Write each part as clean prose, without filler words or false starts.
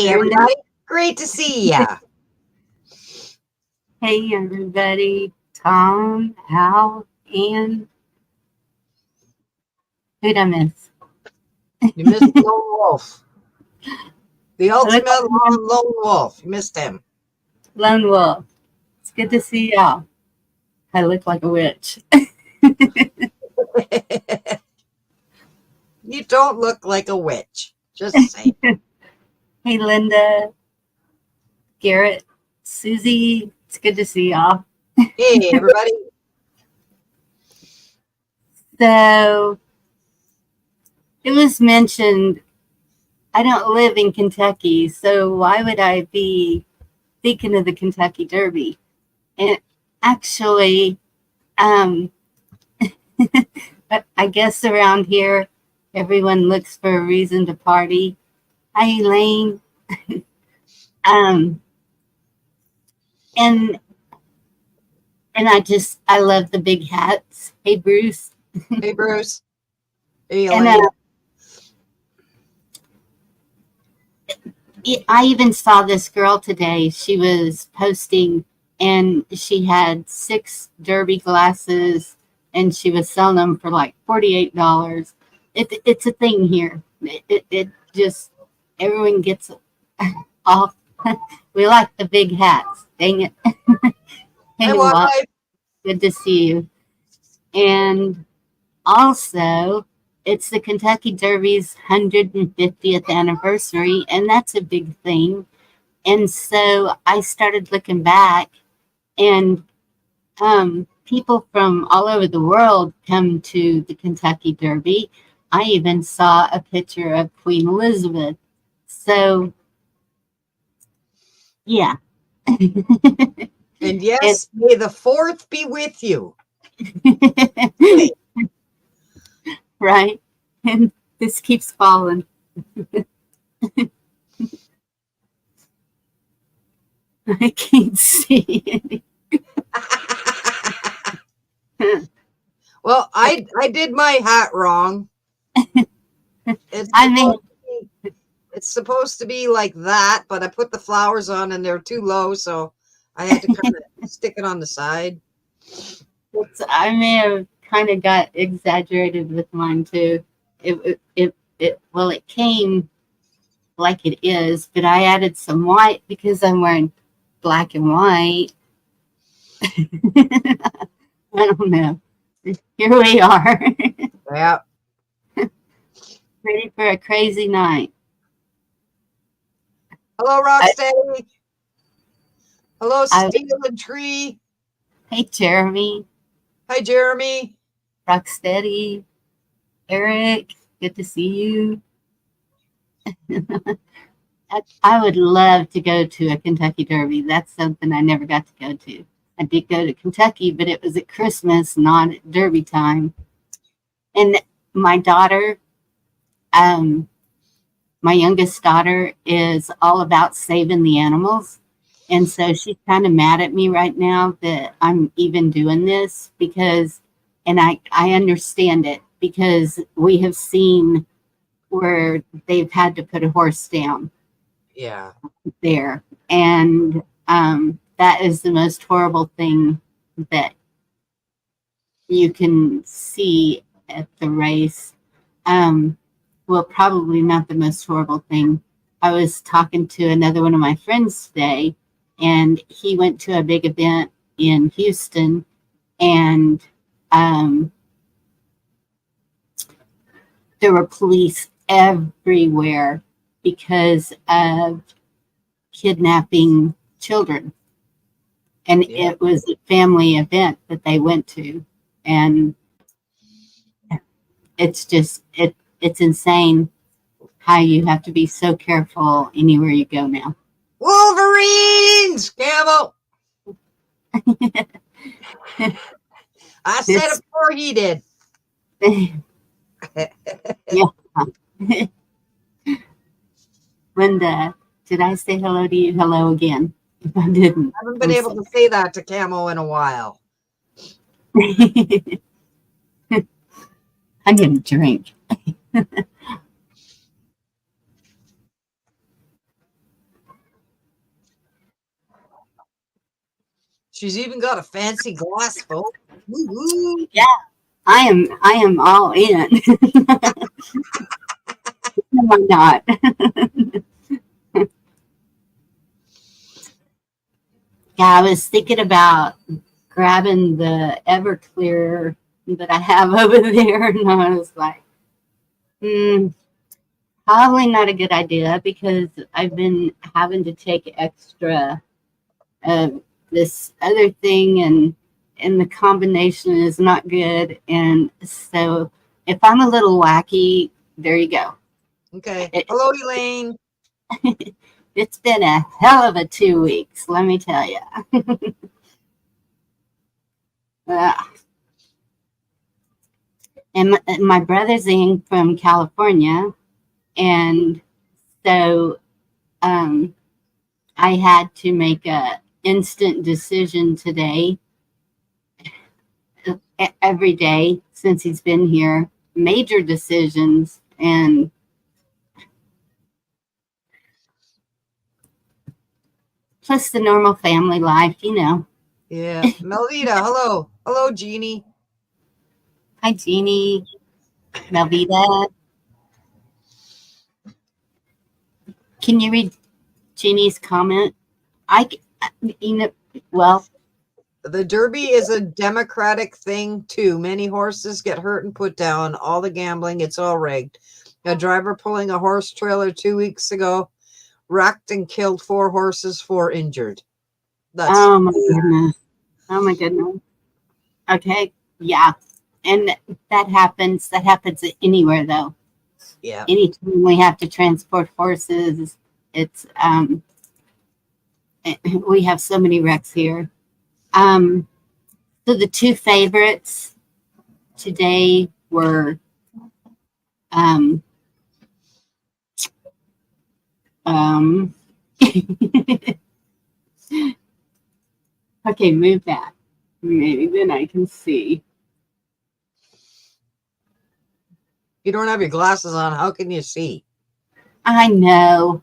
Hey, everybody. Great to see ya. Hey, everybody. Tom, Al, and who'd I miss? You missed Lone Wolf. The I look ultimate like lone wolf. You missed him. Lone Wolf. It's good to see y'all. I look like a witch. You don't look like a witch. Just saying. Hey, Linda, Garrett, Susie. It's good to see y'all. Hey, everybody. So, it was mentioned I don't live in Kentucky, so why would I be thinking of the Kentucky Derby? And actually, um, I guess around here, everyone looks for a reason to party. Hi, Elaine. Um, and I love the big hats. Hey, Bruce. Hey, Bruce. Hey, And Elaine. I even saw this girl today. She was posting, and she had 6 Derby glasses, and she was selling them for like $48. It's a thing here. It just everyone gets off. We like the big hats. Dang it. Hey, Hey, what? Wildlife. Good to see you. And also, it's the Kentucky Derby's 150th anniversary, and that's a big thing. And so I started looking back, and people from all over the world come to the Kentucky Derby. I even saw a picture of Queen Elizabeth. So, yeah. And And yes, may the fourth be with you. Hey, right? And this keeps falling. I can't see it. well, I did my hat wrong. It's I mean, it's supposed to be like that, but I put the flowers on and they're too low, so I had to kind of stick it on the side. I may have kind of got exaggerated with mine too. Well, it came like it is, but I added some white because I'm wearing black and white. I don't know. Here we are, Yeah. ready for a crazy night. Hello, I, Rocksteady. Hello, I, Steel and Tree. hey, Jeremy, Hi, Jeremy. Rocksteady, Eric, good to see you. I would love to go to a Kentucky Derby. That's something I never got to go to. I did go to Kentucky, but it was at Christmas, not at Derby time. And my daughter, um, my youngest daughter, is all about saving the animals. And so she's kind of mad at me right now that I'm even doing this because, and I understand it because we have seen where they've had to put a horse down Yeah. there. And that is the most horrible thing that you can see at the race. Um, well, probably not the most horrible thing. I was talking to another one of my friends today, and he went to a big event in Houston, and um, there were police everywhere because of kidnapping children. And Yeah. it was a family event that they went to. And it's just, it's insane how you have to be so careful anywhere you go now. Wolverines! Camel! I said it This, before he did. yeah. Linda, did I say hello to you? Hello again. If I didn't, I haven't been I'm able sorry. to say that to Camo in a while. I need a drink. She's even got a fancy glass, folks. Woo-woo. Yeah, I am all in. Why not? Yeah, I was thinking about grabbing the Everclear that I have over there, and I was like, hmm, probably not a good idea because I've been having to take extra of this other thing, and the combination is not good. And so, if I'm a little wacky, there you go. Okay. It, Hello, Elaine. it's been a hell of a 2 weeks, let me tell you. And my brother's in from California, and so um, I had to make a instant decision today, every day since he's been here, major decisions, and plus the normal family life. Yeah. Melvita, hello. Hello, Jeannie. Hi, Jeannie, Melvita. Can you read Jeannie's comment? I, you know, well, The Derby is a democratic thing, too. Many horses get hurt and put down. All the gambling, it's all rigged. A driver pulling a horse trailer 2 weeks ago wrecked and killed 4 horses, 4 injured. That's oh my goodness. Oh my goodness. Okay. Yeah. And that happens. That happens anywhere, though. yeah. Anytime we have to transport horses, it's we have so many wrecks here. So the two favorites today were um um okay, move that. Maybe then I can see. You don't have your glasses on. How can you see? I know.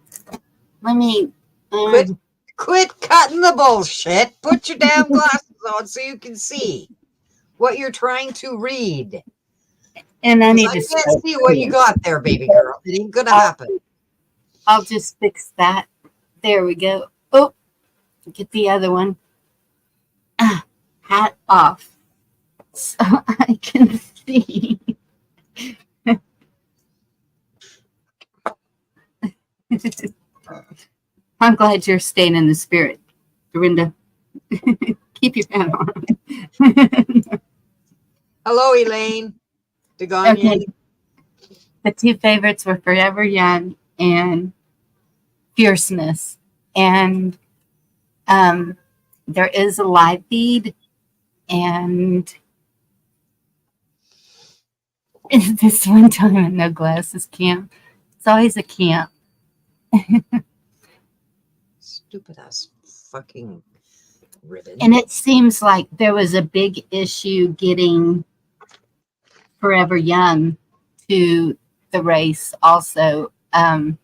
Let me Quit quit cutting the bullshit. Put your damn glasses on so you can see what you're trying to read. and I Because need I to can't start see what you seeing. got there, baby girl. It ain't gonna happen. I'll just fix that. There we go. Oh, get the other one. Hat off so I can see. I'm glad you're staying in the spirit, Dorinda. Keep your hat on. Hello, Elaine. Okay, Degagne. the two favorites were Forever Young and Fierceness. And um, there is a live feed, and this one time at No Glasses Camp, it's always a camp. Stupid ass fucking ribbon. And it seems like there was a big issue getting Forever Young to the race also. I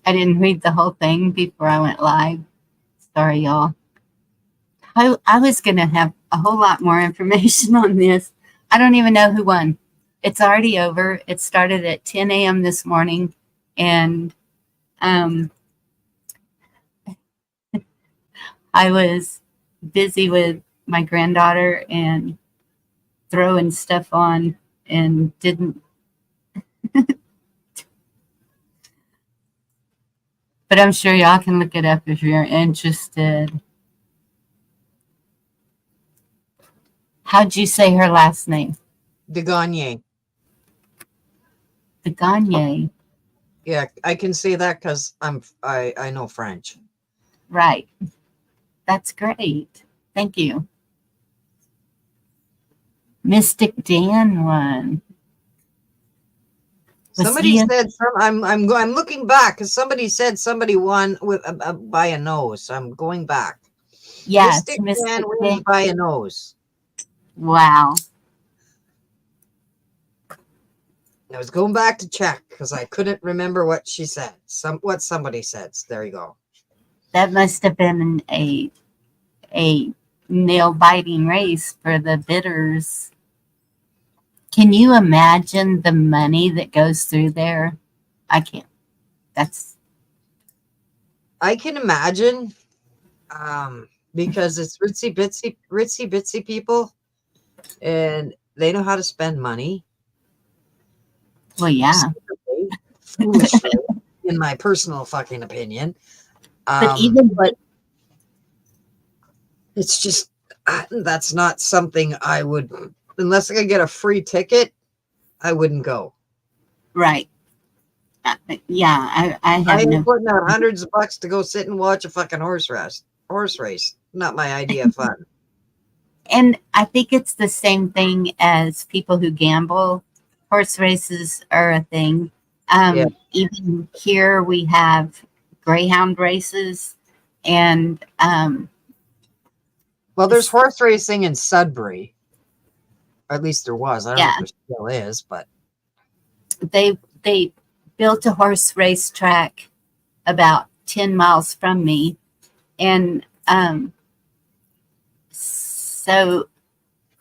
didn't read the whole thing before I went live. Sorry, y'all. I was going to have a whole lot more information on this. I don't even know who won. It's already over. It started at 10 a.m. this morning, and I was busy with my granddaughter and throwing stuff on and didn't. But I'm sure y'all can look it up if you're interested. How'd you say her last name? Degagne. The Gagne. Yeah, I can say that because I know French. Right. That's great. Thank you. Mystic Dan won. Somebody said I'm looking back because somebody said somebody won with by a nose. So I'm going back. Yeah, Mystic Mystic Man Dan. wins by a nose. Wow. I was going back to check because I couldn't remember what she said. What somebody said. So there you go. That must have been an 8. a nail biting race for the bidders. Can you imagine the money that goes through there? I can't. I can imagine, because it's ritzy bitsy people, and they know how to spend money. Well, yeah. Foolishly, in my personal fucking opinion. But even But it's just that's not something I would, unless I could get a free ticket, I wouldn't go. right. Yeah, I I have ain't no. putting out hundreds of bucks to go sit and watch a fucking horse race. Not my idea of fun. And I think it's the same thing as people who gamble. Horse races are a thing. Yeah. Even here we have greyhound races, and Well, there's horse racing in Sudbury. Or at least there was. I don't know yeah, if there still is, but they built a horse race track about 10 miles from me, and so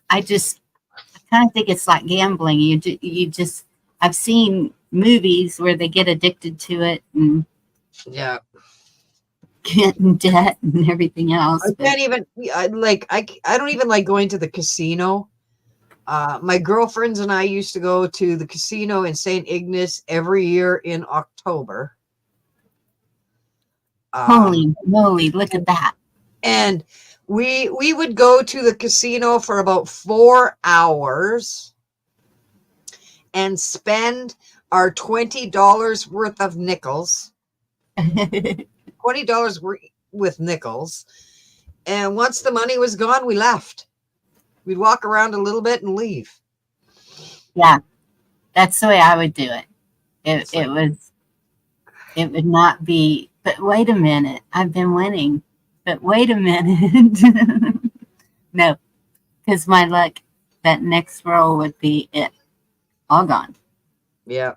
I kind of think it's like gambling. You just I've seen movies where they get addicted to it and yeah. get in debt and everything else. I can't even I don't even like going to the casino. My girlfriends and I used to go to the casino in St. Ignace every year in October. Holy moly, look at that. And we would go to the casino for about 4 hours and spend our $20 worth of nickels. $20 with nickels. And once the money was gone, we left. We'd walk around a little bit and leave. Yeah, that's the way I would do it. It would not be, but wait a minute, I've been winning. But wait a minute. No, because my luck, that next roll would be it. All gone. Yeah.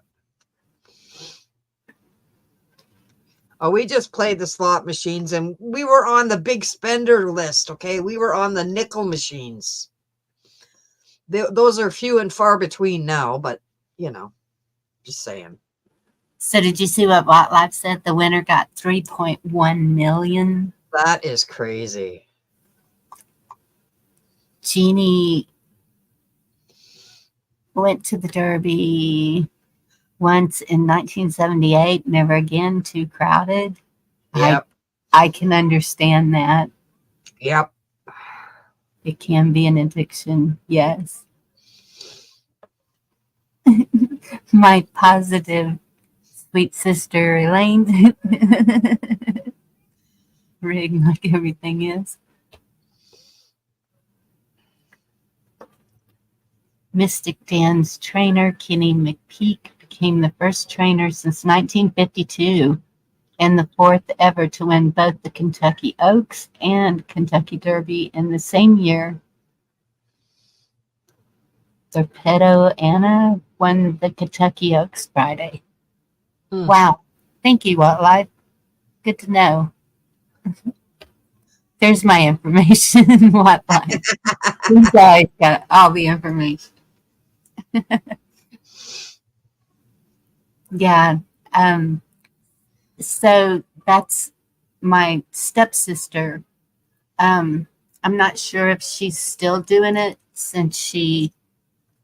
Oh, we just played the slot machines and we were on the big spender list. Okay. We were on the nickel machines. Those are few and far between now, but just saying. So did you see what Wildlife said? The winner got 3.1 million. That is crazy. Jeannie went to the Derby once in 1978, never again, too crowded. Yep. I can understand that. Yep. It can be an addiction, yes. My positive sweet sister Elaine, rigged like everything is. Mystic Dan's trainer, Kenny McPeak, became the first trainer since 1952 and the fourth ever to win both the Kentucky Oaks and Kentucky Derby in the same year. Torpedo Anna won the Kentucky Oaks Friday. Wow. Thank you, Wildlife. Good to know. There's my information, Wildlife. You guys got all the information. Yeah. So that's my stepsister. I'm not sure if she's still doing it since she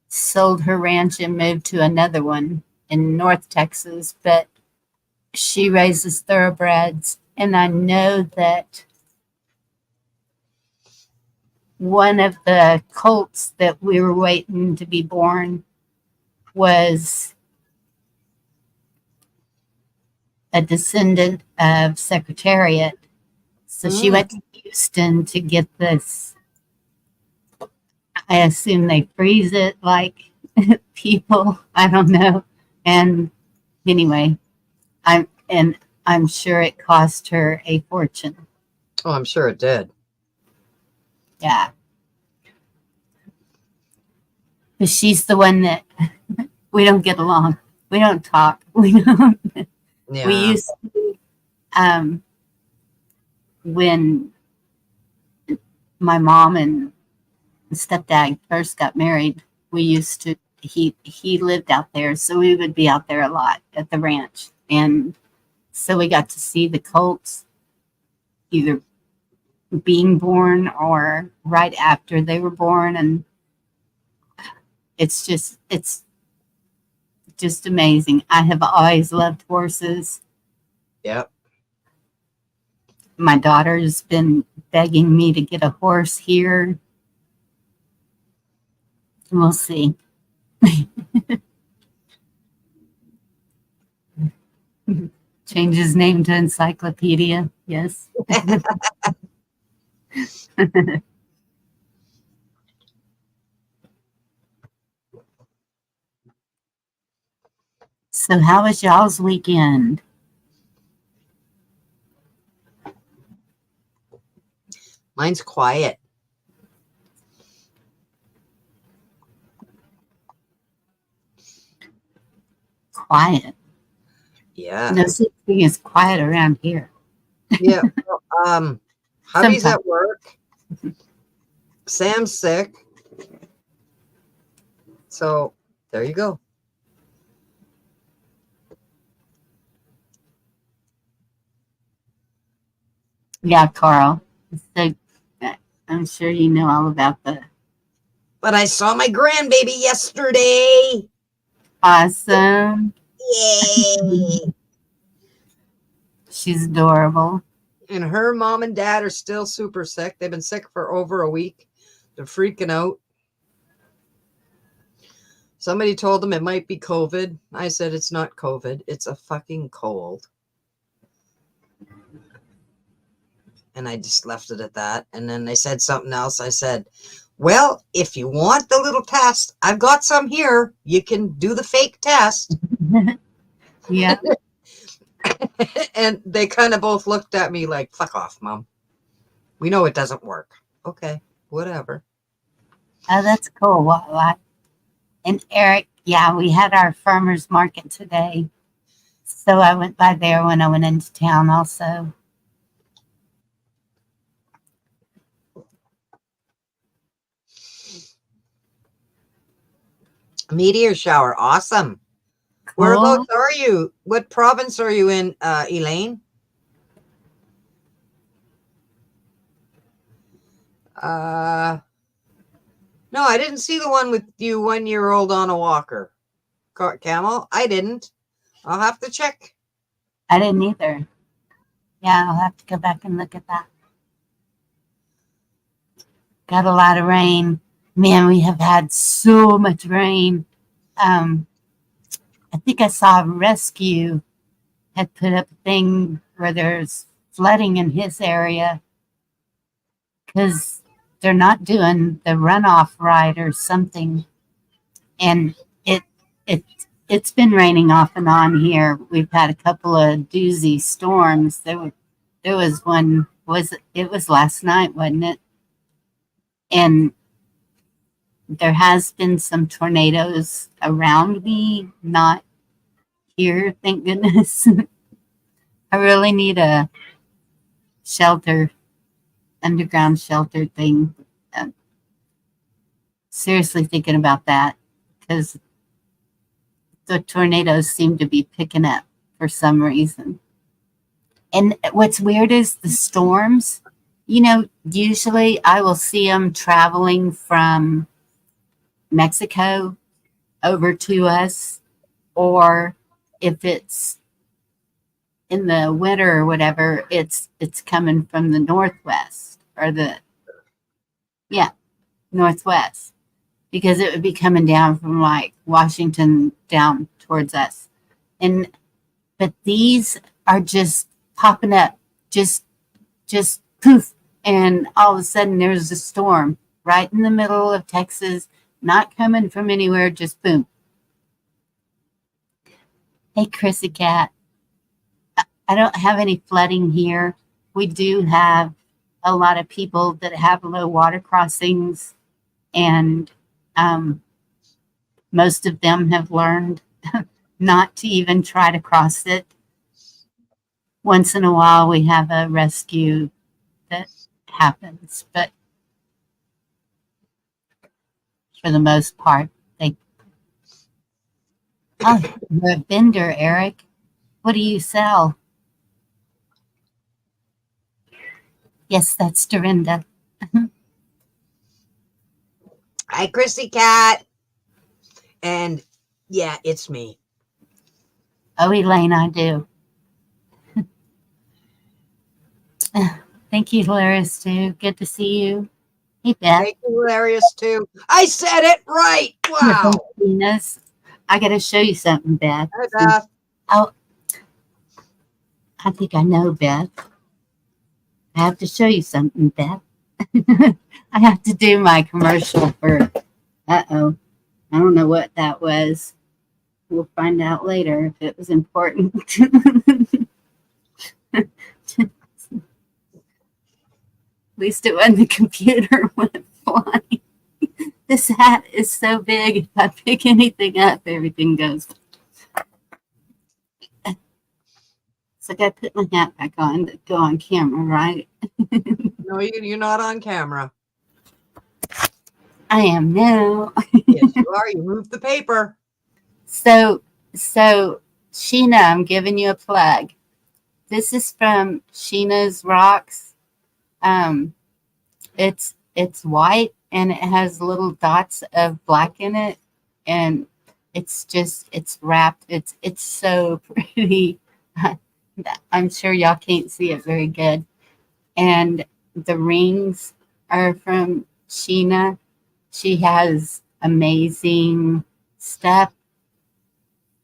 sold her ranch and moved to another one in North Texas, but she raises thoroughbreds. And I know that one of the colts that we were waiting to be born was a descendant of Secretariat. So she went to Houston to get this. I assume they freeze it like people. I don't know. And anyway, I'm sure it cost her a fortune. Oh, I'm sure it did. Yeah. But she's the one that we don't get along. We don't talk. We don't. Yeah. We used to, when my mom and stepdad first got married, we used to he lived out there, so we would be out there a lot at the ranch, and so we got to see the colts either being born or right after they were born, and it's just amazing. I have always loved horses. Yep. My daughter's been begging me to get a horse here. We'll see. Change his name to Encyclopedia. Yes. So, how was y'all's weekend? Mine's quiet. Quiet. Yeah. No such thing as quiet around here. Yeah. Well, hubby's Sometimes. at work. Sam's sick. So there you go. Yeah, Carl. So, I'm sure you know all about the But I saw my grandbaby yesterday. awesome. Yay. She's adorable. And her mom and dad are still super sick. They've been sick for over a week. They're freaking out. Somebody told them it might be COVID. I said, it's not COVID. It's a fucking cold. And I just left it at that. And then they said something else. I said, well, if you want the little test, I've got some here. You can do the fake test. Yeah. And they kind of both looked at me like, fuck off, Mom. We know it doesn't work. Okay, whatever. Oh, that's cool. What? And Eric, yeah, we had our farmers market today. So I went by there when I went into town also. Meteor shower. Awesome. Cool. Whereabouts are you? What province are you in, Elaine? No, I didn't see the one with you 1-year-old on a walker. Camel? I didn't. I'll have to check. I didn't either. Yeah, I'll have to go back and look at that. Got a lot of rain. Man, we have had so much rain. I think I saw Rescue had put up a thing where there's flooding in his area because they're not doing the runoff right or something. And it's been raining off and on here. We've had a couple of doozy storms. There was one. It was last night, wasn't it? And there has been some tornadoes around me, not here, thank goodness. I really need a shelter, underground shelter thing. Seriously thinking about that because the tornadoes seem to be picking up for some reason. And what's weird is the storms. You know, usually I will see them traveling from Mexico over to us, or if it's in the winter or whatever, it's coming from the northwest or northwest, because it would be coming down from like Washington down towards us. But these are just popping up, just poof, and all of a sudden there's a storm right in the middle of Texas, not coming from anywhere, just boom. Hey, Chrissy Cat. I don't have any flooding here. We do have a lot of people that have low water crossings, and most of them have learned not to even try to cross it. Once in a while, we have a rescue that happens, but for the most part. They oh, you're a vendor, Eric. What do you sell? Yes, that's Dorinda. Hi, Chrissy Cat. And yeah, it's me. Oh, Elaine, I do. Thank you, Hilarious, too. Good to see you. Hey, Beth. Thank you, hilarious too. I said it right. Wow. Venus. I got to show you something, Beth. Hi, Beth. Oh, I think I know, Beth. I have to show you something, Beth. I have to do my commercial for, uh-oh, I don't know what that was. We'll find out later if it was important. At least it wasn't the computer went flying. This hat is so big, if I pick anything up, everything goes. So I got to put my hat back on to go on camera, right? No, you're not on camera. I am now. Yes, you are. You moved the paper. So Sheena, I'm giving you a plug. This is from Sheena's Rocks. It's white and it has little dots of black in it, and it's wrapped. It's so pretty. I'm sure y'all can't see it very good. And the rings are from Sheena. She has amazing stuff,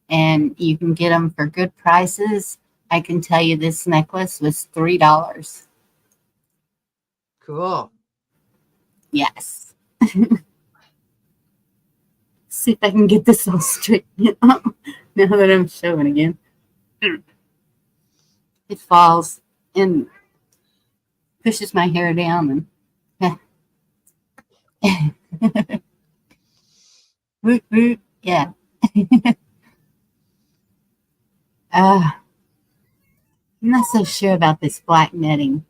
and you can get them for good prices. I can tell you this necklace was $3. Cool. Yes. See if I can get this all straightened out now that I'm showing again. It falls and pushes my hair down and woot woot. Yeah. I'm not so sure about this black netting.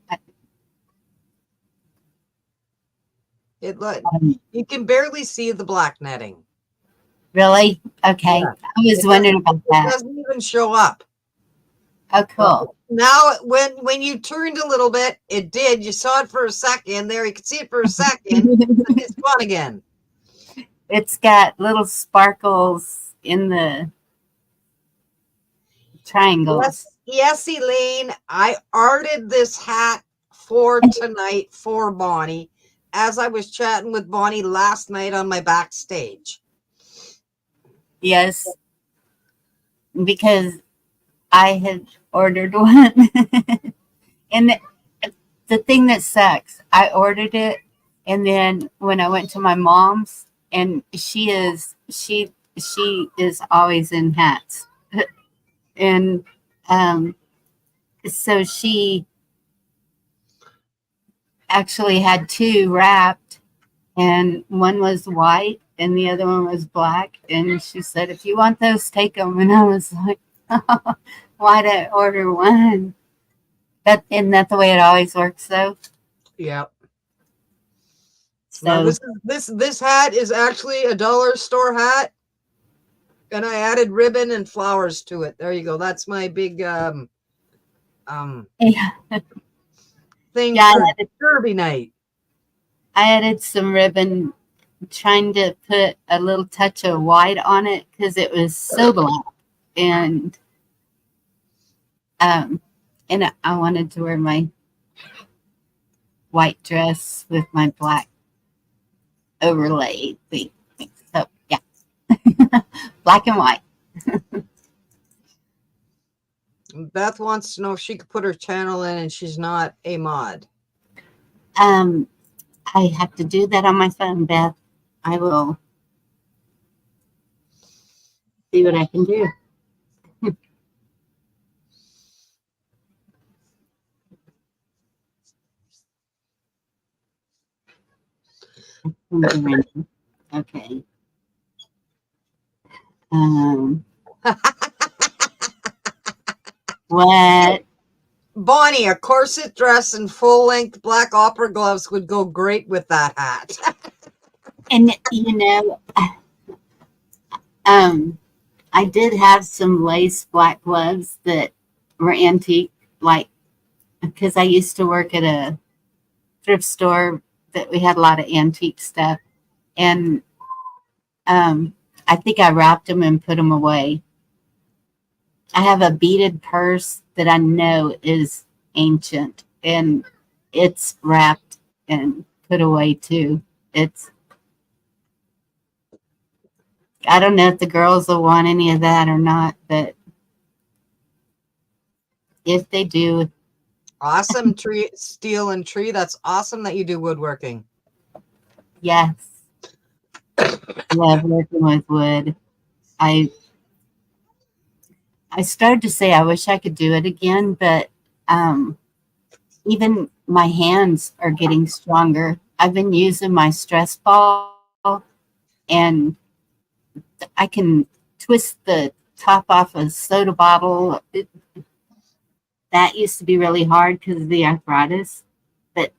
You can barely see the black netting. Really? Okay. Yeah. I was wondering about It that. doesn't even show up. Oh, cool. Now, when you turned a little bit, it did. You saw it for a second. There, you could see it for a second. It's gone again. It's got little sparkles in the triangles. Yes, Elaine. I arted this hat for tonight for Bonnie, as I was chatting with Bonnie last night on my backstage. Yes, because I had ordered one. And the thing that sucks, I ordered it, and then when I went to my mom's, and she is always in hats. And so she actually had two wrapped, and one was white and the other one was black. And she said, if you want those, take them. And I was like, oh, why did I order one? Isn't that the way it always works, though? Yeah. So now this hat is actually a dollar store hat, and I added ribbon and flowers to it. There you go. That's my big yeah. thing Yeah, for Derby night. I added some ribbon, trying to put a little touch of white on it because it was so black, and I wanted to wear my white dress with my black overlay thing. So yeah, black and white. Beth wants to know if she could put her channel in, and she's not a mod. I have to do that on my phone, Beth. I will see what I can do. Okay. What? Bonnie, a corset dress and full-length black opera gloves would go great with that hat. And um, I did have some lace black gloves that were antique, like because I used to work at a thrift store that we had a lot of antique stuff, and I think I wrapped them and put them away. I have a beaded purse that I know is ancient, and it's wrapped and put away too. It's I don't know if the girls will want any of that or not, but if they do, Awesome tree, steel and tree. That's awesome that you do woodworking. yes, love working with wood. I I started to say I wish I could do it again, but um, even my hands are getting stronger. I've been using my stress ball, and I can twist the top off a soda bottle. That used to be really hard because of the arthritis, but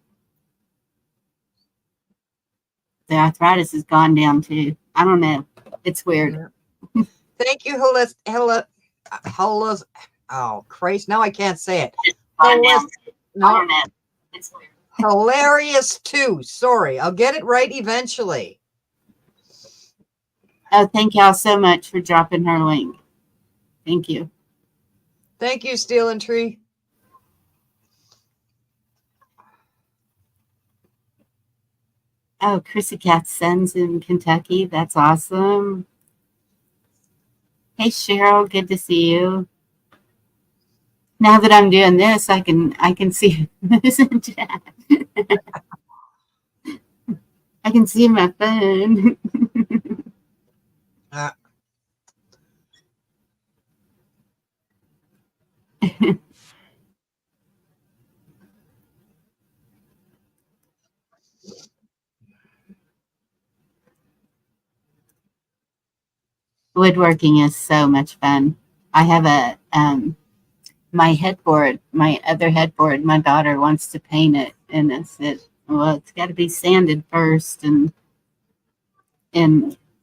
the arthritis has gone down too. I don't know. It's weird. Yeah. Thank you, Hillis. Oh, Christ. Now I can't say it. Gone down. No, I don't know. It's weird. hilarious too. Sorry. I'll get it right eventually. Oh, thank y'all so much for dropping her link. Thank you. Thank you, Steel and Tree. Oh, Chrissy Cat's son's in Kentucky. That's awesome. Hey Cheryl, good to see you. Now that I'm doing this, I can see this in chat. I can see my phone. Woodworking is so much fun. I have my headboard, my other headboard. My daughter wants to paint it, and I said, "Well, it's got to be sanded first." And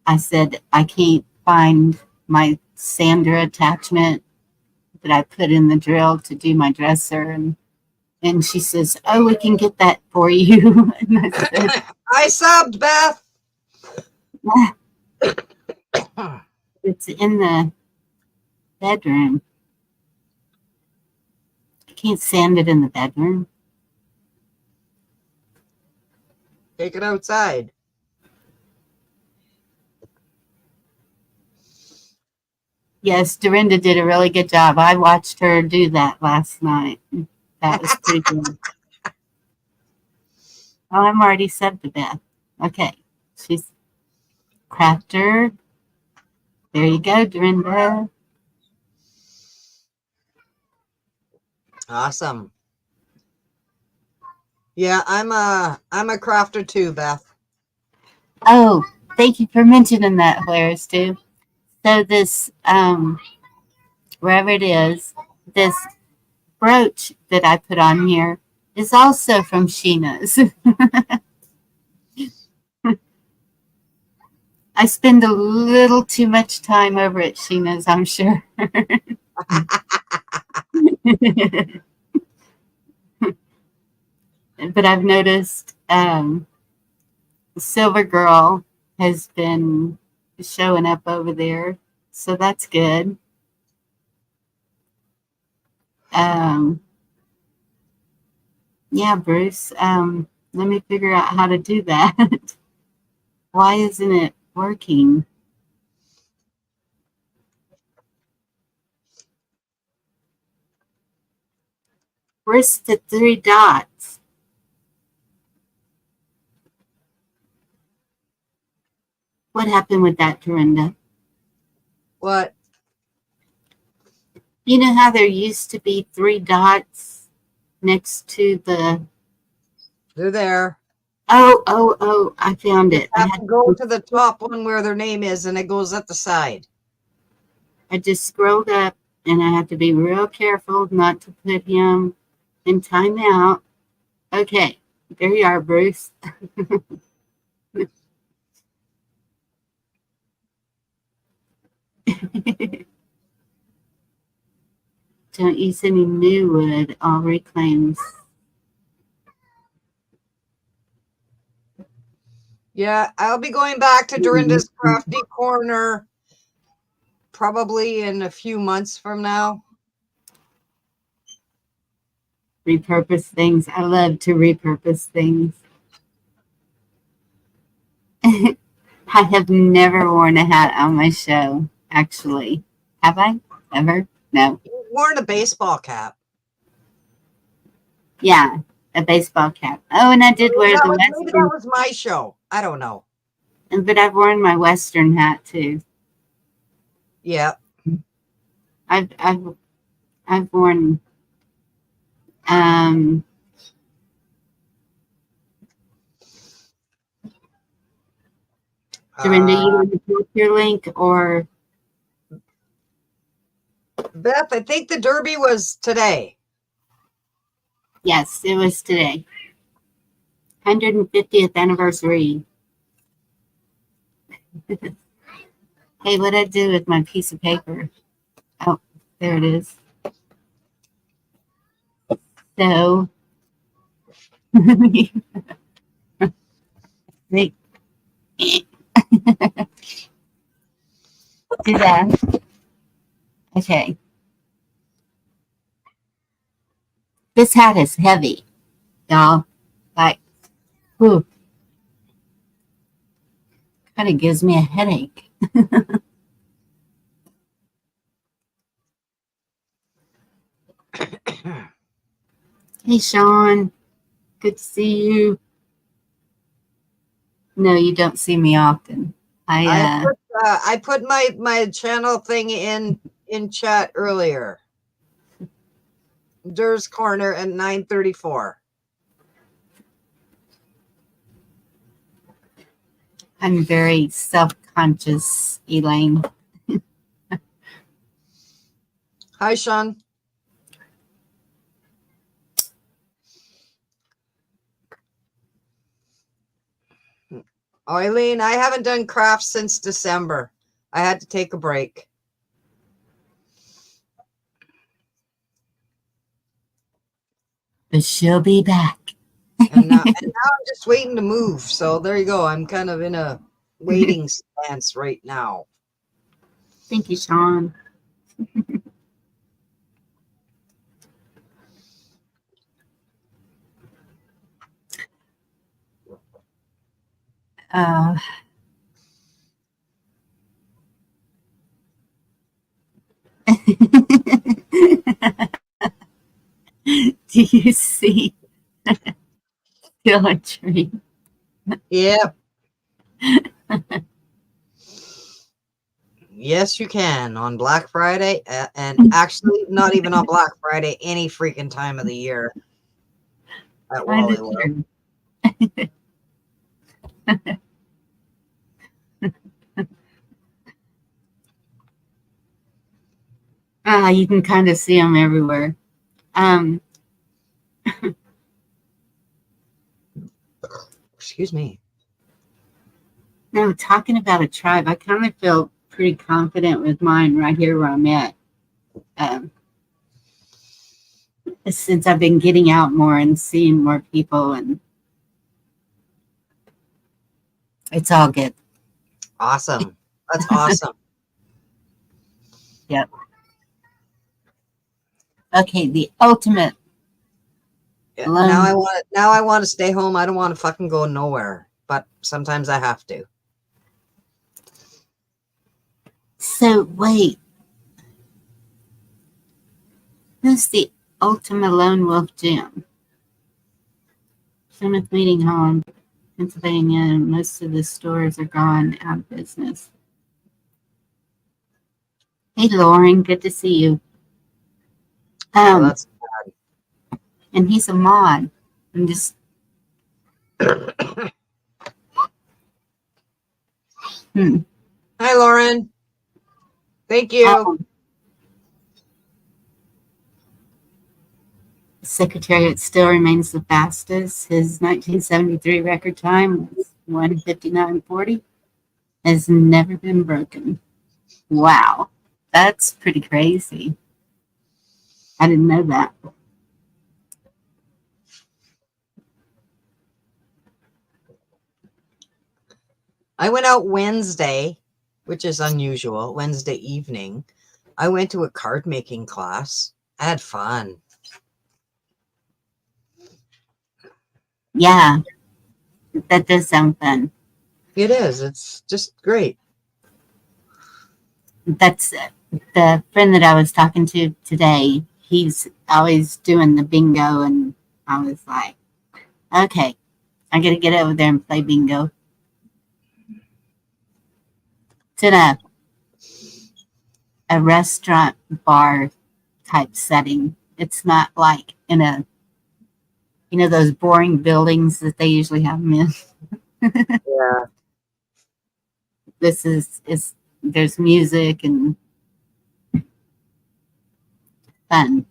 I said, "I can't find my sander attachment that I put in the drill to do my dresser." And she says, "Oh, we can get that for you." And I said, I subbed, Beth. "It's in the bedroom. I can't sand it in the bedroom." Take it outside. Yes, Dorinda did a really good job. I watched her do that last night. That was pretty good. Oh, I'm already subbed to Beth. Okay. She's crafter. There you go, Dorinda. Awesome. Yeah, I'm a crafter too, Beth. Oh, thank you for mentioning that, Hilarious, too. So this, wherever it is, this brooch that I put on here is also from Sheena's. I spend a little too much time over at Sheena's, I'm sure. But I've noticed Silver Girl has been showing up over there, so that's good. Um, yeah, Bruce. Let me figure out how to do that. Why isn't it working? Where's the three dots? What happened with that, Dorinda? What? You know how there used to be three dots next to the. They're there. Oh, I found You it. have to go to the top one where their name is, and it goes at the side. I just scrolled up, and I have to be real careful not to put him in timeout. Okay, there you are, Bruce. Don't use any new wood. All reclaims. Yeah, I'll be going back to Dorinda's Crafty Corner probably in a few months from now. Repurpose things. I love to repurpose things. I have never worn a hat on my show, actually. Have I? Ever? No. You've worn a baseball cap. Yeah, a baseball cap. Oh, and I did wear the Maybe that Western. was my show. I don't know. But I've worn my Western hat too. Yeah. I've worn Dorinda, you want to put your link or Beth, I think the Derby was today. yes, it was today. 150th anniversary. Hey, what'd I do with my piece of paper? Oh, there it is. So, wait. Do that. Okay. This hat is heavy, y'all. Like, whew. Kind of gives me a headache. Hey, Sean. Good to see you. No, you don't see me often. I put my channel thing in chat earlier. Dur's Corner at 9:34. I'm very self-conscious, Elaine. Hi, Sean. Oh, Eileen, I haven't done crafts since December. I had to take a break. But she'll be back. And now I'm just waiting to move. So there you go. I'm kind of in a waiting stance right now. Thank you, Sean. Do you see Killer Tree? Yep. Yes, you can on Black Friday, and actually not even on Black Friday, any freaking time of the year at Wally World. You can kind of see them everywhere. Excuse me. Now, talking about a tribe, I kind of feel pretty confident with mine right here where I'm at. Since I've been getting out more and seeing more people, and it's all good. Awesome. That's awesome. Yep. Okay, the ultimate. Yeah, now I want to stay home. I don't want to fucking go nowhere, but sometimes I have to. So wait, who's the ultimate lone wolf gym? Plymouth Meeting Hall in Pennsylvania, and most of the stores are gone out of business. Hey, Lauren, good to see you. That's and he's a mod. I'm just. Hi, Lauren. Thank you. Secretariat still remains the fastest. His 1973 record time was 1:59:40. Has never been broken. Wow. That's pretty crazy. I didn't know that. I went out Wednesday, which is unusual, Wednesday evening. I went to a card making class. I had fun. Yeah, that does sound fun. It is. It's just great. That's the friend that I was talking to today. He's always doing the bingo, and I was like, okay, I got to get over there and play bingo. It's in a restaurant bar type setting. It's not like in a, those boring buildings that they usually have them in. Yeah. This is there's music and fun.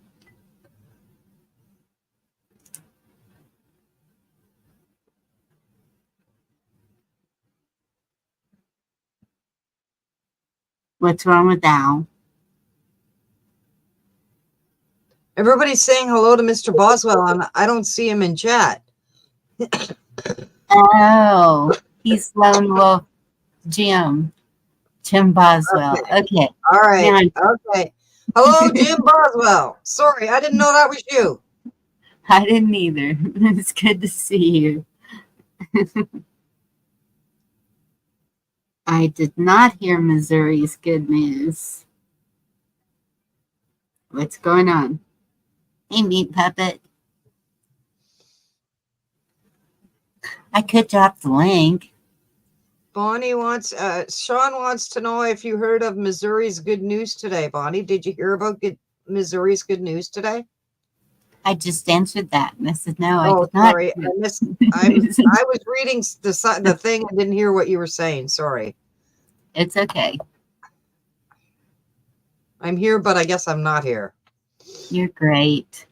What's wrong with Al? Everybody's saying hello to Mr. Boswell, and I don't see him in chat. Oh, he's Lone Wolf Jim. Jim Boswell. Okay. All right. Now Okay. Hello, Jim Boswell. Sorry, I didn't know that was you. I didn't either. It's good to see you. I did not hear Missouri's good news. What's going on? Hey, Meat Puppet. I could drop the link. Bonnie wants, Sean wants to know if you heard of Missouri's good news today. Bonnie, did you hear about Missouri's good news today? I just answered that, and I said no. I Oh, did not. sorry, I missed. I was reading the thing. I didn't hear what you were saying. Sorry. It's okay. I'm here, but I guess I'm not here. You're great.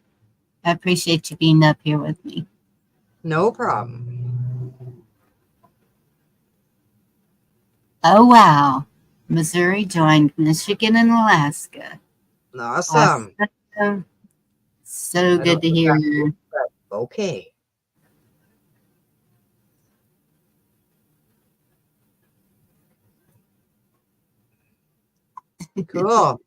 I appreciate you being up here with me. No problem. Oh, wow. Missouri joined Michigan and Alaska. Awesome. So good to hear. Okay. Cool.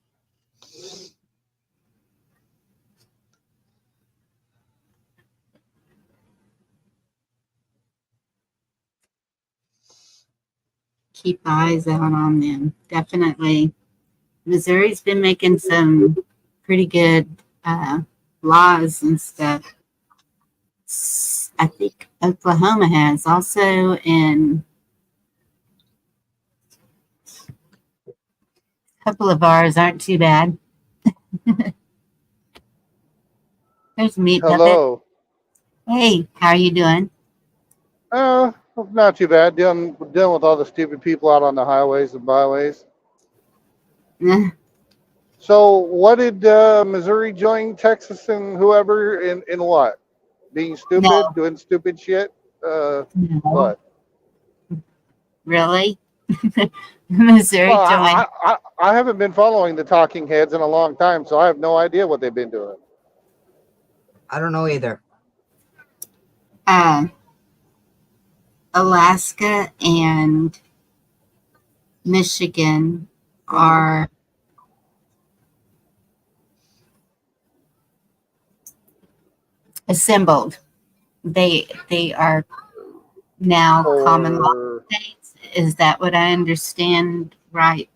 Keep eyes out on them. Definitely. Missouri's been making some pretty good laws and stuff. I think Oklahoma has also, and a couple of ours aren't too bad. There's Meat Puppet. Hello. Hey, how are you doing? Not too bad. Dealing with all the stupid people out on the highways and byways. So, what did Missouri join Texas and whoever in what? Being stupid, No. doing stupid shit? No. What? Really? Missouri Well, joined. I haven't been following the talking heads in a long time, so I have no idea what they've been doing. I don't know either. Alaska and Michigan are assembled. They are now common law states. Is that what I understand? Right?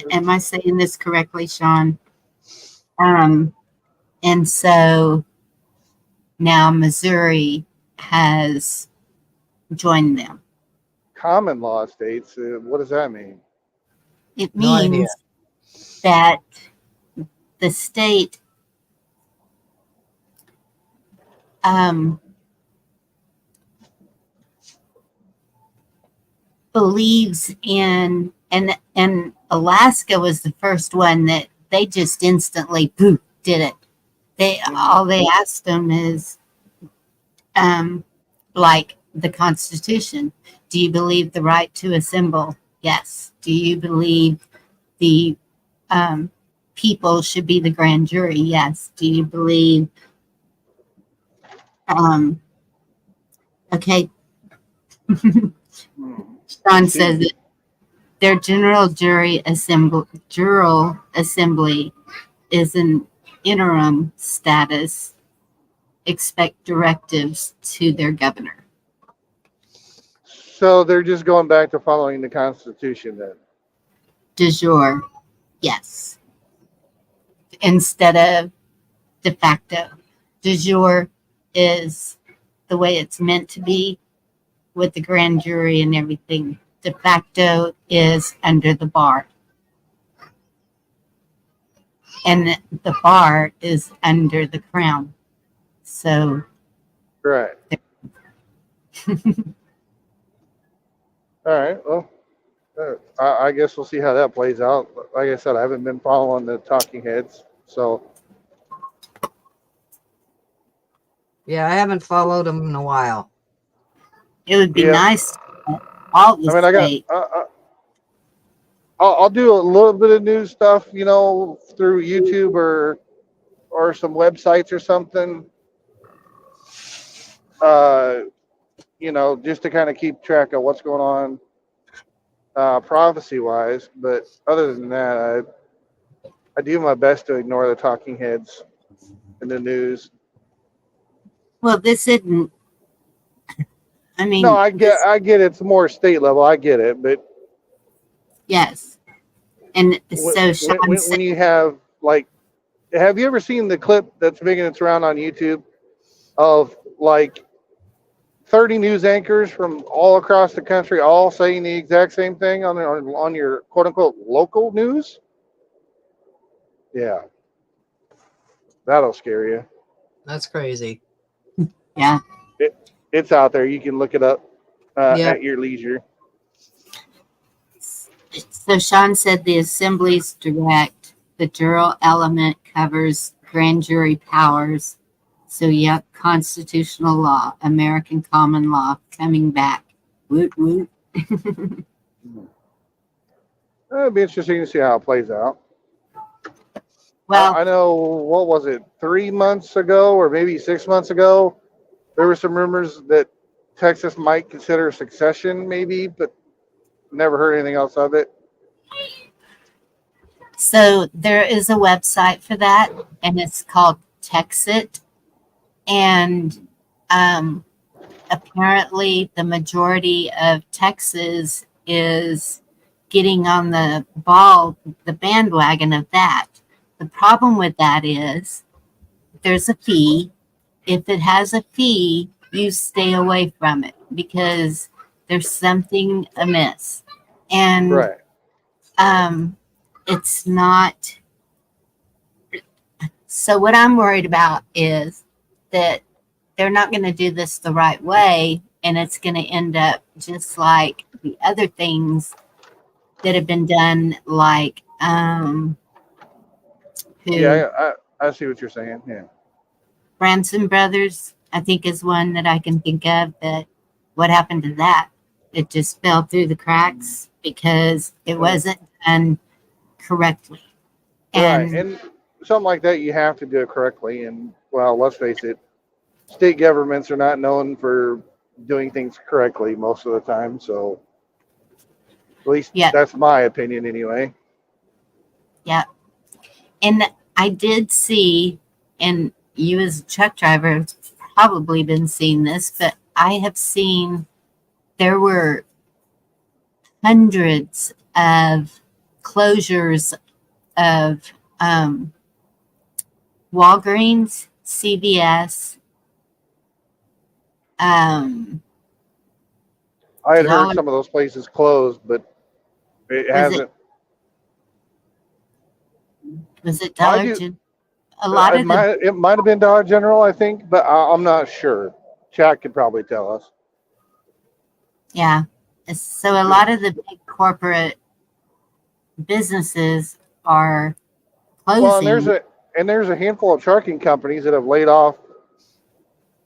Am I saying this correctly, Sean? And so now Missouri has joined them. Common law states. What does that mean? It No idea. means that the state believes in, and Alaska was the first one that they just instantly poof, did it. All they asked them is like the Constitution. Do you believe the right to assemble? Yes. Do you believe the people should be the grand jury? Yes. Do you believe? Okay. Sean says that their jural assembly is an interim status. Expect directives to their governor. So they're just going back to following the Constitution then. De jure, yes. Instead of de facto. De jure is the way it's meant to be with the grand jury and everything. De facto is under the bar. And the bar is under the crown. So. Right. All right. Well, I guess we'll see how that plays out. Like I said, I haven't been following the talking heads, so. Yeah, I haven't followed them in a while. It would be nice. All the states. I'll do a little bit of news stuff, through YouTube or some websites or something. Just to kind of keep track of what's going on, prophecy-wise. But other than that, I do my best to ignore the talking heads in the news. Well, this isn't. I mean, no, I get it's more state level. I get it, but yes. And so when you have have you ever seen the clip that's making its round on YouTube of 30 news anchors from all across the country all saying the exact same thing on your quote unquote local news? Yeah. That'll scare you. That's crazy. Yeah. It's out there. You can look it up at your leisure. So Sean said the Assembly's direct, the jural element covers grand jury powers. So, yep, constitutional law, American common law coming back. Woot, woot. It'll be interesting to see how it plays out. Well, I know, what was it, 3 months ago or maybe 6 months ago, there were some rumors that Texas might consider secession maybe, but never heard anything else of it. So there is a website for that, and it's called Texit. And apparently the majority of Texas is getting on the bandwagon of that. The problem with that is there's a fee. If it has a fee, you stay away from it because there's something amiss. And right. It's not. So what I'm worried about is that they're not going to do this the right way, and it's going to end up just like the other things that have been done, like yeah, I see what you're saying. Yeah, Branson Brothers, I think, is one that I can think of. That what happened to that? It just fell through the cracks because it wasn't done correctly. And something like that, you have to do it correctly. And well, let's face it, state governments are not known for doing things correctly most of the time. So at least that's my opinion anyway. Yeah. And I did see, and you as a truck driver have probably been seeing this, but I have seen there were hundreds of closures of Walgreens, CVS. I had heard some of those places closed, but it hasn't. Was it Dollar General? It might have been Dollar General, I think, but I'm not sure. Chad could probably tell us. Yeah. So a lot of the big corporate businesses are closing. Well, and there's a handful of trucking companies that have laid off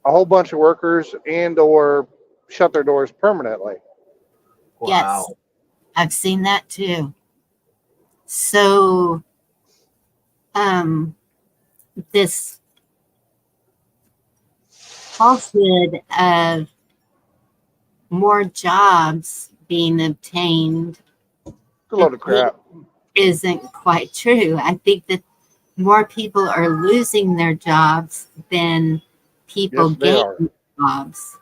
a whole bunch of workers and or shut their doors permanently. Wow. Yes, I've seen that too. So, this falsehood of more jobs being obtained, It's a load of crap. isn't quite true. I think that more people are losing their jobs than people Yes, they are. gaining jobs.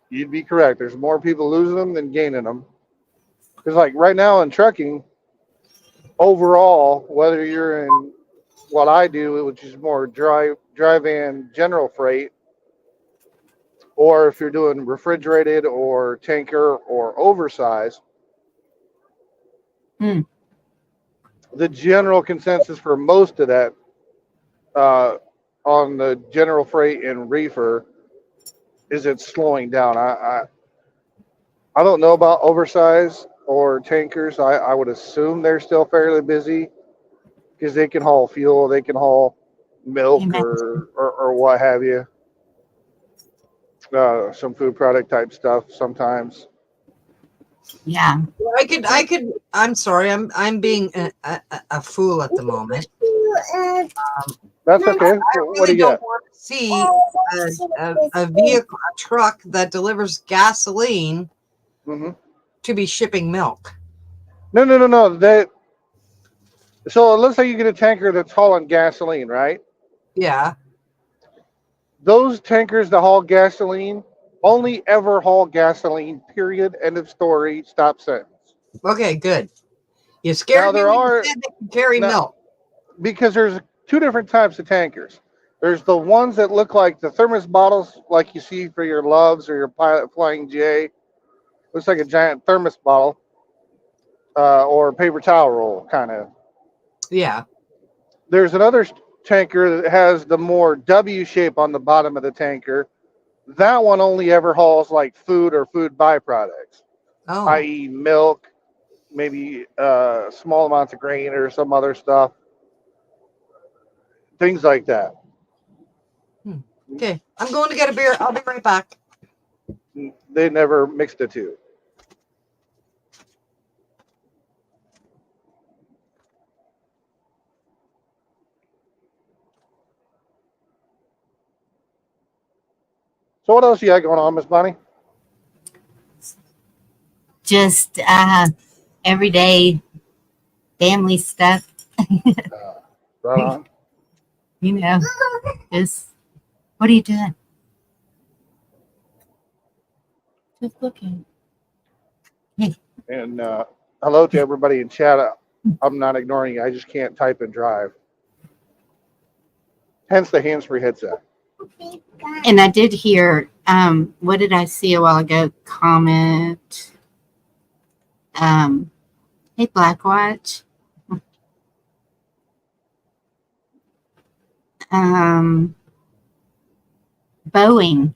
You'd be correct. There's more people losing them than gaining them. Because like right now in trucking, overall, whether you're in what I do, which is more dry van general freight, or if you're doing refrigerated or tanker or oversized, Hmm. the general consensus for most of that uh, on the general freight and reefer is it's slowing down. I don't know about oversized or tankers. I would assume they're still fairly busy because they can haul fuel, they can haul milk Amen. or what have you. Some food product type stuff sometimes. Yeah. I'm sorry, I'm being a fool at the moment. That's okay. I What do really you don't got? want to see a vehicle, a truck that delivers gasoline Hmm. to be shipping milk. No. So let's say you get a tanker that's hauling gasoline, right? Yeah. Those tankers that haul gasoline only ever haul gasoline. Period. End of story. Stop sentence. Okay, good. You Now scared me there when you are said they can carry now milk. because there's two different types of tankers. There's the ones that look like the thermos bottles, like you see for your Loves or your Pilot Flying J. Looks like a giant thermos bottle or paper towel roll, kind of. Yeah. There's another tanker that has the more W shape on the bottom of the tanker. That one only ever hauls like food or food byproducts, Oh. i.e., milk, maybe small amounts of grain or some other stuff, things like that. Okay. I'm going to get a beer. I'll be right back. They never mixed the two. So what else you got going on, Miss Bonnie? Just everyday family stuff. Right on. You know, just what are you doing? Just looking. Hey. And hello to everybody in chat. I'm not ignoring you. I just can't type and drive. Hence the hands-free headset. And I did hear, what did I see a while ago? Comment. Hey, Blackwatch. Boeing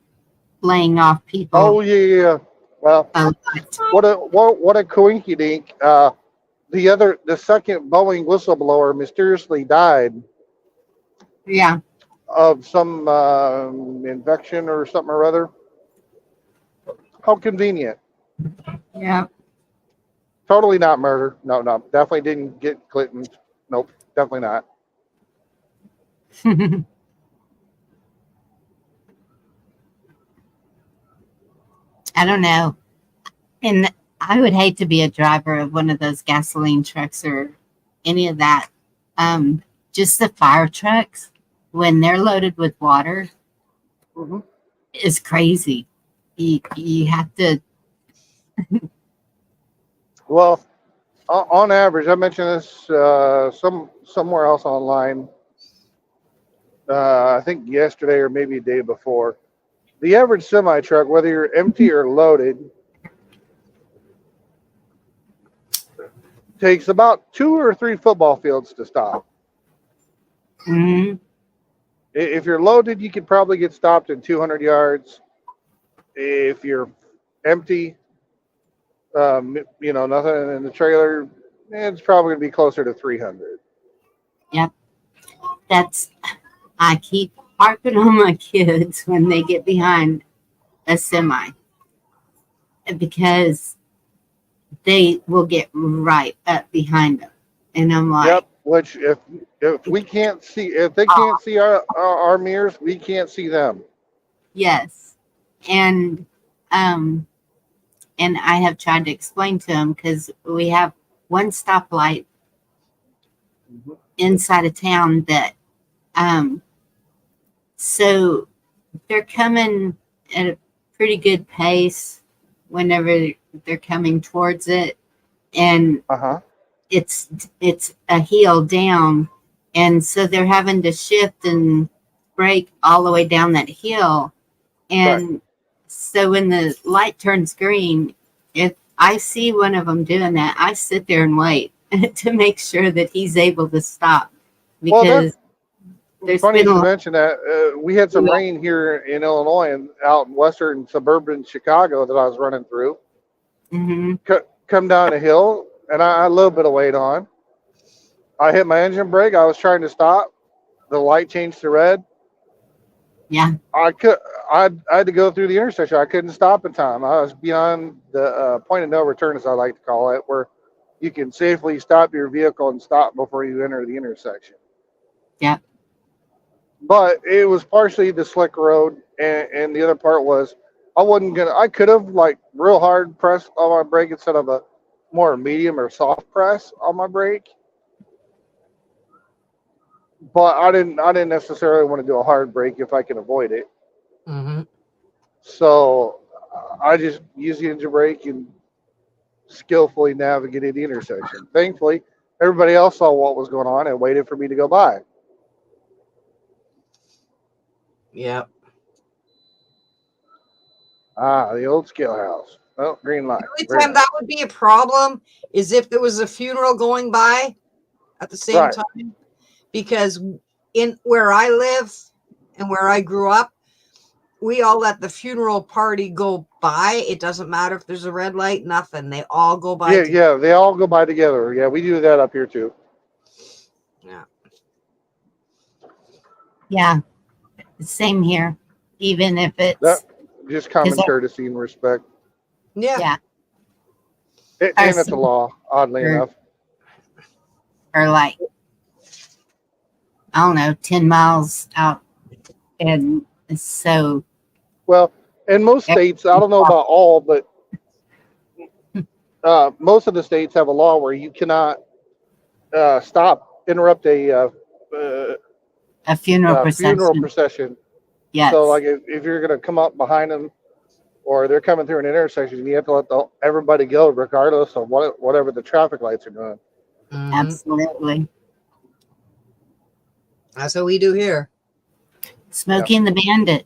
laying off people. Oh yeah. Well, what a coinky dink. The second Boeing whistleblower mysteriously died Yeah. of some infection or something or other. How convenient. Yeah. Totally not murder. No, definitely didn't get Clinton. Nope, definitely not. I don't know. And I would hate to be a driver of one of those gasoline trucks or any of that. Just the fire trucks, when they're loaded with water, Mm-hmm. is crazy. You have to. Well, on average, I mentioned this somewhere else online. I think yesterday or maybe a day before. The average semi truck, whether you're empty or loaded, takes about 2 or 3 football fields to stop. Mm, If you're loaded, you could probably get stopped in 200 yards. If you're empty, nothing in the trailer, it's probably going to be closer to 300. yep. That's. I keep harping on my kids when they get behind a semi because they will get right up behind them. And I'm like, Yep. Which if we can't see, if they oh, can't see our mirrors, we can't see them. yes. And um and I have tried to explain to them because we have one stoplight inside of town that um so they're coming at a pretty good pace whenever they're coming towards it, and Uh huh. it's it's a hill down, and so they're having to shift and brake all the way down that hill. Right. And so when the light turns green, if I see one of them doing that, I sit there and wait to make sure that he's able to stop, Well, that because there's funny you been a should lot mention that. We had some rain here in Illinois and out in western suburban Chicago that I was running through. hmm Come down a hill, and I had a little bit of weight on. I hit my engine brake. I was trying to stop. The light changed to red. yeah, I could. I had to go through the intersection. I couldn't stop in time. I was beyond the point of no return, as I like to call it, where you can safely stop your vehicle and stop before you enter the intersection. yeah, But it was partially the slick road, and the other part was I wasn't gonna. I could have like real hard press on my brake instead of a more medium or soft press on my brake. But I didn't. I didn't necessarily want to do a hard brake if I can avoid it. Mm-hmm. So I just used the engine brake and skillfully navigated the intersection. Thankfully, everybody else saw what was going on and waited for me to go by. Yep. Ah, the old scale house. Oh, green light. The only Very time that nice. would be a problem is if there was a funeral going by at the same Right. time, because in where I live and where I grew up, we all let the funeral party go by. It doesn't matter if there's a red light, nothing. They all go by Yeah, together. yeah. They all go by together. Yeah, we do that up here too. Yeah. yeah. Same here. Even if That it's just because common courtesy and respect. Yeah. yeah, our And it's a law, oddly are, enough. are like, I don't know, 10 miles out, and so Well, in most states, I don't know about all, but most of the states have a law where you cannot interrupt a funeral funeral procession. procession. So, Yes, like, if you're going to come up behind them or they're coming through an intersection, you have to let everybody go, regardless of whatever the traffic lights are doing. Mm-hmm. absolutely. That's what we do here. Yep. Smokey and the Bandit.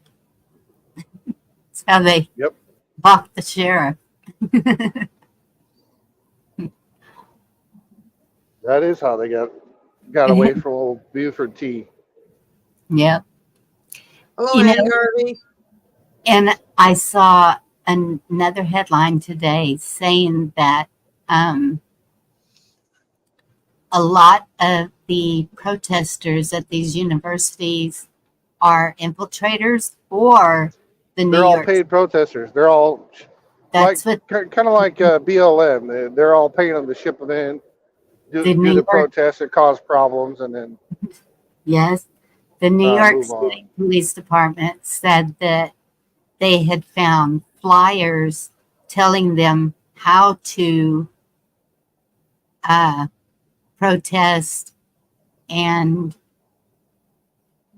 That's how they Yep. balked the sheriff. That is how they got away from old Buford T. Yep. Hello, You know, Ann Garvey. and I saw another headline today saying that um, a lot of the protesters at these universities are infiltrators or the New They're all York. paid protesters. They're all like That's what kind of like BLM. They're all paying them to ship them in, the do New the York, protests that cause problems, and then yes, the New York move on. City Police Department said that they had found flyers telling them how to uh, protest and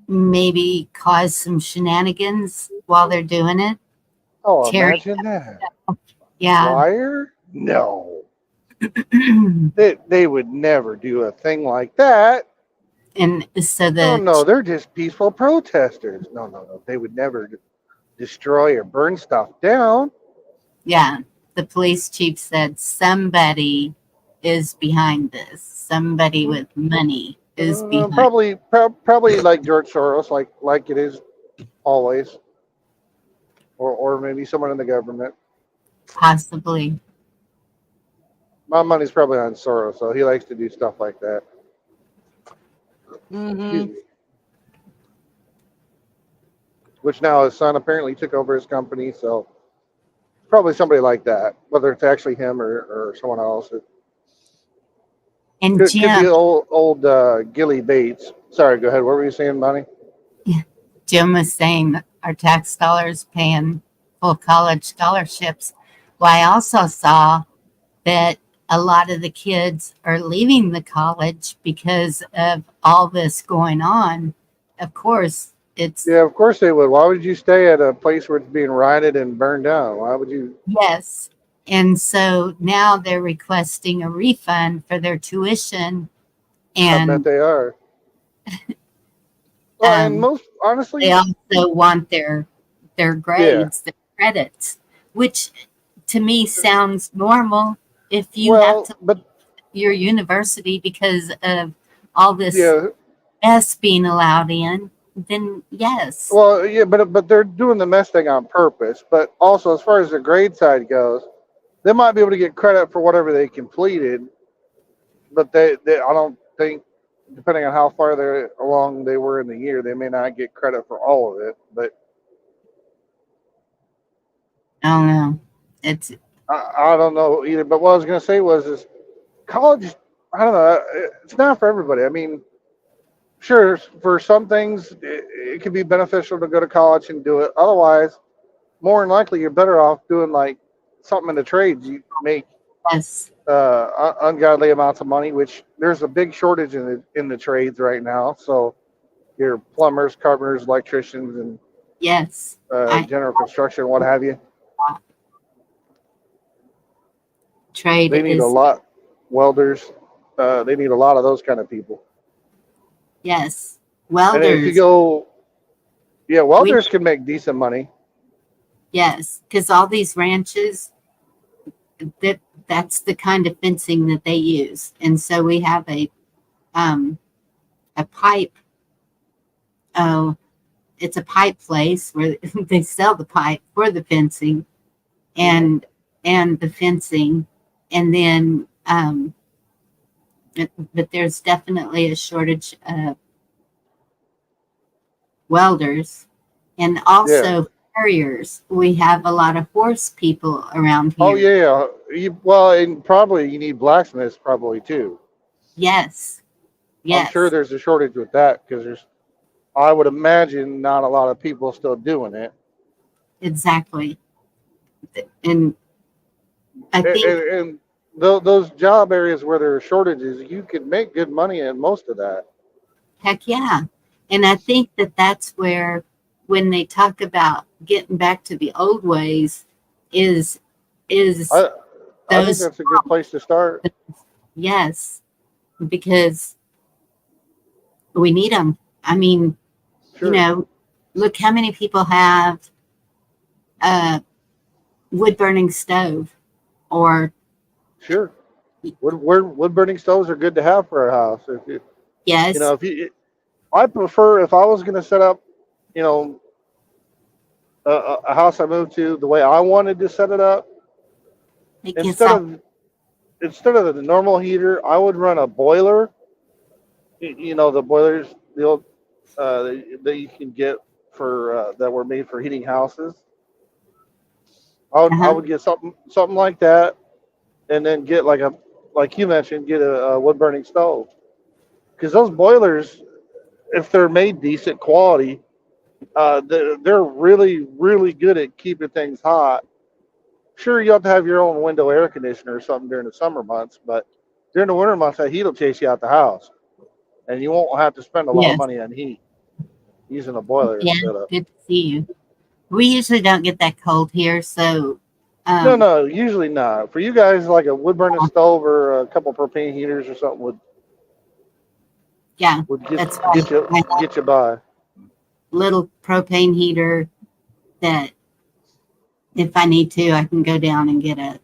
maybe cause some shenanigans while they're doing it. Oh, Terry, imagine that yeah. flyer. No, they would never do a thing like that. And so Oh the, no, they're just peaceful protesters. No, no, no. They would never destroy or burn stuff down. yeah, the police chief said somebody is behind this. Somebody with money is behind. Probably like George Soros, like it is always, or maybe someone in the government. Possibly. My money's probably on Soros, so he likes to do stuff like that. Mm-hmm. Excuse me. Which now his son apparently took over his company, so Probably somebody like that, whether it's actually him or someone else. It And could Jim, be old Gilly Bates. Sorry, go ahead. What were you saying, Bonnie? Jim was saying our tax dollars paying full college scholarships. Well, I also saw that a lot of the kids are leaving the college because of all this going on. Of course, it's Yeah, of course they would. Why would you stay at a place where it's being rioted and burned down? Why would you? yes. And so now they're requesting a refund for their tuition. I bet And they are. Well, and um, most they honestly, also want their yeah. grades, their credits, which to me sounds normal. If you have Well, to but leave your university because of all this yeah, mess being allowed in, then yes, well, yeah, but they're doing the mess thing on purpose. But also, as far as the grade side goes, they might be able to get credit for whatever they completed, but they I don't think, depending on how far they along they were in the year, they may not get credit for all of it. But I don't know. It's I don't know either. But what I was going to say was, is college. I don't know. It's not for everybody. I mean, sure, for some things it can be beneficial to go to college and do it. Otherwise, more than likely, you're better off doing like something in the trades. You make yes, ungodly amounts of money, which there's a big shortage in the trades right now. So your plumbers, carpenters, electricians, and yes. I general construction, what have you, trade they need a is lot. Welders, they need a lot of those kind of people. yes. And if you Welders, go, yeah, we welders can make decent money. yes, because all these ranches that that's the kind of fencing that they use, and so we have um a pipe. Oh, it's a pipe place where they sell the pipe for the fencing Hmm. and and the fencing, and then but there's definitely a shortage of welders and Yeah. also farriers. We have a lot of horse people around Oh here. yeah. Well, and probably you need blacksmiths probably too. Yes, I'm sure yes, there's a shortage with that because there's, I would imagine, not a lot of people still doing it. exactly. And I And, think, and those job areas where there are shortages, you could make good money in most of that. heck yeah. And I think that that's where, when they talk about getting back to the old ways, is is I I think those that's a good place to start. yes, because we need them. I mean, you Sure, know, look how many people have a wood burning stove or sure. Wood burning stoves are good to have for a house. If you yes, know, if you, I prefer, if I was going to set up, you know, a house I moved to the way I wanted to set it up, it gets instead off. of instead of the normal heater, I would run a boiler. You know, the boilers, the old that you can get for that were made for heating houses. I Uh-huh. would get something like that, and then get like a, like you mentioned, get a wood burning stove, because those boilers, if they're made decent quality, they're really good at keeping things hot. Sure, you have to have your own window air conditioner or something during the summer months, but during the winter months, that heat will chase you out the house, and you won't have to spend a lot of Yes. money on heat using a boiler Yeah. instead of. Good to see you. We usually don't get that cold here, so No, um, no, usually not. For you guys, like a wood burning stove or a couple propane heaters or something yeah, would that's why I have get you by. a little propane heater that if I need to, I can go down and get a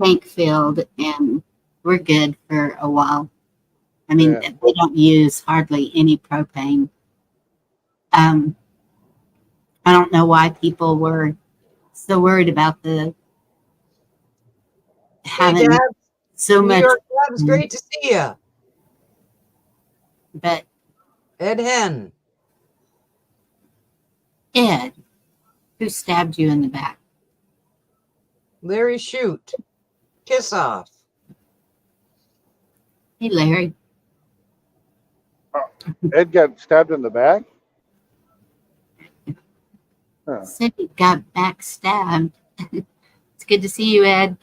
tank filled, and we're good for a while. I mean, Yeah. we don't use hardly any propane. Um, I don't know why people were so worried about the Hey, having Dad, so New much, York, Dad, it's great to see you. but Ed Hen. Ed, who stabbed you in the back? Larry, shoot. Kiss off. Hey, Larry. Ed got stabbed in the back. Huh. Said he got backstabbed. It's good to see you, Ed.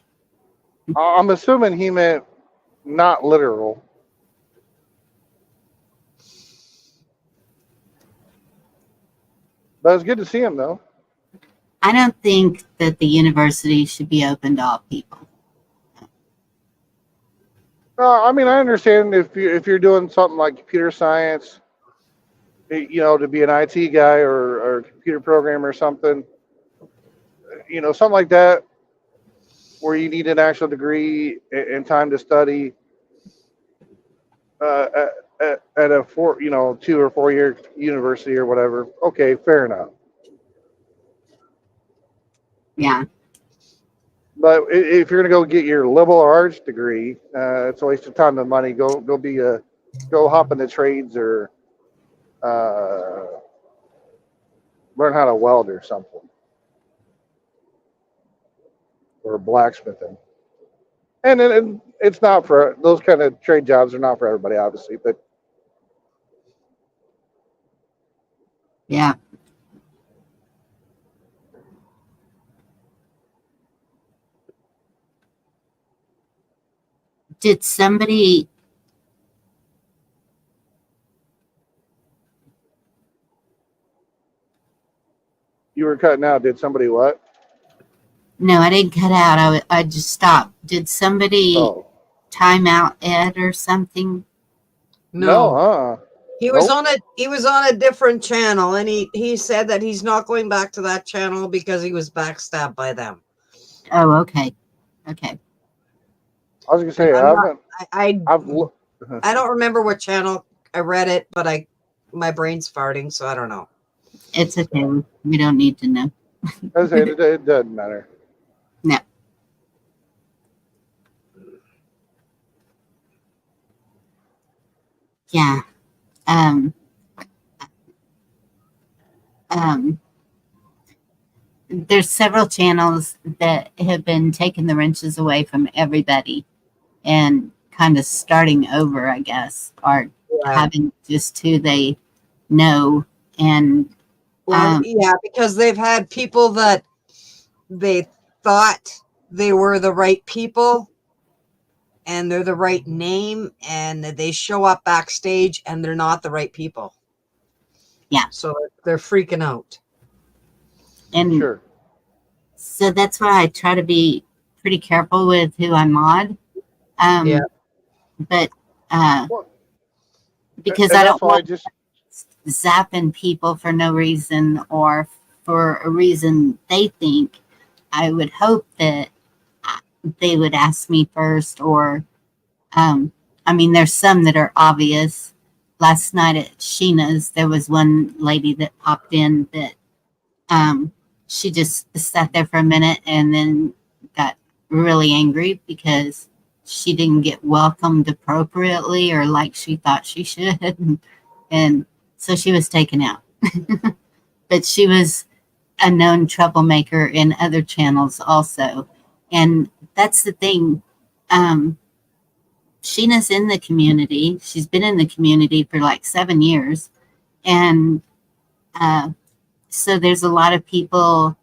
I'm assuming he meant not literal. But it's good to see him, though. I don't think that the university should be open to all people. I mean, I understand if you're doing something like computer science, to be an IT guy or a computer programmer or something, something like that, where you need an actual degree and time to study at a 2 or 4 year university or whatever. Okay, fair enough. Yeah. But if you're gonna go get your liberal arts degree, it's a waste of time and money. Go hop in the trades or learn how to weld or something, or blacksmithing. And it's not for those kind of trade jobs are not for everybody, obviously. But Yeah. Did somebody you were cutting out. Did somebody what? No, I didn't cut out. I just stopped. Did somebody Oh, time out Ed or something? no. He was on a different channel, and he said that he's not going back to that channel because he was backstabbed by them. Oh, okay. Okay. I was gonna say I don't remember what channel I read it, but my brain's farting, so I don't know. It's okay. We don't need to know. it doesn't matter. No. Yeah. There's several channels that have been taking the wrenches away from everybody and kind of starting over, I guess, or having just who they know. And because they've had people that they thought they were the right people and they're the right name, and they show up backstage and they're not the right people. Yeah. So they're freaking out. And sure. So that's why I try to be pretty careful with who I mod. But because I don't want zapping people for no reason or for a reason they think, I would hope that they would ask me first, or I mean, there's some that are obvious. Last night at Sheena's, there was one lady that popped in that she just sat there for a minute and then got really angry because she didn't get welcomed appropriately or like she thought she should. And so she was taken out. But she was a known troublemaker in other channels also. And that's the thing. Sheena's in the community. She's been in the community for like 7 years. And so there's a lot of people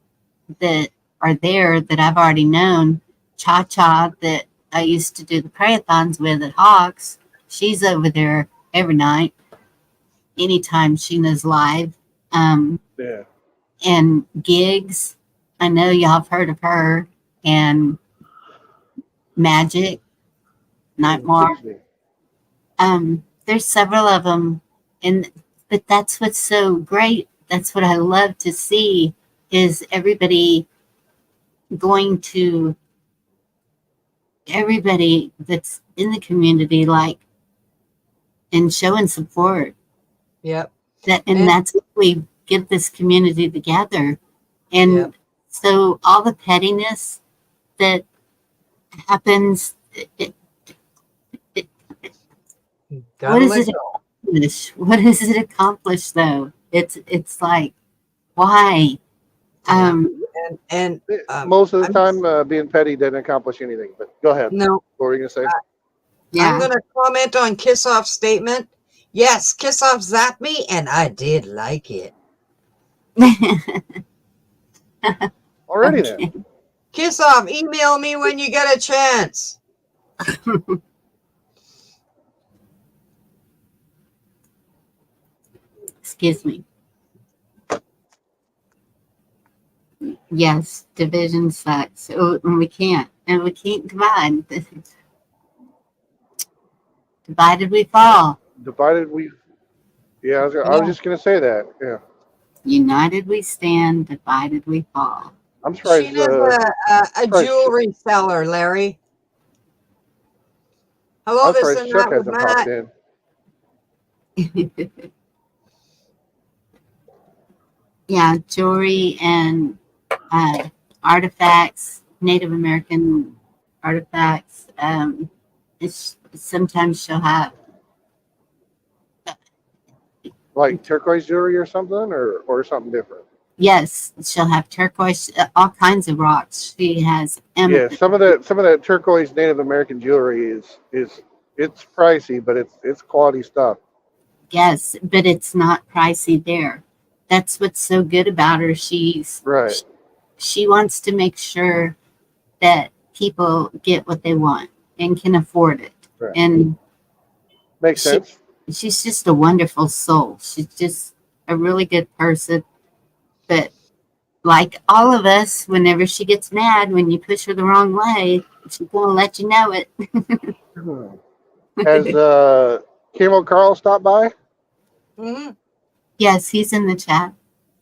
that are there that I've already known. Cha-Cha, that I used to do the prayathons with at Hawks, she's over there every night, anytime Sheena's live. And Gigs, I know y'all have heard of her, and Magic, Nightmare. There's several of them, but that's what's so great. That's what I love to see, is everybody going to everybody that's in the community, like, and showing support. Yep. And that's what we get this community together. And so all the pettiness that happens, what does it accomplish? What does it accomplish though? It's like, why? And And Most of the I'm time, being petty didn't accomplish anything. But go ahead. no, What were you gonna say? I'm Yeah. going to comment on Kiss Off's statement. Yes, Kiss Off zapped me, and I did like it. Already then. Okay. Kiss Off, email me when you get a chance. Excuse me. Yes, division sucks. Oh, and we can't divide. Divided we fall. Divided we. Yeah, I was Yeah. just gonna say that. Yeah, United we stand. Divided we fall. I'm surprised. Sheena's a Surprised. jewelry seller, Larry. Hello, I'm this surprised and Chuck that with hasn't popped Matt. in. Yeah, jewelry and artifacts, Native American artifacts. It's sometimes she'll have. Like turquoise jewelry or something, or something different. Yes, she'll have turquoise, all kinds of rocks. She has Yeah, amethyst. some of that turquoise Native American jewelry is it's pricey, but it's quality stuff. Yes, but it's not pricey there. That's what's so good about her. Right. She wants to make sure that people get what they want and can afford it. Right. And Makes she sense. she's just a wonderful soul. She's just a really good person. But like all of us, whenever she gets mad, when you push her the wrong way, she's gonna let you know it. Hmm. Has Camo Carl stopped by? Hmm. Yes, he's in the chat.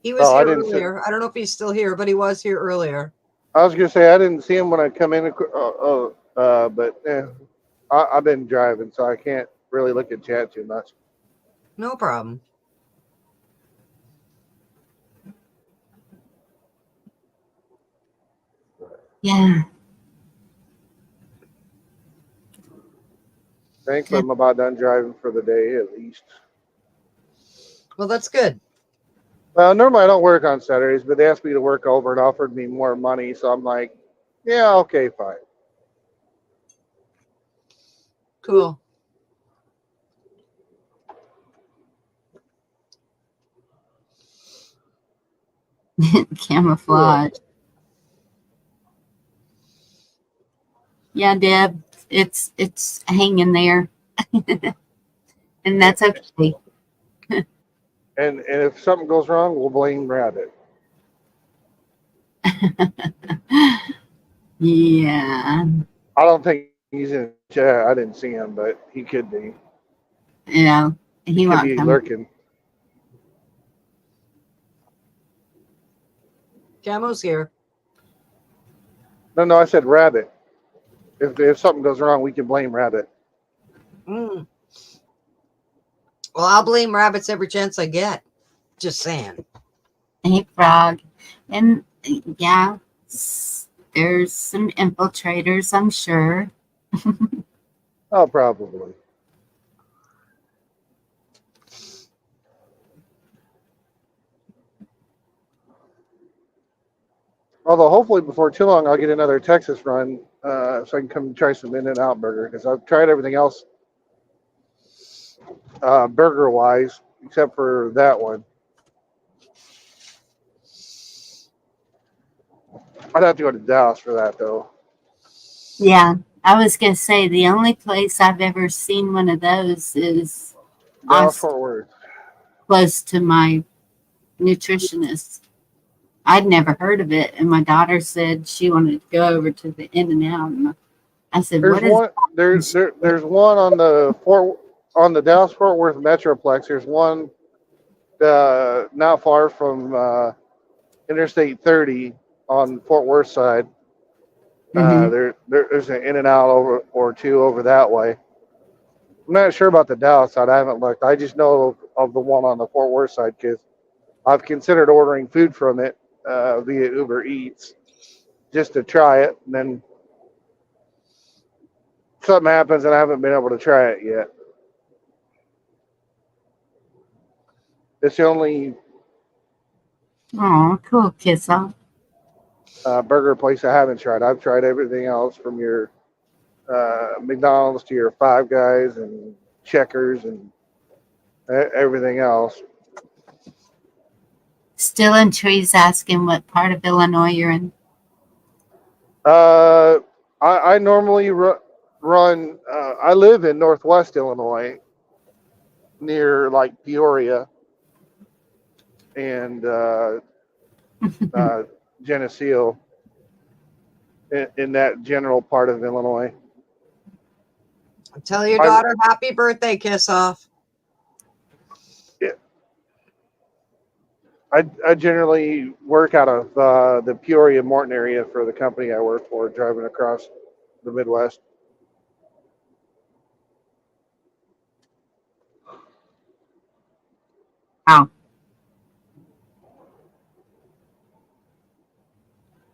He was Oh, I here didn't see. earlier. I don't know if he's still here, but he was here earlier. I was gonna say I didn't see him when I come in. But I've been driving, so I can't really look at chat too much. No problem. Yeah. Thankfully, I'm about done driving for the day at least. Well, that's good. Well, normally I don't work on Saturdays, but they asked me to work over and offered me more money, so I'm like, yeah, okay, fine. Cool. Camouflage. Yeah, Deb, it's hanging there. And that's okay. And if something goes wrong, we'll blame Rabbit. Yeah. I don't think he's in chat. I didn't see him, but he could be. Yeah. He He could won't be come. lurking. Camo's here. No, I said Rabbit. If something goes wrong, we can blame Rabbit. Mm. Well, I'll blame rabbits every chance I get. Just saying. Hey, Frog. And yeah, there's some infiltrators, I'm sure. Oh, probably. Although hopefully before too long I'll get another Texas run, so I can come try some In-N-Out burger because I've tried everything else burger wise except for that one. I'd have to go to Dallas for that though. Yeah, I was going to say the only place I've ever seen one of those is Dallas Austin, Fort Worth. close to my nutritionist. I'd never heard of it, and my daughter said she wanted to go over to the In-N-Out, and I said, There's "What is?" one there's one on the Dallas Fort Worth Metroplex. There's one not far from Interstate 30 on Fort Worth side. Mm-hmm. There's an In-N-Out over or two over that way. I'm not sure about the Dallas side. I haven't looked. I just know of the one on the Fort Worth side because I've considered ordering food from it via Uber Eats just to try it, and then something happens and I haven't been able to try it yet. It's the only Oh, cool, kiss off. burger place I haven't tried. I've tried everything else from your McDonald's to your Five Guys and Checkers and everything else. Still in trees asking what part of Illinois you're in. Uh, I normally run. I live in Northwest Illinois, near like Peoria and Geneseo, in that general part of Illinois. Tell your daughter happy birthday, kiss off. Yeah. I generally work out of the Peoria Morton area for the company I work for, driving across the Midwest. Wow.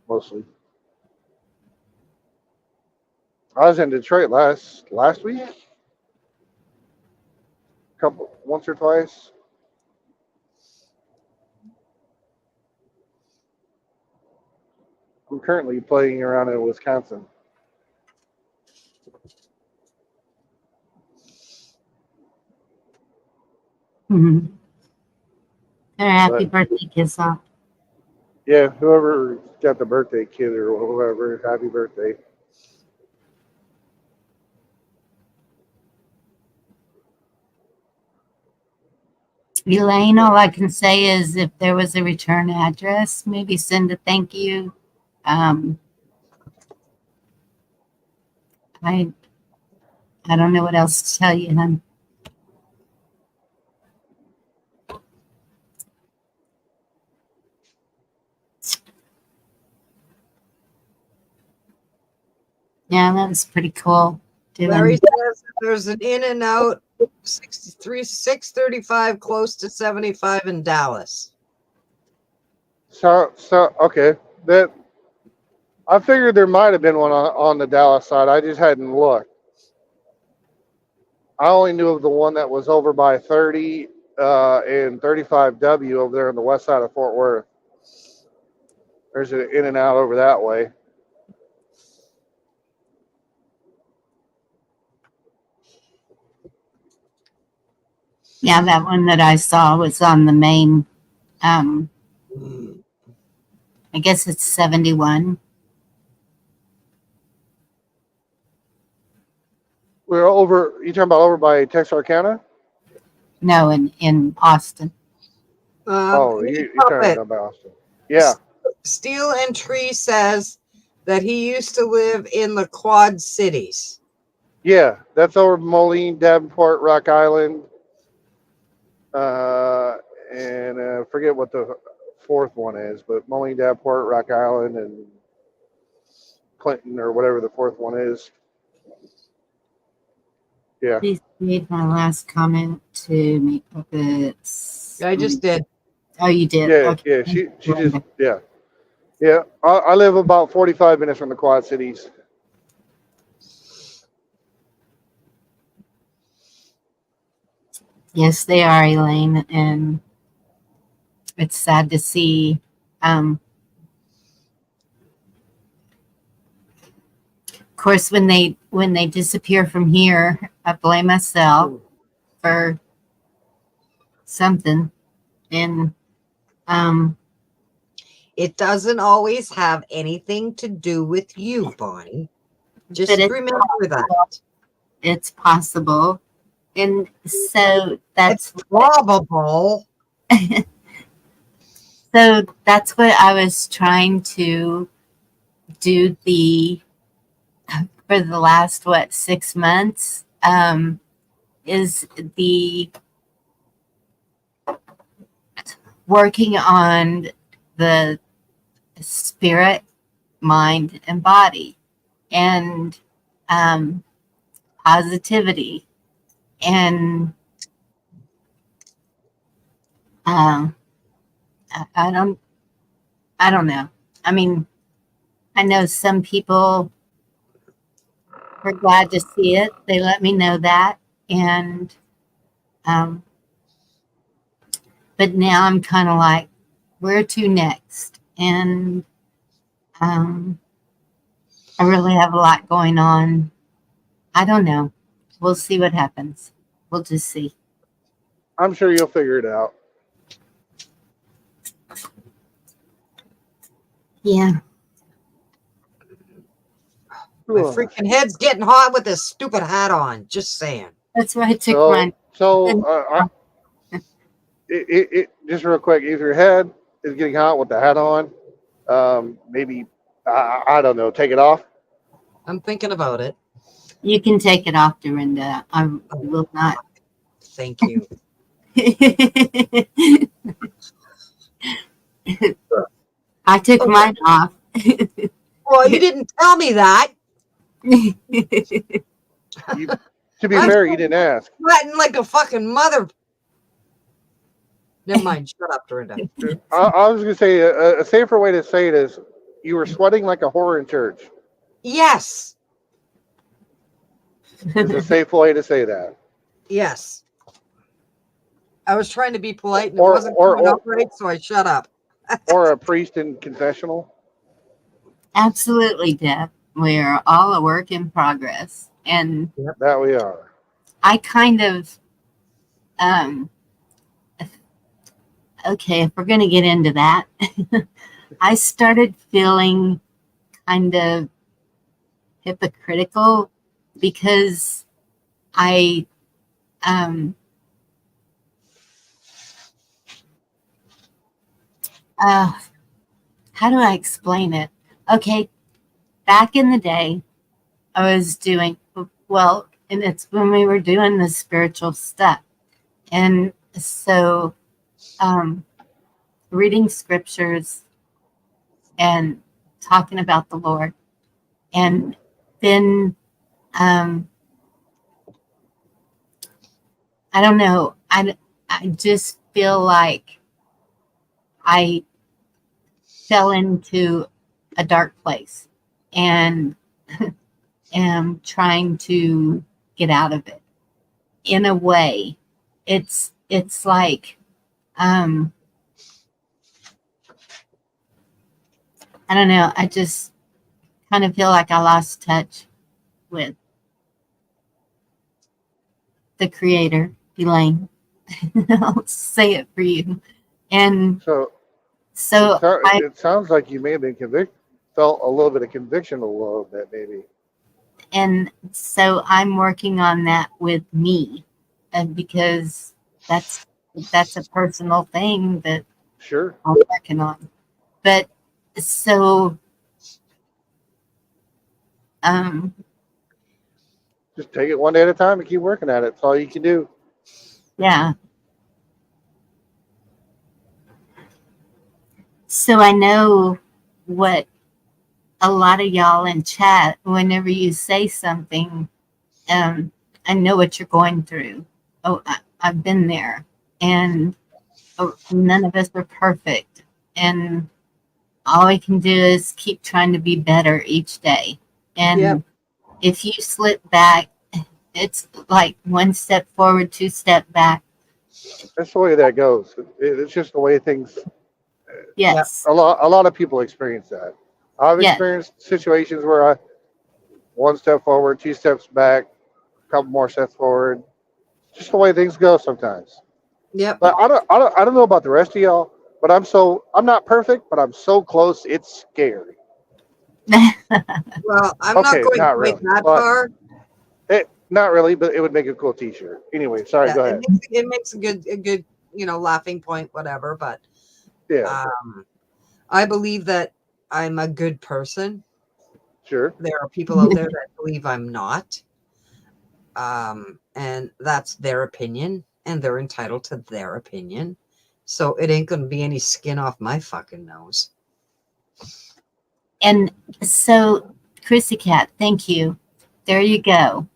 Mostly. I was in Detroit last week, once or twice. I'm currently playing around in Wisconsin. Mm-hmm. Happy But birthday, kiss off. yeah, whoever got the birthday kid or whoever, happy birthday. Elaine, all I can say is if there was a return address, maybe send a thank you. I don't know what else to tell you, hon. Yeah, that was pretty cool. Larry says that there's an In-N-Out 635 close to 75 in Dallas. So okay, that I figured there might have been one on the Dallas side. I just hadn't looked. I only knew of the one that was over by 30 and 35W over there on the west side of Fort Worth. There's an In-N-Out over that way. Yeah, that one that I saw was on the main, I guess it's 71. We're over, you talking about over by Texarkana? No, in Austin. You're talking about Austin. Yeah. Steel and Tree says that he used to live in the Quad Cities. Yeah, that's over Moline, Davenport, Rock Island, and forget what the fourth one is, but Moline, Davenport, Rock Island, and Clinton, or whatever the fourth one is. Yeah. Please read my last comment to make puppets. I just did. Oh, you did? Yeah, Okay. yeah. She just, yeah. Yeah, I live about 45 minutes from the Quad Cities. Yes, they are, Elaine, and it's sad to see. Of course, when they disappear from here, I blame myself for something, and it doesn't always have anything to do with you, Bonnie. Just remember that. It's possible. And so that's it's probable. So that's what I was trying to do for the last 6 months, is the working on the spirit, mind, and body, and positivity, and I don't know. I mean, I know some people are glad to see it. They let me know that, and but now I'm kind of like, where to next? And Um, I really have a lot going on. I don't know. We'll see what happens. We'll just see. I'm sure you'll figure it out. Yeah, My freaking head's getting hot with this stupid hat on. Just saying. that's why I took So, mine. just real quick, if your head is getting hot with the hat on, maybe I don't know, take it off. I'm thinking about it. You can take it off, Dorinda. I will not. Thank you. I took mine off. Well, you didn't tell me that. You, to be I'm fair, you didn't ask. sweating like a fucking mother. Never mind. Shut up, Dorinda. I was going to say a safer way to say it is you were sweating like a whore in church. Yes. Is a safe way to say that. Yes. I was trying to be polite and Or- it wasn't or- coming or- out right, so I shut up. Or a priest in confessional. Absolutely, Deb. We are all a work in progress. And That we are. I kind of, okay, if we're going to get into that, I started feeling kind of hypocritical because I, how do I explain it? Okay, back in the day, I was doing, well, and it's when we were doing the spiritual stuff. And so, reading scriptures and talking about the Lord. And then, I don't know, I just feel like I fell into a dark place and am trying to get out of it. In a way, it's like, I don't know, I just kind of feel like I lost touch with the creator, Elaine. I'll say it for you. And So so it sounds like you may have been felt a little bit of conviction a little bit, maybe. and so I'm working on that with me, and because that's a personal thing that Sure. I'm working on. But so Just take it one day at a time and keep working at it. That's all you can do. yeah. So I know what a lot of y'all in chat, whenever you say something, I know what you're going through. Oh, I've been there, and none of us are perfect, and all we can do is keep trying to be better each day. And if you slip back, it's like one step forward, two step back. That's the way that goes. It's just the way things. Yes. A lot of people experience that. I've Yes. experienced situations where I one step forward, two steps back, a couple more steps forward. Just the way things go sometimes. Yep. But I don't know about the rest of y'all, but I'm not perfect, but I'm so close. It's scary. Well, I'm not going not quite really, that but far. not really, but it would make a cool T-shirt. Anyway, sorry, Yeah, go ahead. it makes a good laughing point, whatever. But Yeah, I believe that I'm a good person. sure. There are people out there that believe I'm not. And that's their opinion, and they're entitled to their opinion. So it ain't gonna be any skin off my fucking nose. And so, Chrissy Cat, thank you. There you go.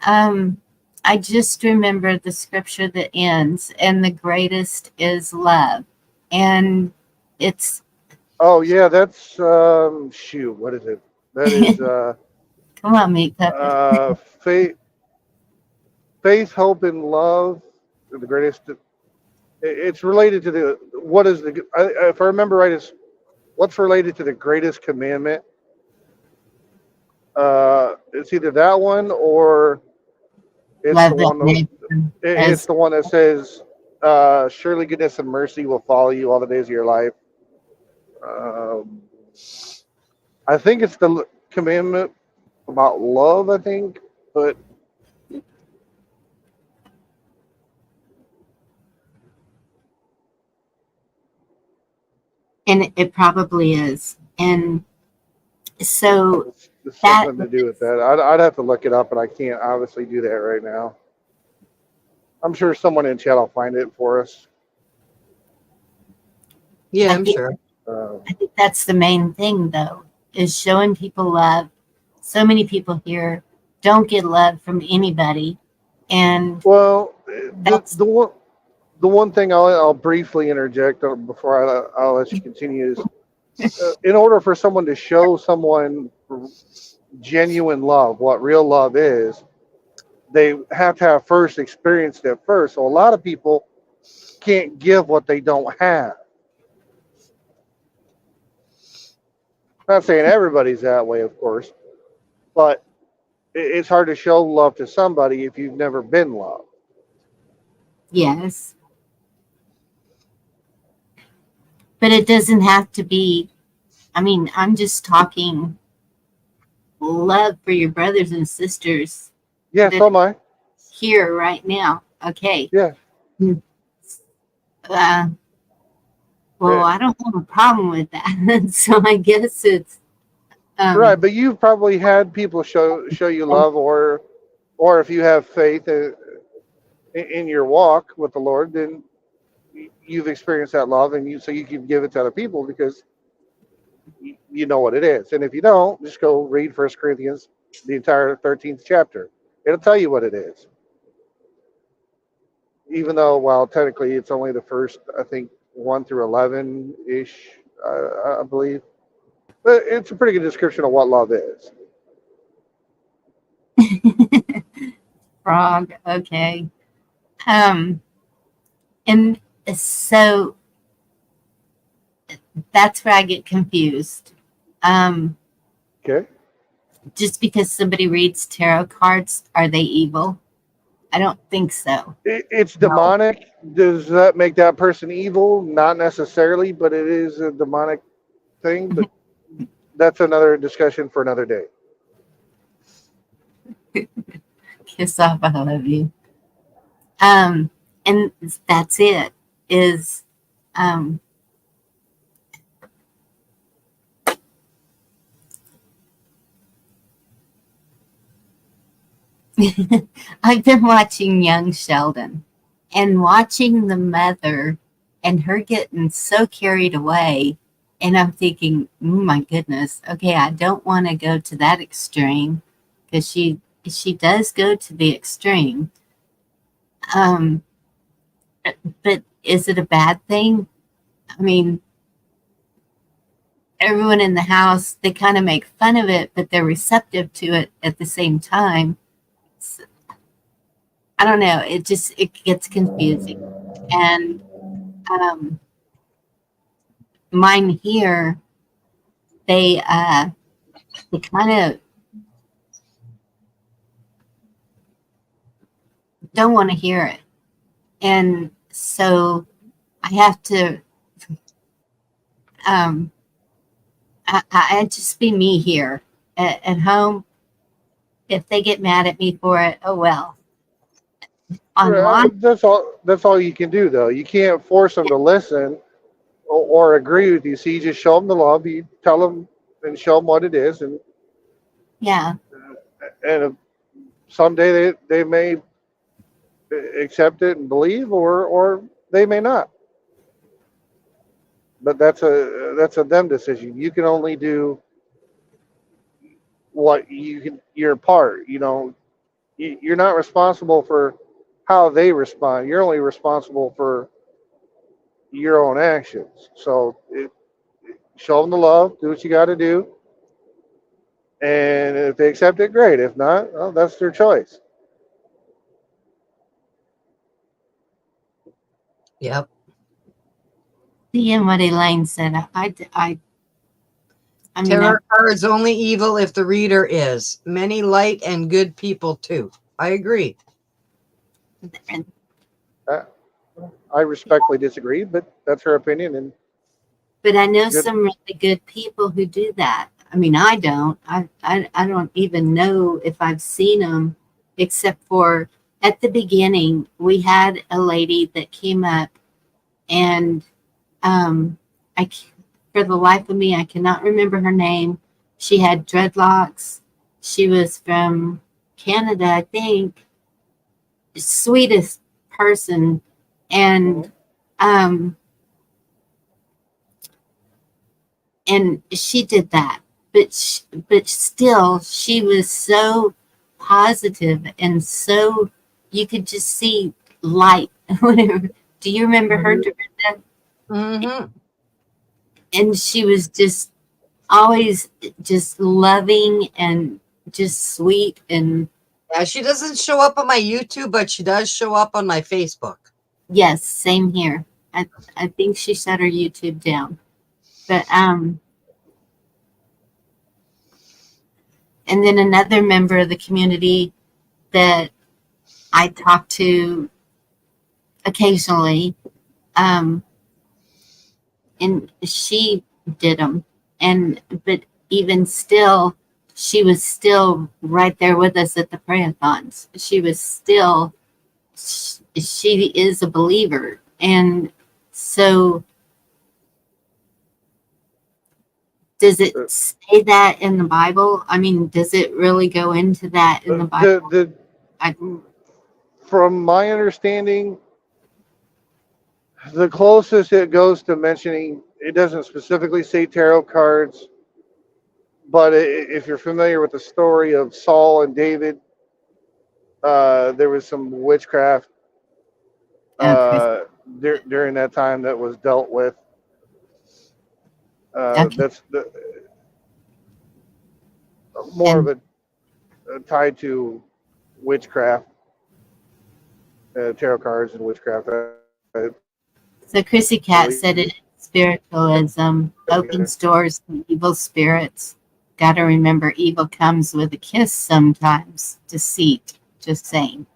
I just remember the scripture that ends, and the greatest is love. And it's Oh yeah, that's shoot. What is it? That is come on, meat puppet. faith, hope, and love. The greatest. It's related to the what is the if I remember right, it's what's related to the greatest commandment. It's either that one or it's the Love that one. neighbor It's as the one that says, "Surely goodness and mercy will follow you all the days of your life." Um, I think it's the commandment about love. I think, but and it probably is. And so it's that something to do with that. I'd have to look it up, and I can't obviously do that right now. I'm sure someone in chat will find it for us. Yeah, I I'm think sure. I think that's the main thing though, is showing people love. So many people here don't get love from anybody. And Well, that's the one thing I'll briefly interject before I'll let you continue is, in order for someone to show someone genuine love, what real love is, they have to have first experienced it first. So a lot of people can't give what they don't have. I'm not saying everybody's that way, of course, but it's hard to show love to somebody if you've never been loved. yes. But it doesn't have to be, I mean, I'm just talking love for your brothers and sisters Yeah, that so am I. here right now. Okay. Yeah. Uh, well, Eh, I don't have a problem with that. So I guess it's right, um but you've probably had people show you love, or if you have faith in your walk with the Lord, then you've experienced that love, and you can give it to other people because you know what it is. And if you don't, just go read First Corinthians, the entire 13th chapter. It'll tell you what it is. Even though, well, technically it's only the first, I think, 1 through 11 ish, I believe. But it's a pretty good description of what love is. frog. Okay. Um and so that's where I get confused. Um Okay. just because somebody reads tarot cards, are they evil? I don't think so. It's No. demonic. Does that make that person evil? Not necessarily, but it is a demonic thing. But that's another discussion for another day. Kiss off, I love you. Um, and that's it. Is um, I've been watching Young Sheldon and watching the mother and her getting so carried away, and I'm thinking, oh my goodness, okay, I don't want to go to that extreme because she does go to the extreme. Um, but is it a bad thing? I mean, everyone in the house, they kind of make fun of it, but they're receptive to it at the same time. So, I don't know. It gets confusing. And um, mine here, they kind of don't want to hear it. And so I have to, um, I just be me here at home. If they get mad at me for it, oh well. Online, That's all. That's all you can do, though. You can't force them to listen or agree with you. So you just show them the love. You tell them and show them what it is, yeah. and someday they may accept it and believe, or they may not. But that's a them decision. You can only do what you can. Your part. You're not responsible for how they respond. You're only responsible for your own actions. So show them the love. Do what you got to do. And if they accept it, great. If not, well, that's their choice. Yep. Seeing what Elaine said, I I mean, Tarot cards only evil if the reader is. Many light and good people too. I agree. Uh, I respectfully disagree, but that's her opinion. And but I know good. some really good people who do that. I mean, I don't. I don't even know if I've seen them, except for at the beginning, we had a lady that came up, and um, for the life of me, I cannot remember her name. She had dreadlocks. She was from Canada, I think. Sweetest person, and um, and she did that, but still she was so positive and so you could just see light. Whatever. Do you remember her, Dorinda? Mm-hmm. And she was just always just loving and just sweet. And Yeah, she doesn't show up on my YouTube, but she does show up on my Facebook. yes, same here. I think she shut her YouTube down, but and then another member of the community that I talk to occasionally, um, and she did them. And but even still, she was still right there with us at the prayathons. She was still, she is a believer, and so does it say that in the Bible? I mean, does it really go into that in the Bible? I, From my understanding, the closest it goes to mentioning, it doesn't specifically say tarot cards, but if you're familiar with the story of Saul and David, there was some witchcraft okay, during that time that was dealt with. okay, That's more of and a tied to witchcraft, tarot cards and witchcraft. I so Chrissy Cat believe. said it. Spiritualism opens doors to evil spirits. Got to remember, evil comes with a kiss sometimes. Deceit. Just saying.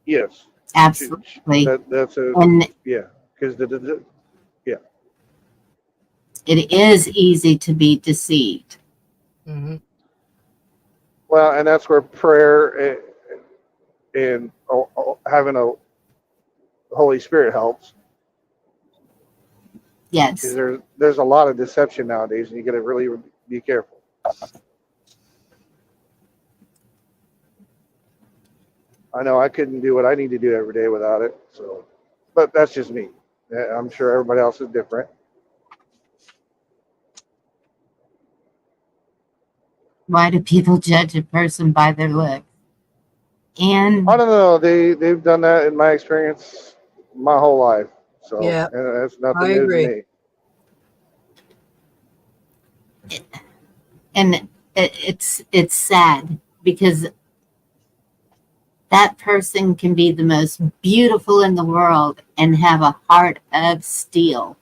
Yes, Absolutely. that's a And yeah. Because yeah. it is easy to be deceived. Mm-hmm. Well, and that's where prayer and having a Holy Spirit helps. Because Yes. there's a lot of deception nowadays, and you got to really be careful. I know I couldn't do what I need to do every day without it. So, but that's just me. I'm sure everybody else is different. Why do people judge a person by their look? I And don't know. They've done that in my experience my whole life. So, Yeah, and that's nothing I new to agree. me. and it's sad because that person can be the most beautiful in the world and have a heart of steel,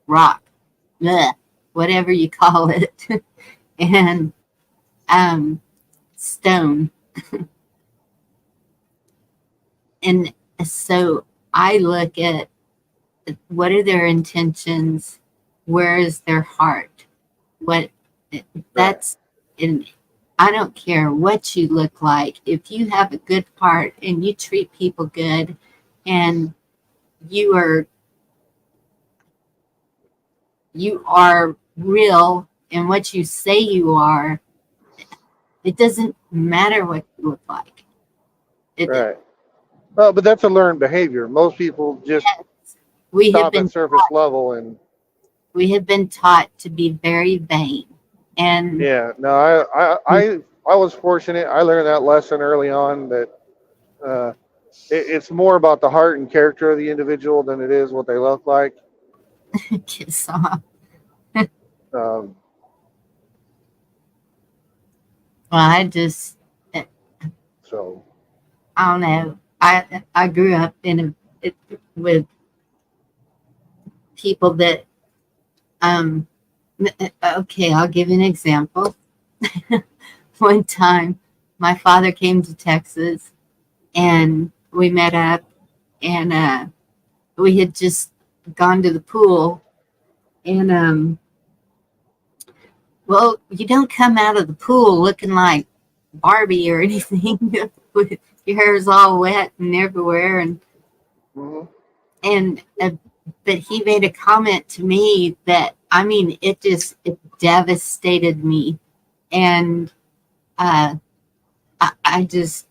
rock, bleh, whatever you call it, and stone. And so I look at what are their intentions, where is their heart, what Right. that's in. I don't care what you look like. If you have a good heart and you treat people good and you are you are real in what you say you are, it doesn't matter what you look like. It Right. Well, but that's a learned behavior. Most people just we have stop at been surface level, and we have been taught to be very vain. And yeah. No, I was fortunate. I learned that lesson early on that uh, it's more about the heart and character of the individual than it is what they look like. kiss off. Um, Well, I just so I don't know. I grew up with people that um Okay, I'll give you an example. One time, my father came to Texas and we met up, and we had just gone to the pool. And, well, you don't come out of the pool looking like Barbie or anything. With your hair's all wet and everywhere. Hmm. And but he made a comment to me that, I mean, it devastated me. And uh, I just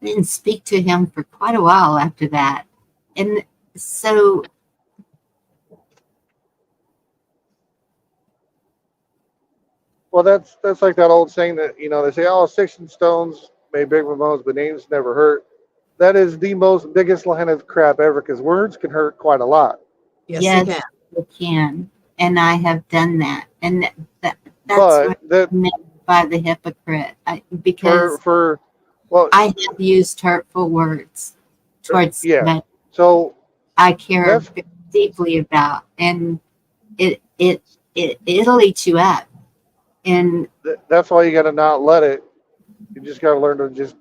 didn't speak to him for quite a while after that. And so, Well, that's like that old saying that they say, "Oh, sticks and stones may break my bones, but names never hurt." That is the most biggest line of crap ever because words can hurt quite a lot. Yes, they yes, can. you can. And I have done that. And that's what But that I meant by the hypocrite. for Because for well, I have used hurtful words towards yeah. somebody So I care that's very deeply about. And it'll eat you up. And that's why you got to not let it. You just got to learn to just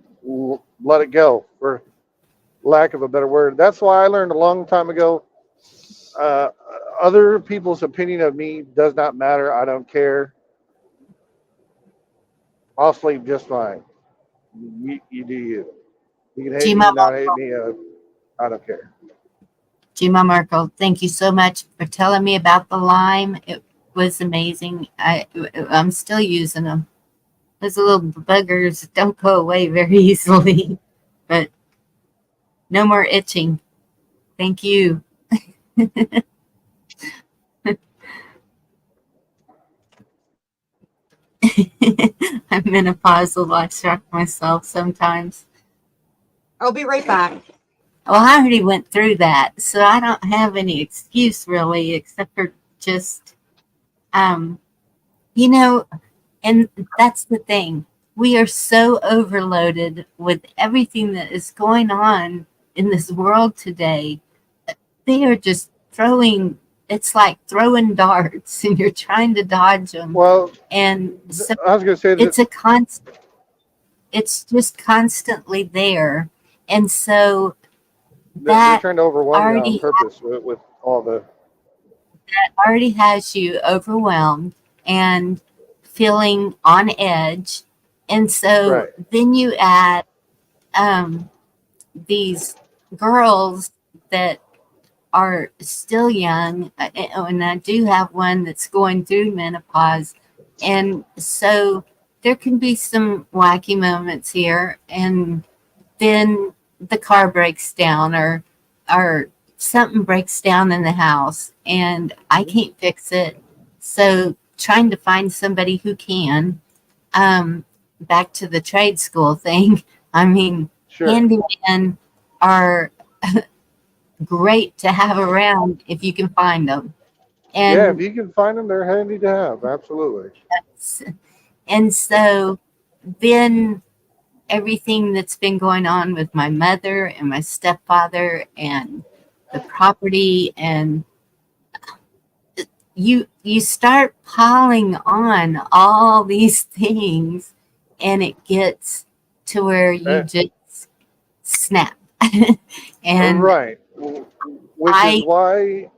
let it go, for lack of a better word. That's why I learned a long time ago. Uh, Other people's opinion of me does not matter. I don't care. I'll sleep just fine. You do you. You can hate me, Gma not hate me. I don't care. Gma Merkel, thank you so much for telling me about the lime. It was amazing. I'm still using them. Those little buggers don't go away very easily, but no more itching. Thank you. I'm menopausal. I shock myself sometimes. I'll be right back. Well, I already went through that, so I don't have any excuse really, except for just, um, you know, and that's the thing. We are so overloaded with everything that is going on in this world today. They are just throwing, it's like throwing darts and you're trying to dodge them. Well, And so I was going to say that. it's it's just constantly there. And so They're that trying to overwhelm you on already purpose with all the. already has you overwhelmed and feeling on edge. And so Right. then you add um, these girls that are still young, and I do have one that's going through menopause. And so there can be some wacky moments here, and then the car breaks down, or something breaks down in the house and I can't fix it. So trying to find somebody who can. Um, Back to the trade school thing. I mean, Sure. handymen are great to have around if you can find them. Yeah, if And you can find them, they're handy to have. Absolutely. and so then everything that's been going on with my mother and my stepfather and the property, and you start piling on all these things, and it gets to where you Eh, just snap. And right. Which is I why.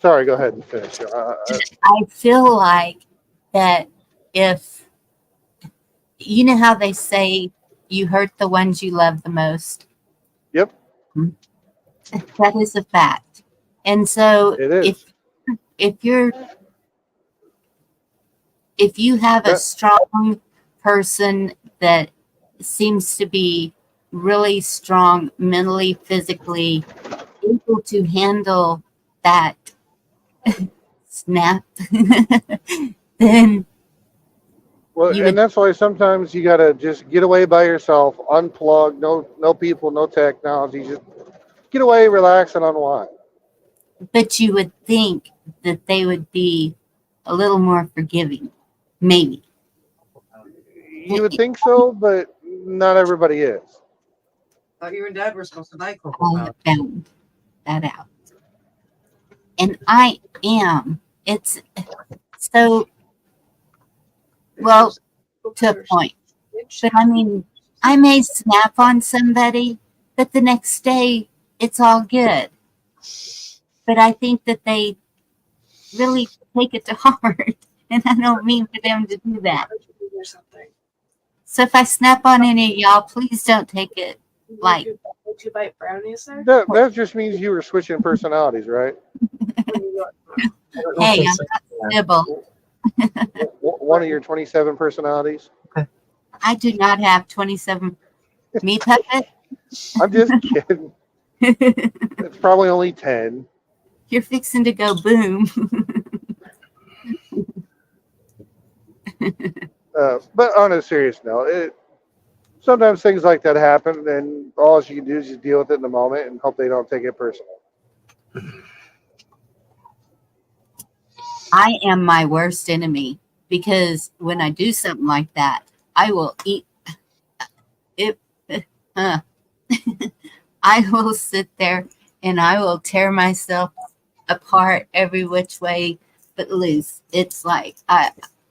Sorry, go ahead and finish. I feel like that if you know how they say you hurt the ones you love the most, Yep, that is a fact. And so it is. if you're if you have a That, strong person that seems to be really strong mentally, physically, able to handle that snap, then well, you and would, that's why sometimes you gotta just get away by yourself, unplug, no people, no technology, just get away, relax, and unwind. but you would think that they would be a little more forgiving, maybe. You would think so, but not everybody is. Thought you and Dad were supposed to buy Cocoa I have Powder. found that out. And I am It's so, well, to a point. But I mean, I may snap on somebody, but the next day it's all good. But I think that they really take it to heart. And I don't mean for them to do that. So if I snap on any of y'all, please don't take it like. Would you bite brownies there? That just means you were switching personalities, right? Hey, I'm not Sybil. One of your 27 personalities. I do not have 27 me puppet. I'm just kidding. It's probably only 10. You're fixing to go boom. But on a serious note, sometimes things like that happen, and all you can do is just deal with it in the moment and hope they don't take it personal. I am my worst enemy because when I do something like that, I will eat it. I will sit there and I will tear myself apart every which way but loose. It's like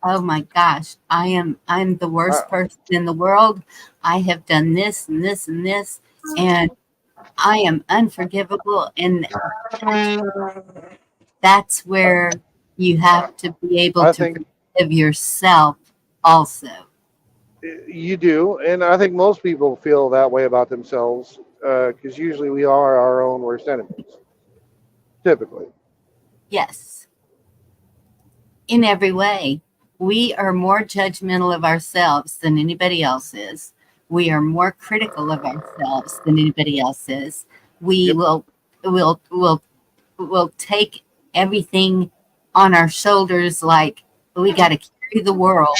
oh my gosh, I'm the worst person in the world. I have done this and this and this, and I am unforgivable. And that's where you have to be able to forgive yourself also. You do, and I think most people feel that way about themselves because usually we are our own worst enemies, typically. Yes. In every way. We are more judgmental of ourselves than anybody else is. We are more critical of ourselves than anybody else is. We will take everything on our shoulders like we got to carry the world.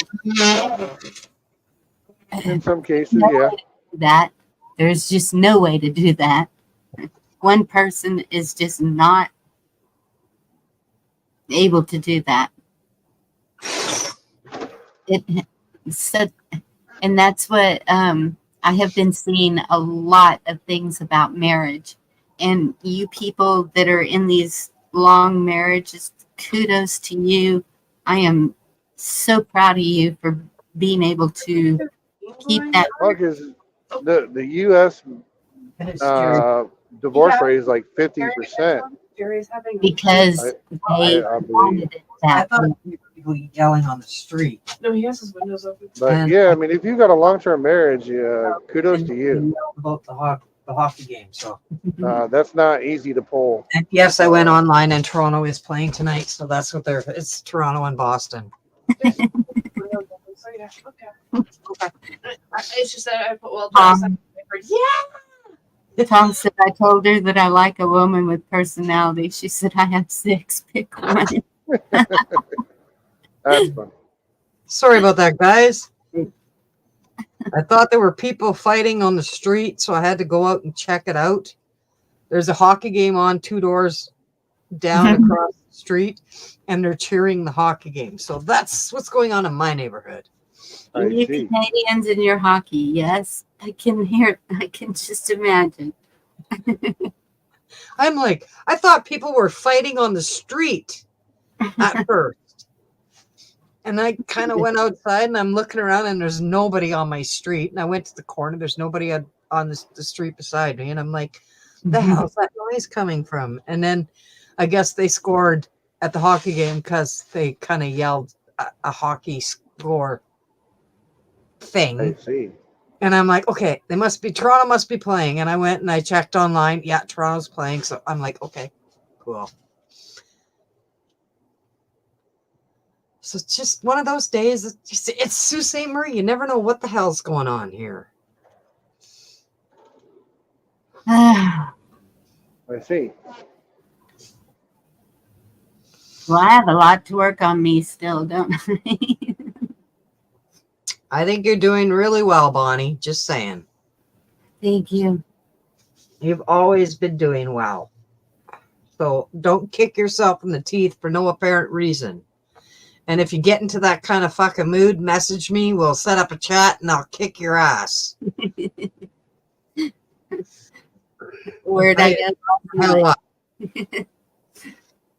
In some cases, yeah. That there's just no way to do that. One person is just not able to do that. And that's what I have been seeing a lot of things about marriage. And you people that are in these long marriages, kudos to you. I am so proud of you for being able to keep that. Because the U.S. Divorce rate is like 50%. Because they wanted it that way. People yelling on the street. No, he has his windows open. But yeah, I mean, if you've got a long-term marriage, kudos to you. About the hockey game, so that's not easy to pull. and yes, I went online and Toronto is playing tonight, so that's what it's Toronto and Boston. So yeah, okay. It's just that I put Tom said, I told her that I like a woman with personality. She said, I have 6. Pick one. That's fun. Sorry about that, guys. I thought there were people fighting on the street, so I had to go out and check it out. There's a hockey game on 2 doors down across the street, and they're cheering the hockey game. So that's what's going on in my neighborhood. You Canadians in your hockey, yes. I can hear, I can just imagine. I'm like, I thought people were fighting on the street at first. And I kind of went outside and I'm looking around and there's nobody on my street. And I went to the corner. There's nobody on the street beside me. And I'm like, the hell's that noise coming from? And then I guess they scored at the hockey game because they kind of yelled a hockey score thing. I see. And I'm like, okay, Toronto must be playing. And I went and I checked online. Yeah, Toronto's playing. So I'm like, okay, cool. So it's just one of those days. It's Sault Ste. Marie. You never know what the hell's going on here. I see. Well, I have a lot to work on me still, don't I? I think you're doing really well, Bonnie. Just saying. Thank you. You've always been doing well. So don't kick yourself in the teeth for no apparent reason. And if you get into that kind of fucking mood, message me. We'll set up a chat and I'll kick your ass. Where'd I go?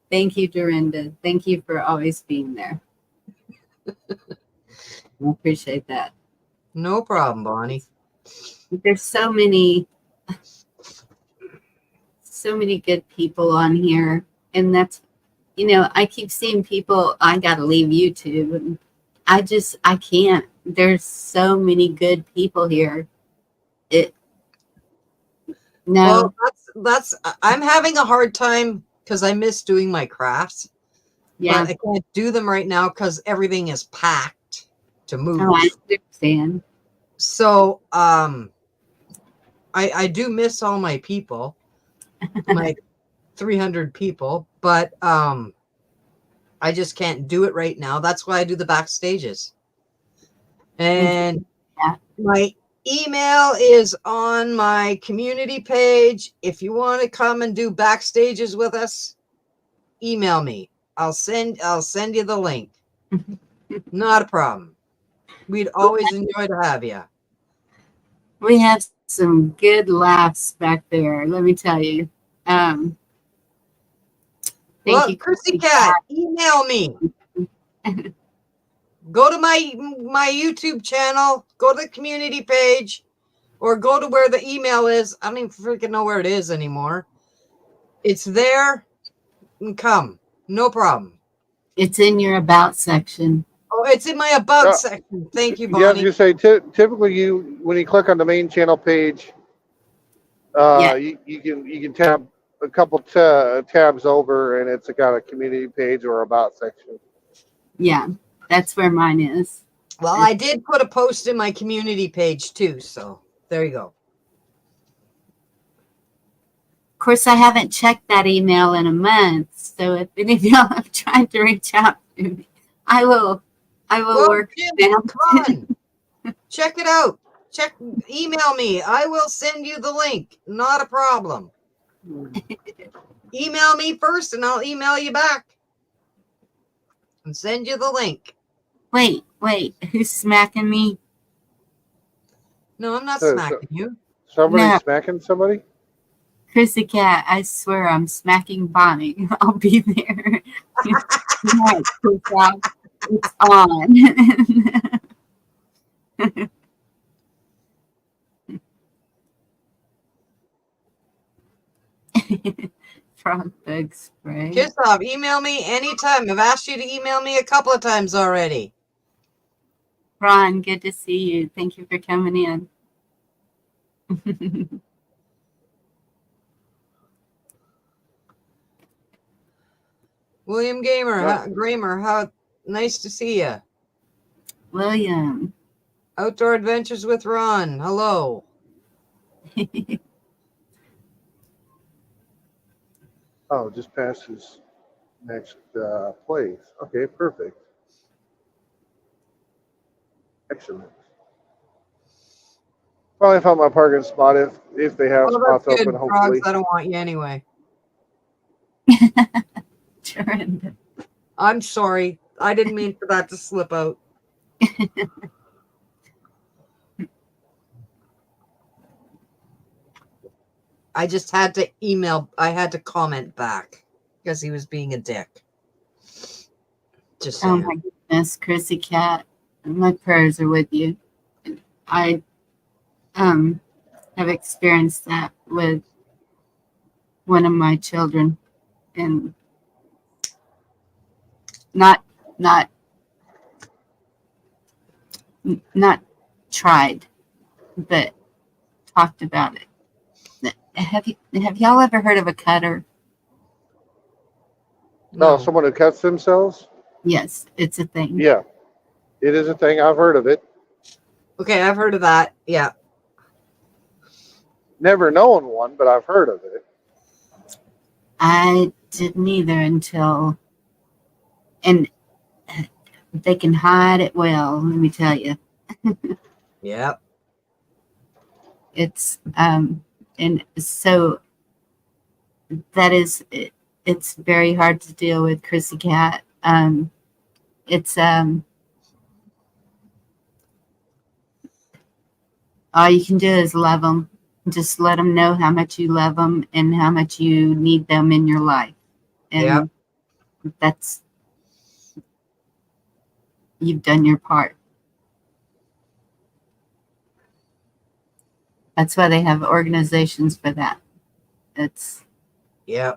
Thank you, Dorinda. Thank you for always being there. I appreciate that. No problem, Bonnie. There's so many good people on here, and that's, I keep seeing people, I gotta leave YouTube, and I can't. There's so many good people here. Well, that's I'm having a hard time because I miss doing my crafts. Yeah. But I can't do them right now because everything is packed to move. Oh, I understand. So I do miss all my people, my 300 people, but I just can't do it right now. That's why I do the backstages. And my email is on my community page. If you want to come and do backstages with us, email me. I'll send you the link. Not a problem. We'd always enjoy to have you. We have some good laughs back there, let me tell you. Thank you, Chrissy Cat, email me. Go to my YouTube channel, go to the community page, or go to where the email is. I don't even freaking know where it is anymore. It's there. And come. No problem. It's in your about section. Oh, it's in my about section. Thank you, Bonnie. Yeah, I was gonna say typically when you click on the main channel page, you can tab a couple tabs over, and it's got a community page or about section. Yeah, that's where mine is. Well, I did put a post in my community page too, so there you go. Of course, I haven't checked that email in a month, so if any of y'all have tried to reach out to me, I will work Jim, come on. Check it out. Email me. I will send you the link. Not a problem. Email me first and I'll email you back and send you the link. Wait, who's smacking me? No, I'm not smacking you. Somebody smacking somebody? Chrissy Cat, I swear I'm smacking Bonnie. I'll be there. Right, it's on. Frog bug spray. Kiss off. Email me anytime. I've asked you to email me a couple of times already. Ron, good to see you. Thank you for coming in. William Gramer, how nice to see you. William. Outdoor Adventures with Ron. Hello. Oh, just past his next place. Okay, perfect. Excellent. Finally found my parking spot if they have spots that's open, good. hopefully. Frogs, I don't want you anyway. I'm sorry. I didn't mean for that to slip out. I just had to comment back because he was being a dick. Just saying. Oh my goodness, Chrissy Cat, my prayers are with you. I have experienced that with one of my children, and not tried, but talked about it. Have y'all ever heard of a cutter? No, someone who cuts themselves? Yes, it's a thing. Yeah, it is a thing. I've heard of it. Okay, I've heard of that. Yeah. Never known one, but I've heard of it. I didn't either until, and they can hide it well, let me tell you. Yeah. It's and so that is it's very hard to deal with, Chrissy Cat. It's all you can do is love them. Just let them know how much you love them and how much you need them in your life. And that's, you've done your part. That's why they have organizations for that. It's, Yeah.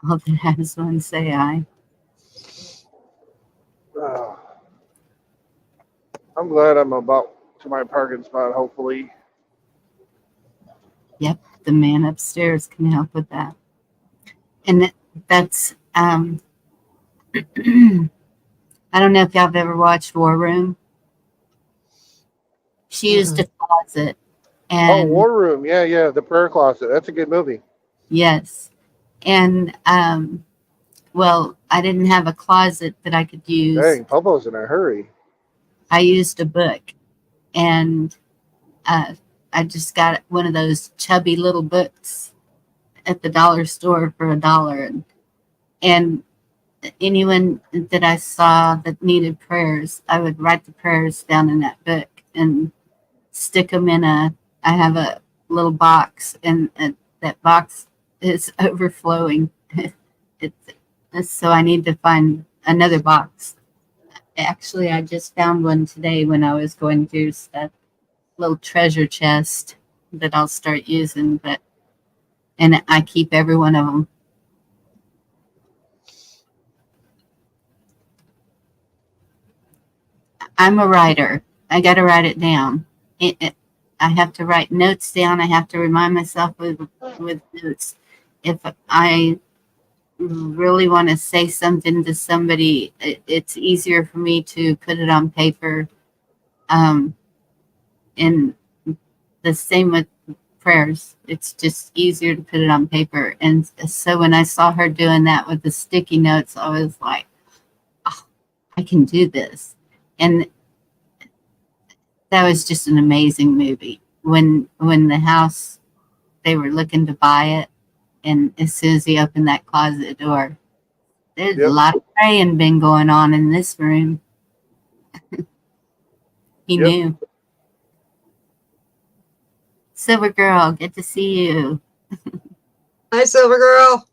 all that has one say I. I'm glad I'm about to my parking spot, hopefully. Yep, the man upstairs can help with that. And that's, I don't know if y'all have ever watched War Room. She used a closet, Oh, and War Room. Yeah, yeah. The Prayer Closet. That's a good movie. yes, and well, I didn't have a closet that I could use. Dang, Popo's in a hurry. I used a book, and I just got one of those chubby little books at the dollar store for $1. And anyone that I saw that needed prayers, I would write the prayers down in that book and stick them in I have a little box, and that box is overflowing. So I need to find another box. Actually, I just found one today when I was going through stuff, little treasure chest that I'll start using, and I keep every one of them. I'm a writer. I got to write it down. I have to write notes down. I have to remind myself with notes. If I really want to say something to somebody, it's easier for me to put it on paper. And the same with prayers. It's just easier to put it on paper. And so when I saw her doing that with the sticky notes, I was like, oh, I can do this. And that was just an amazing movie. When the house, they were looking to buy it, and as soon as he opened that closet door, there's a lot of praying been going on in this room. He knew. Silver Girl, good to see you. Hi, Silver Girl.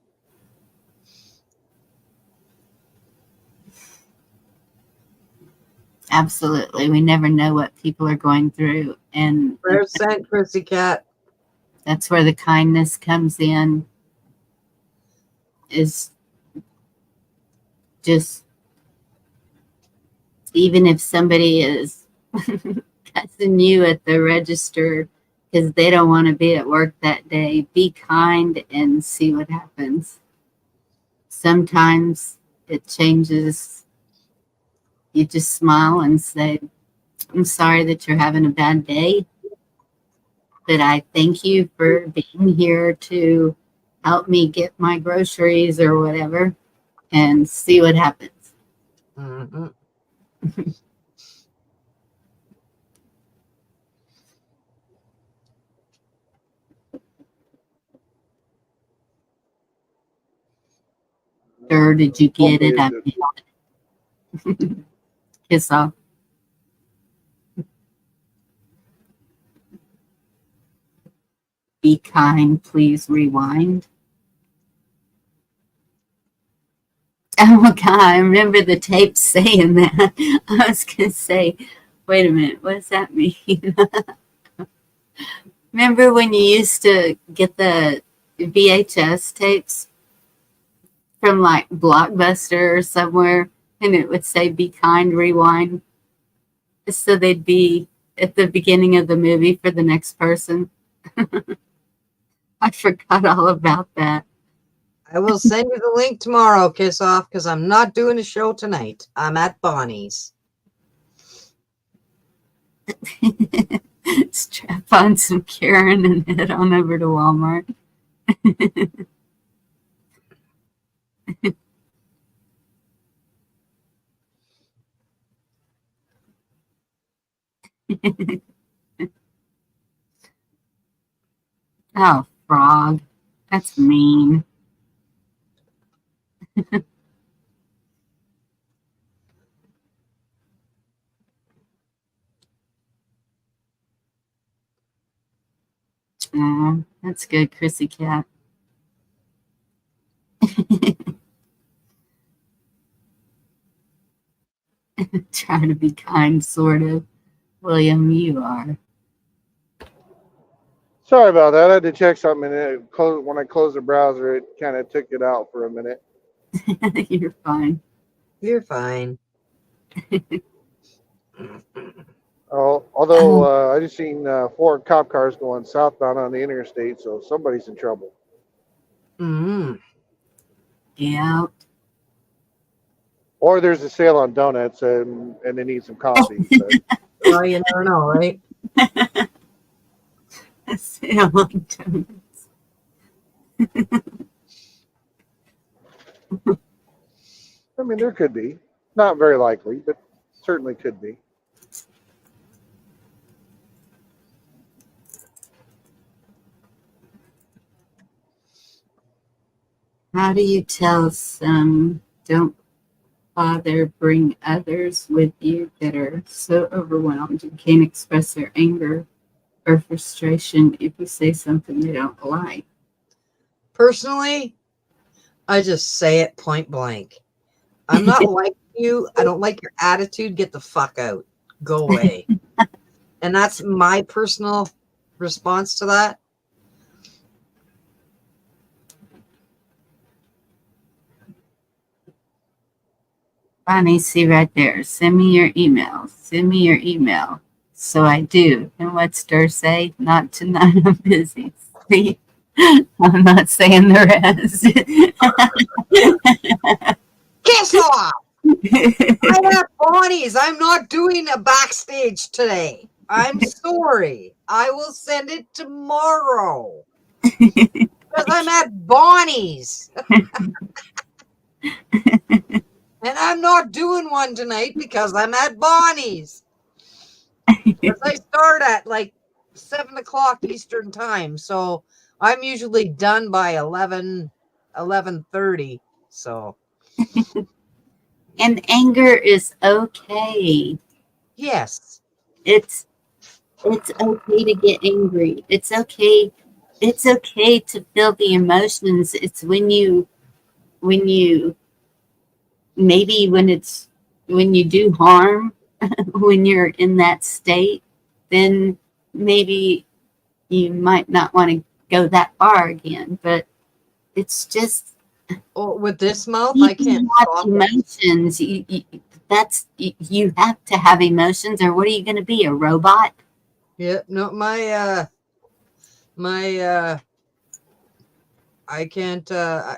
Absolutely. We never know what people are going through. And Prayers sent, Chrissy Cat. that's where the kindness comes in, is just, even if somebody is cussing you at the register because they don't want to be at work that day, be kind and see what happens. Sometimes it changes. You just smile and say, I'm sorry that you're having a bad day, but I thank you for being here to help me get my groceries or whatever, and see what happens. Mm-hmm. Or did you get it? I mean, kiss off. Be kind, please rewind. Oh God, I remember the tape saying that. I was gonna say, wait a minute, what does that mean? Remember when you used to get the VHS tapes from like Blockbuster or somewhere, and it would say "Be kind, rewind," so they'd be at the beginning of the movie for the next person. I forgot all about that. I will send you the link tomorrow, Kiss Off, because I'm not doing a show tonight. I'm at Bonnie's. Strap on some Karen and head on over to Walmart. Oh, frog. That's mean. That's good, Chrissy Cat. Trying to be kind, sort of. William, you are. Sorry about that. I had to check something, and when I closed the browser, it kind of took it out for a minute. You're fine. You're fine. Although I just seen 4 cop cars going southbound on the interstate, so somebody's in trouble. Mm. Yeah. Or there's a sale on donuts, and they need some coffee. But Well, you never know, right? Sale on donuts. I mean, there could be. Not very likely, but certainly could be. How do you tell some don't bother bring others with you that are so overwhelmed and can't express their anger or frustration if you say something they don't like? Personally, I just say it point blank. I'm not like you. I don't like your attitude. Get the fuck out. Go away. And that's my personal response to that. Bonnie, see right there. Send me your email. Send me your email. So I do. And what's Dur say? Not tonight. I'm busy. See? I'm not saying the rest. Kiss off! I have Bonnie's. I'm not doing a backstage today. I'm sorry. I will send it tomorrow. Because I'm at Bonnie's. And I'm not doing one tonight because I'm at Bonnie's. Because I start at like 7 o'clock Eastern time. So I'm usually done by 11:30. So. And anger is okay. Yes. It's okay to get angry. It's okay. It's okay to feel the emotions. It's when you maybe when you do harm, when you're in that state, then maybe you might not want to go that far again. But it's just With this mouth, you I can't have stop it. emotions. You have to have emotions, or what are you going to be, a robot? Yeah, no, I can't,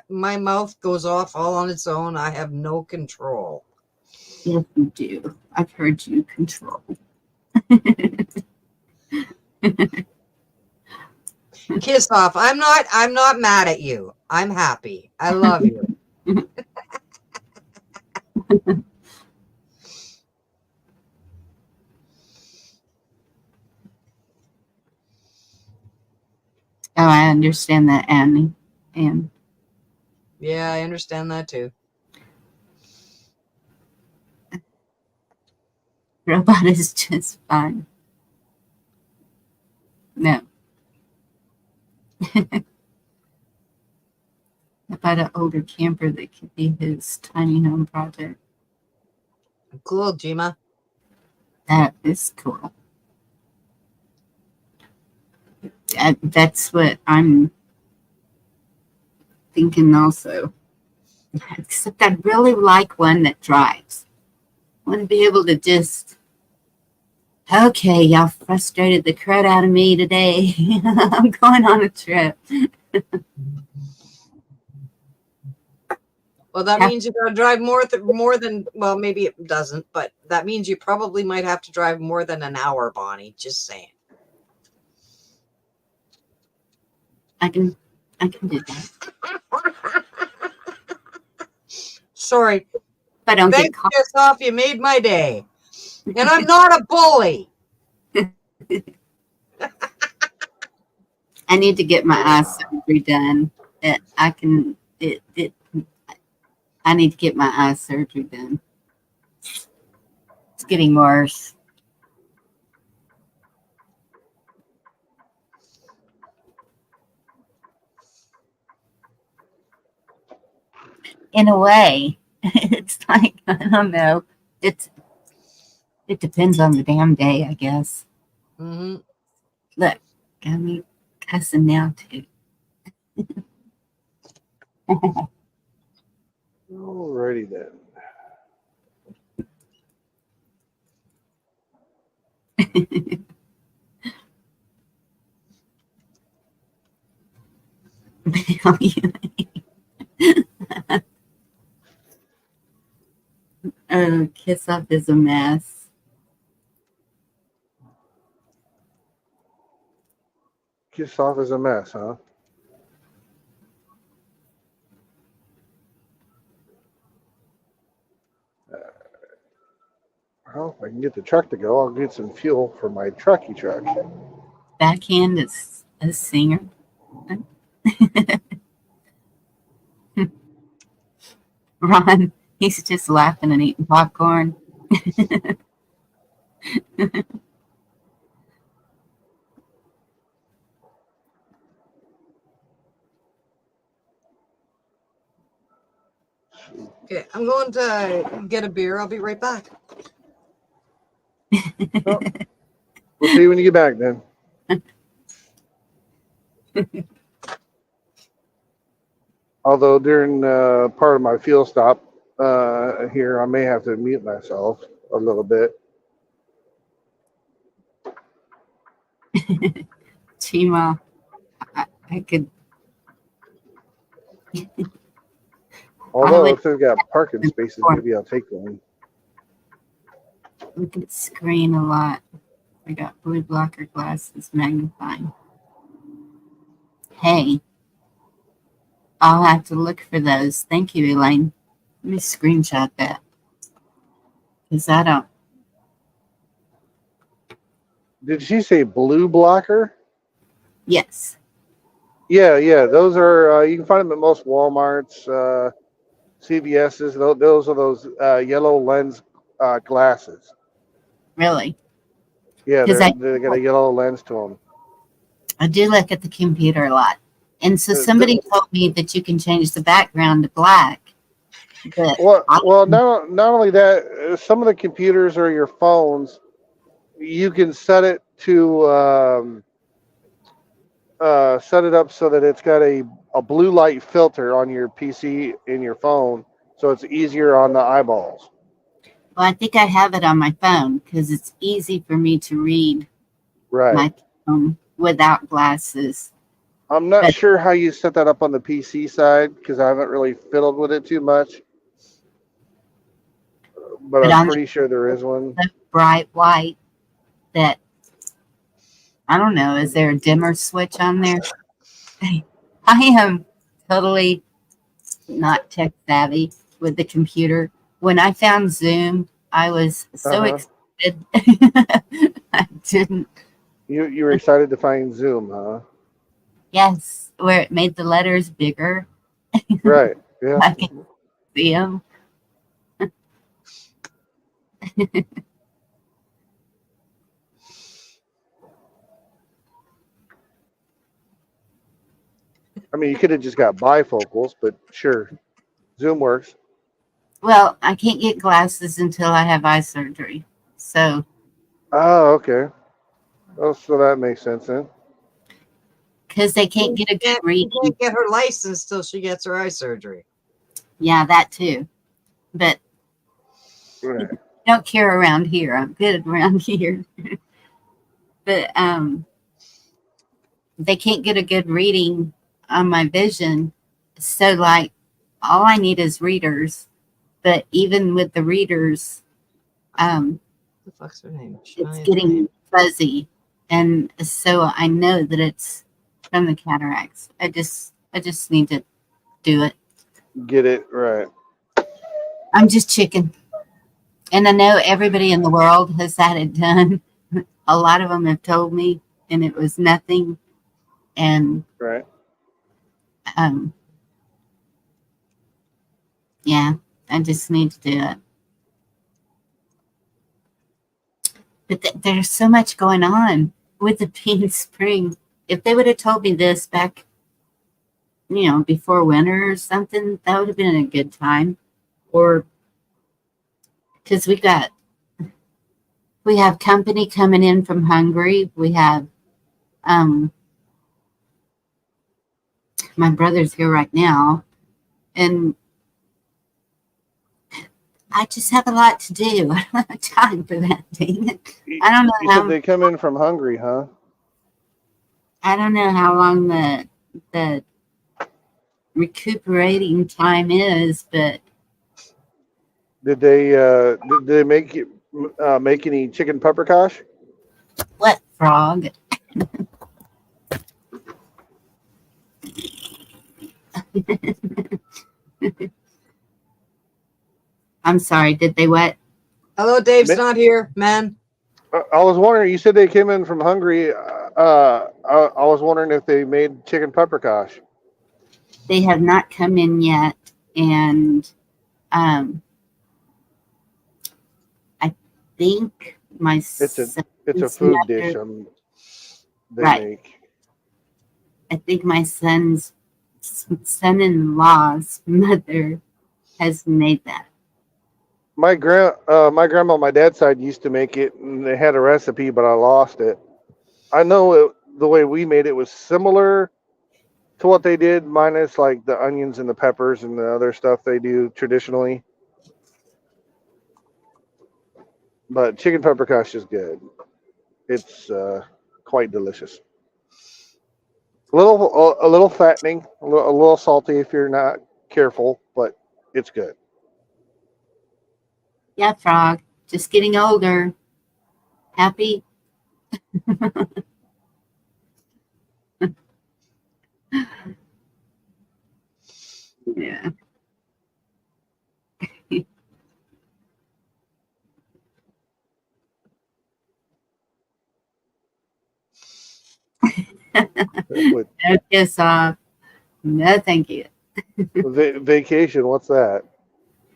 my mouth goes off all on its own. I have no control. Yes, you do. I've heard you control. Kiss off. I'm not mad at you. I'm happy. I love you. Oh, I understand that, Annie. And Yeah, I understand that too. robot is just fine. No. About an older camper that could be his tiny home project. Cool, Jima. That is cool. That's what I'm thinking also. Except I'd really like one that drives. I want to be able to just, okay, y'all frustrated the crud out of me today. I'm going on a trip. Well, that means you gotta drive more than, well, maybe it doesn't, but that means you probably might have to drive more than an hour, Bonnie. Just saying. I can do that. Sorry. If I don't get Thanks, caught. Kiss off. You made my day. And I'm not a bully. I need to get my eye surgery done. I need to get my eye surgery done. It's getting worse. in a way. It's like, I don't know. It depends on the damn day, I guess. Mm-hmm. Look, got me cussing now too. Alrighty then. Oh, Kiss Off is a mess. Kiss off is a mess, huh? Well, if I can get the truck to go, I'll get some fuel for my trucky truck. Backhand is a singer. Ron, he's just laughing and eating popcorn. Okay, I'm going to get a beer. I'll be right back. Well, we'll see you when you get back then. Although during part of my fuel stop here, I may have to mute myself a little bit. Chima, I could. Although if they've got parking spaces, maybe I'll take one. Look at the screen a lot. I got blue blocker glasses, magnifying. Hey, I'll have to look for those. Thank you, Elaine. Let me screenshot that. Because I don't. Did she say blue blocker? Yes. Yeah. Those are you can find them at most WalMarts, CVS's. Those are those yellow lens glasses. Really? Yeah, Because they got a yellow lens to them. I do look at the computer a lot. And so somebody told me that you can change the background to black. But Well, not only that, some of the computers or your phones, you can set it to set it up so that it's got a blue light filter on your PC in your phone, so it's easier on the eyeballs. well, I think I have it on my phone because it's easy for me to read my phone without glasses. I'm not sure how you set that up on the PC side because I haven't really fiddled with it too much. But I'm pretty sure there is one. Bright white that, I don't know, is there a dimmer switch on there? I am totally not tech savvy with the computer. When I found Zoom, I was so excited. I didn't. You were excited to find Zoom, huh? Yes, where it made the letters bigger. Right. Yeah. I can see them. I mean, you could have just got bifocals, but sure, Zoom works. Well, I can't get glasses until I have eye surgery. So. Oh, okay. Oh, so that makes sense then. Because they can't get a good reading. She can't get her license till she gets her eye surgery. Yeah, that too. But right. Don't care around here. I'm good around here. But they can't get a good reading on my vision. So like all I need is readers. But even with the readers, the fuck's her name? it's getting fuzzy. And so I know that it's from the cataracts. I just need to do it. Get it right. I'm just chicken. And I know everybody in the world has had it done. A lot of them have told me, and it was nothing. And right. Yeah, I just need to do it. But there's so much going on with the Pink Spring. If they would have told me this back before winter or something, that would have been a good time. Or because we have company coming in from Hungary. We have my brother's here right now, and I just have a lot to do. I don't have time for that, dang it. I don't You know said they come in from Hungary, huh? how long the recuperating time is, but Did they make any chicken pepperkosh? what frog? I'm sorry, did they what? Hello, Dave's not here, man. I was wondering. You said they came in from Hungary. I was wondering if they made chicken pepperkosh. They have not come in yet, and I think my It's a son's food mother, dish. They right. make. I think my son-in-law's mother has made that. My grandma on my dad's side used to make it, and they had a recipe, but I lost it. I know the way we made it was similar to what they did, minus like the onions and the peppers and the other stuff they do traditionally. But chicken pepperkosh is good. It's quite delicious. A little fattening, a little salty if you're not careful, but it's good. Yeah, frog. Just getting older. Happy? Yeah. With No kiss off. No, thank you. vacation, what's that?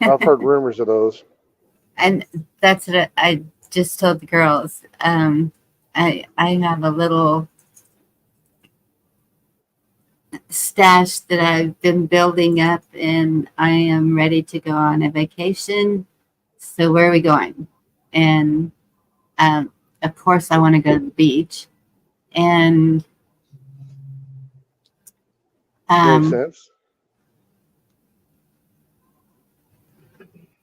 I've heard rumors of those. And that's what I just told the girls. I have a little stash that I've been building up, and I am ready to go on a vacation. So where are we going? And of course, I want to go to the beach. And Makes sense.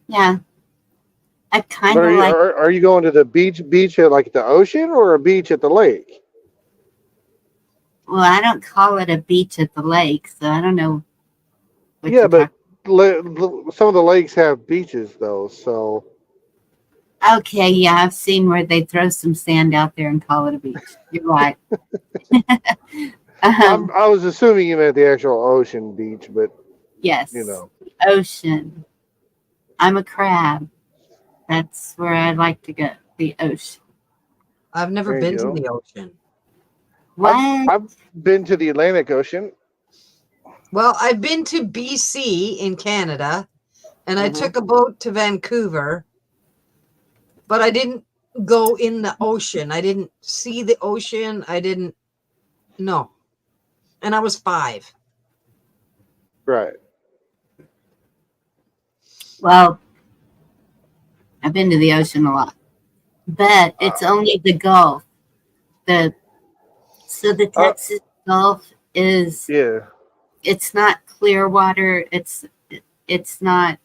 yeah, I But kind of like. are you going to the beach at like the ocean or a beach at the lake? Well, I don't call it a beach at the lake, so I don't know what Yeah, you're but talking. some of the lakes have beaches though, so Okay, yeah, I've seen where they throw some sand out there and call it a beach. You're right. I was assuming you meant the actual ocean beach, but Yes, you know. ocean. I'm a crab. That's where I like to go. The ocean. I've never There you been to go. the ocean. What? I've been to the Atlantic Ocean. Well, I've been to BC in Canada, and I Mhm. took a boat to Vancouver, but I didn't go in the ocean. I didn't see the ocean. I didn't know. And I was 5. Right. Well, I've been to the ocean a lot, but it's only the Gulf. The the Texas Gulf is. Yeah. It's not clear water. It's not.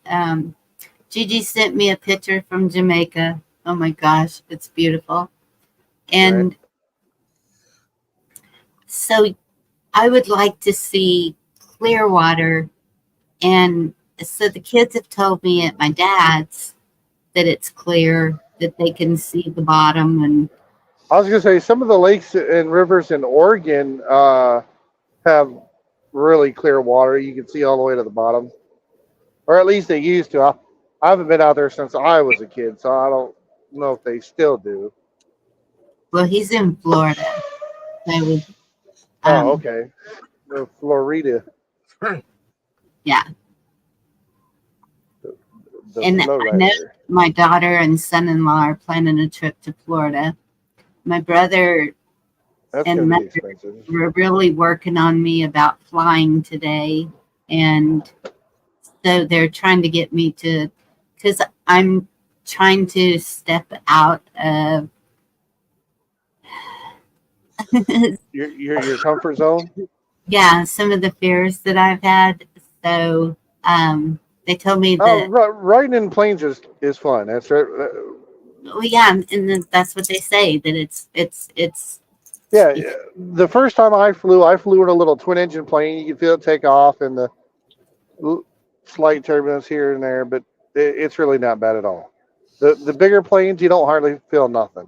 Gigi sent me a picture from Jamaica. Oh my gosh, it's beautiful. And Right. so I would like to see clear water. And so the kids have told me at my dad's that it's clear, that they can see the bottom. And I was gonna say some of the lakes and rivers in Oregon have really clear water. You can see all the way to the bottom, or at least they used to. I haven't been out there since I was a kid, so I don't know if they still do. well, he's in Florida. So we, Oh, okay. Florida, yeah. the And flow I know rider. my daughter and son-in-law are planning a trip to Florida. My brother That's and gonna be Mother expensive. were really working on me about flying today, and so they're trying to get me to, because I'm trying to step out of Your comfort zone. yeah, some of the fears that I've had. So they told me Oh, that, riding in planes is fun. That's right. well, yeah, and then that's what they say, that it's Yeah, if the first time I flew in a little twin engine plane. You can feel it take off and the l- slight turbulence here and there, but it's really not bad at all. The bigger planes, you don't hardly feel nothing.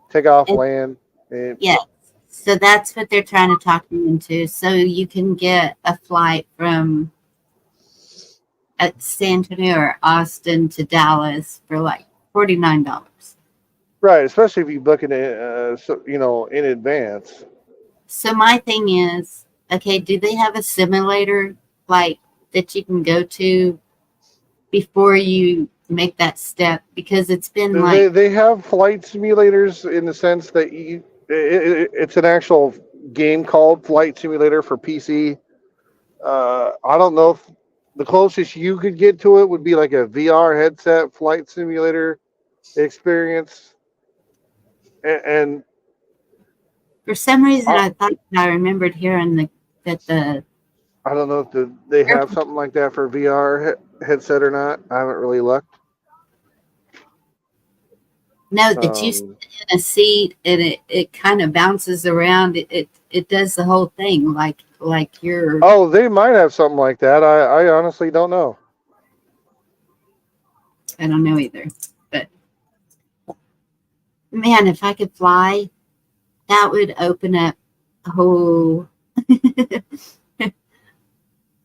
Take off, and land. It, yeah. So that's what they're trying to talk me into. So you can get a flight from San Antonio or Austin to Dallas for like $49. right, especially if you book it, in advance. So my thing is, okay, do they have a simulator like that you can go to before you make that step? Because it's been like They have flight simulators in the sense that it's an actual game called Flight Simulator for PC. I don't know if the closest you could get to it would be like a VR headset flight simulator experience. And for some reason I, I thought I remembered hearing that the I don't know if they have airport. something like that for VR headset or not. I haven't really looked. No, that you sit Um, in a seat and it kind of bounces around. It does the whole thing like you're. oh, they might have something like that. I honestly don't know. I don't know either. But man, if I could fly, that would open up a whole. I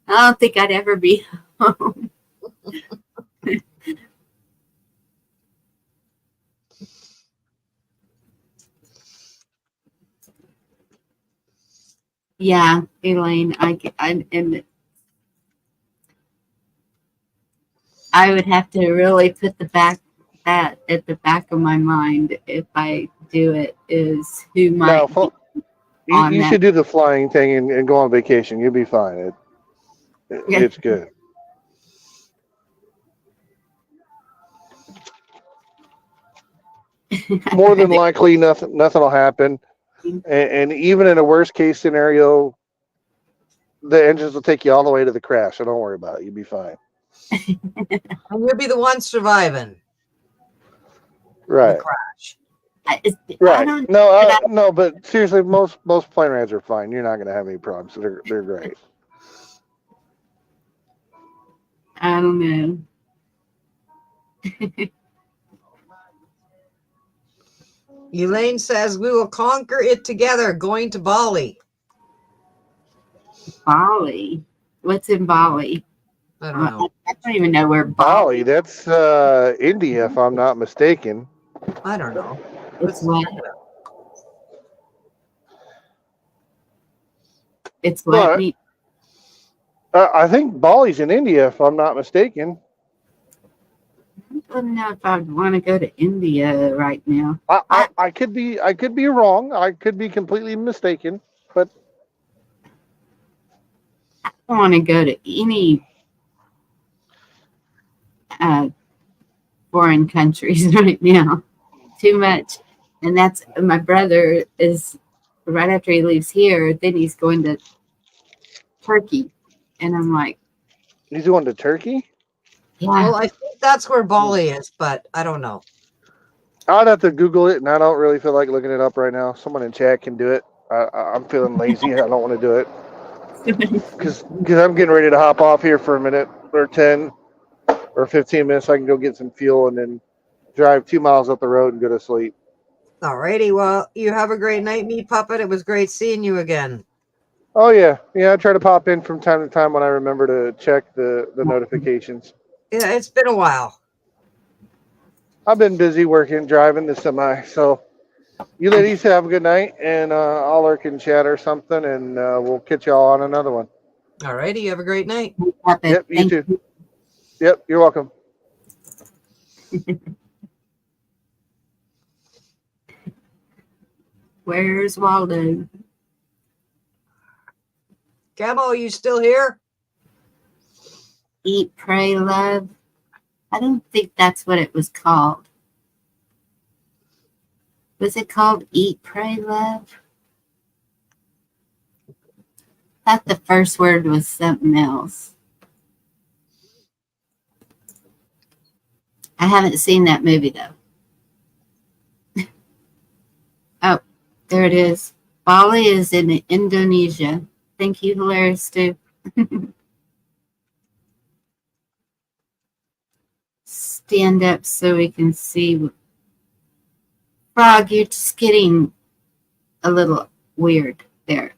don't think I'd ever be home. Yeah, Elaine, and I would have to really put that at the back of my mind if I do it, is who No, might be on you that. should do the flying thing and go on vacation. You'll be fine. Yeah. It's good. More than likely, nothing will happen. And even in a worst case scenario, the engines will take you all the way to the crash. So don't worry about it. You'll be fine. And you'll be the one surviving the Right. crash. I Right. don't, No, but no, but seriously, most plane rides are fine. You're not going to have any problems. They're great. I don't know. Elaine says we will conquer it together going to Bali. Bali. What's in Bali? I don't know. I don't even know where Bali, Bali. that's India, if I'm not mistaken. I don't know. It's Let's what? find out. It's what? But I think Bali's in India, if I'm not mistaken. I don't know if I'd want to go to India right now. I could be wrong. I could be completely mistaken. But I don't want to go to any uh, foreign countries right now. Too much. And that's my brother is right after he leaves here, then he's going to Turkey. And I'm like, he's going to Turkey. yeah, Well, I think that's where Bali is, but I don't know. I'd have to Google it, and I don't really feel like looking it up right now. Someone in chat can do it. I'm feeling lazy. I don't want to do it because I'm getting ready to hop off here for a minute or 10 or 15 minutes. So I can go get some fuel and then drive 2 miles up the road and go to sleep. Alrighty, well, you have a great night, me puppet. It was great seeing you again. Oh yeah. I try to pop in from time to time when I remember to check the notifications. Yeah, it's been a while. I've been busy working, driving the semi. So you ladies have a good night, and I'll lurk in chat or something, and we'll catch y'all on another one. Alrighty, you have a great night. Yep, you thank too. you. Yep, you're welcome. Where's Waldo? Camo, you still here? Eat, Pray, Love. I don't think that's what it was called. Was it called Eat, Pray, Love? I thought the first word was something else. I haven't seen that movie, though. Oh, there it is. Bali is in Indonesia. Thank you, Hilarious, too. Stand up so we can see. Frog, you're just getting a little weird there.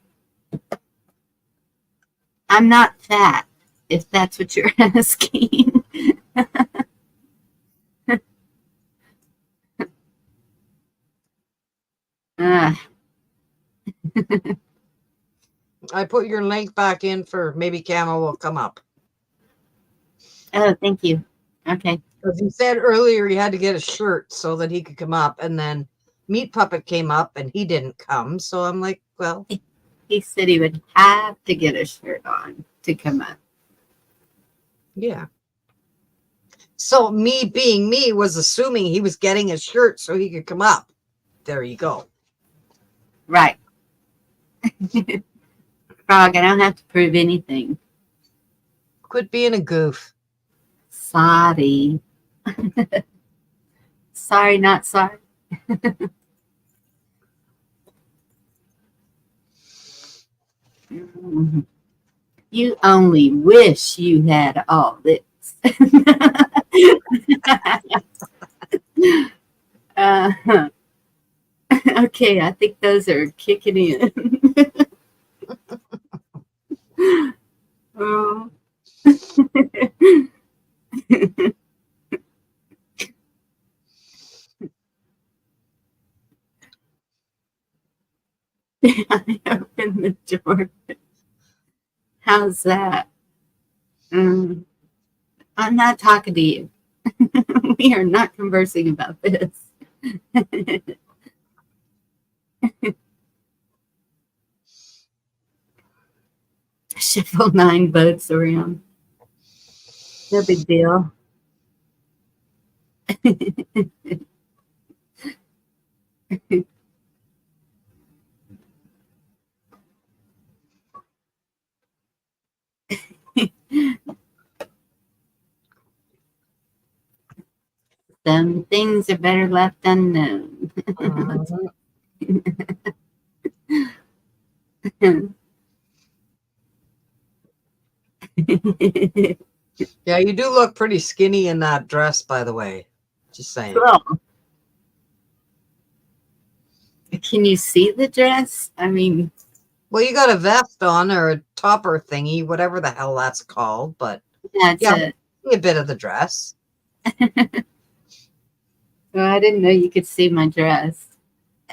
I'm not fat, if that's what you're asking. uh, I put your link back in for maybe Camo will come up. oh, thank you. Okay. Because he said earlier he had to get a shirt so that he could come up, and then Meat Puppet came up and he didn't come. So I'm like, well, He said he would have to get a shirt on to come up. yeah. So me being me was assuming he was getting a shirt so he could come up. There you go. Right. Frog, I don't have to prove anything. Quit being a goof. Sorry. Sorry, not sorry. You only wish you had all this. Okay, I think those are kicking in. Oh. I opened the door. How's that? I'm not talking to you. We are not conversing about this. Shuffle 9 boats around. No big deal. Some things are better left unknown. Yeah, you do look pretty skinny in that dress, by the way. Just saying. Cool. Can you see the dress? I mean, Well, you got a vest on or a topper thingy, whatever the hell that's called, but that's yeah, it. a bit of the dress. Well, I didn't know you could see my dress.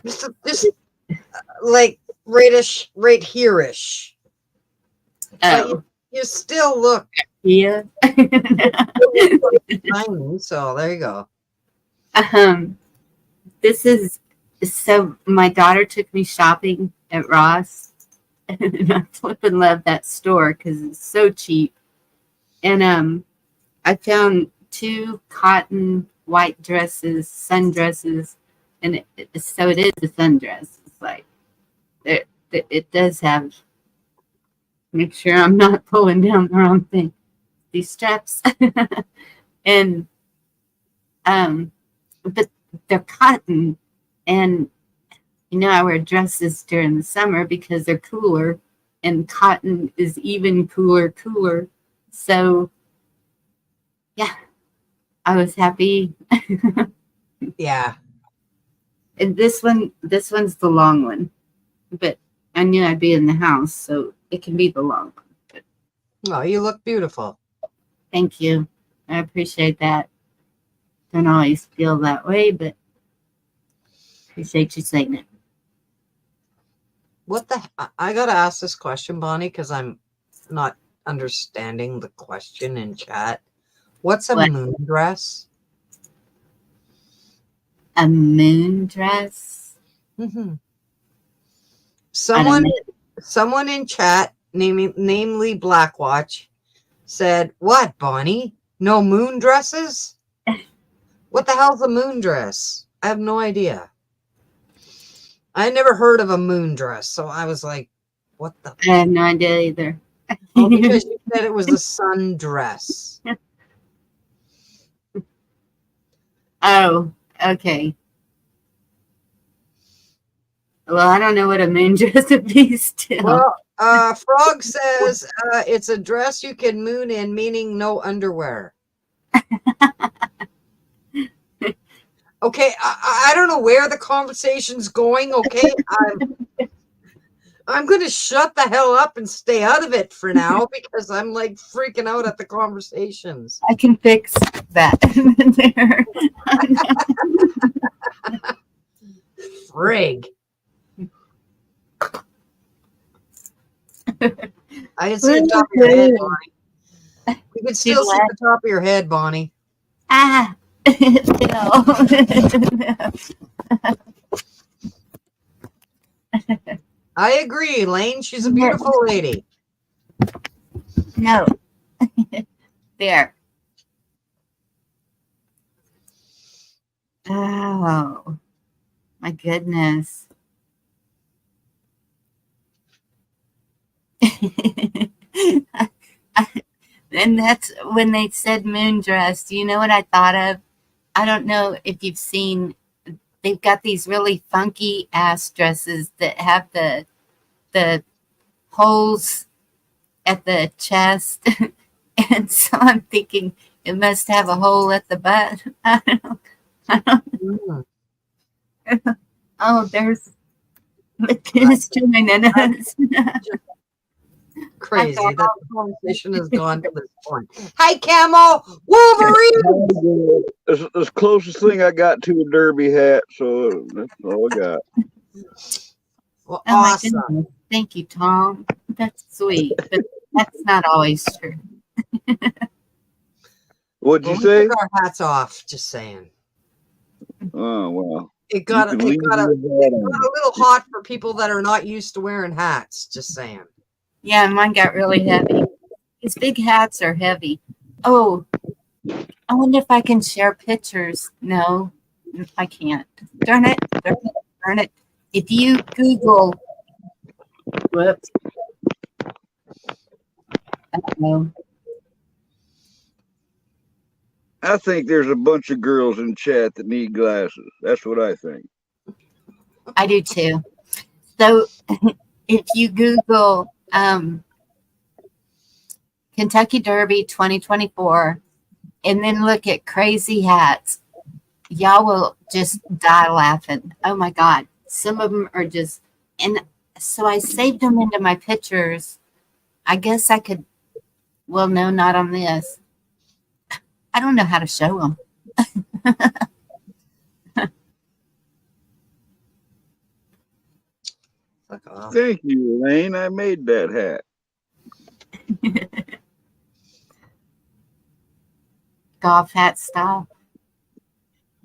Just like right here-ish. But Oh, you still look yeah. tiny, so there you go. This is so. My daughter took me shopping at Ross, and I flipping love that store because it's so cheap. And I found 2 cotton white dresses, sundresses, and so it is a sundress. It's like it does have. Make sure I'm not pulling down the wrong thing. These straps, and but they're cotton, and I wear dresses during the summer because they're cooler, and cotton is even cooler. So yeah, I was happy. Yeah. And this one's the long one, but I knew I'd be in the house, so it can be the long one. But Well, you look beautiful. thank you. I appreciate that. Don't always feel that way, but appreciate you saying it. What the I gotta ask this question, Bonnie, because I'm not understanding the question in chat. What's a What? moon dress? A moon dress? Mm-hmm. Someone know. someone in chat, namely Blackwatch, said, "What, Bonnie? No moon dresses? What the hell's a moon dress? I have no idea. I never heard of a moon dress, so I was like, what the? I have no idea either. Oh, because you said it was a sun dress. Oh, okay. Well, I don't know what a moon dress would be still. Well, Frog says it's a dress you can moon in, meaning no underwear. Okay, I don't know where the conversation's going. Okay, I'm going to shut the hell up and stay out of it for now because I'm like freaking out at the conversations. I can fix that there. Frig. I can see the top of your head, Bonnie. You can still see the top of your head, Bonnie. Ah, I agree, Lane. She's a beautiful lady. no. There. Oh, my goodness. And that's when they said moon dress. You know what I thought of? I don't know if you've seen, they've got these really funky ass dresses that have the holes at the chest. And so I'm thinking it must have a hole at the butt. I don't Oh, there's Miss joining us. Crazy that the conversation has gone to this point. Hi, Camel! Wolverine! It's the closest thing I got to a derby hat, so that's all I got. Well, Oh my awesome. goodness. Thank you, Tom. That's sweet, but that's not always true. What'd you Well, we say? took our hats off, just saying. Oh, well. It got You a can leave your hat on. little hot for people that are not used to wearing hats, just saying. Yeah, mine got really heavy. These big hats are heavy. Oh, I wonder if I can share pictures. No, I can't. Darn it. Darn it. Darn it. If you Google, whoops. Uh-oh. I think there's a bunch of girls in chat that need glasses. That's what I think. I do too. So if you Google Kentucky Derby 2024 and then look at crazy hats, y'all will just die laughing. Oh my God. Some of them are just, and so I saved them into my pictures. I guess I could, well, no, not on this. I don't know how to show them. Fuck off. Thank you, Elaine. I made that hat. Golf hat style.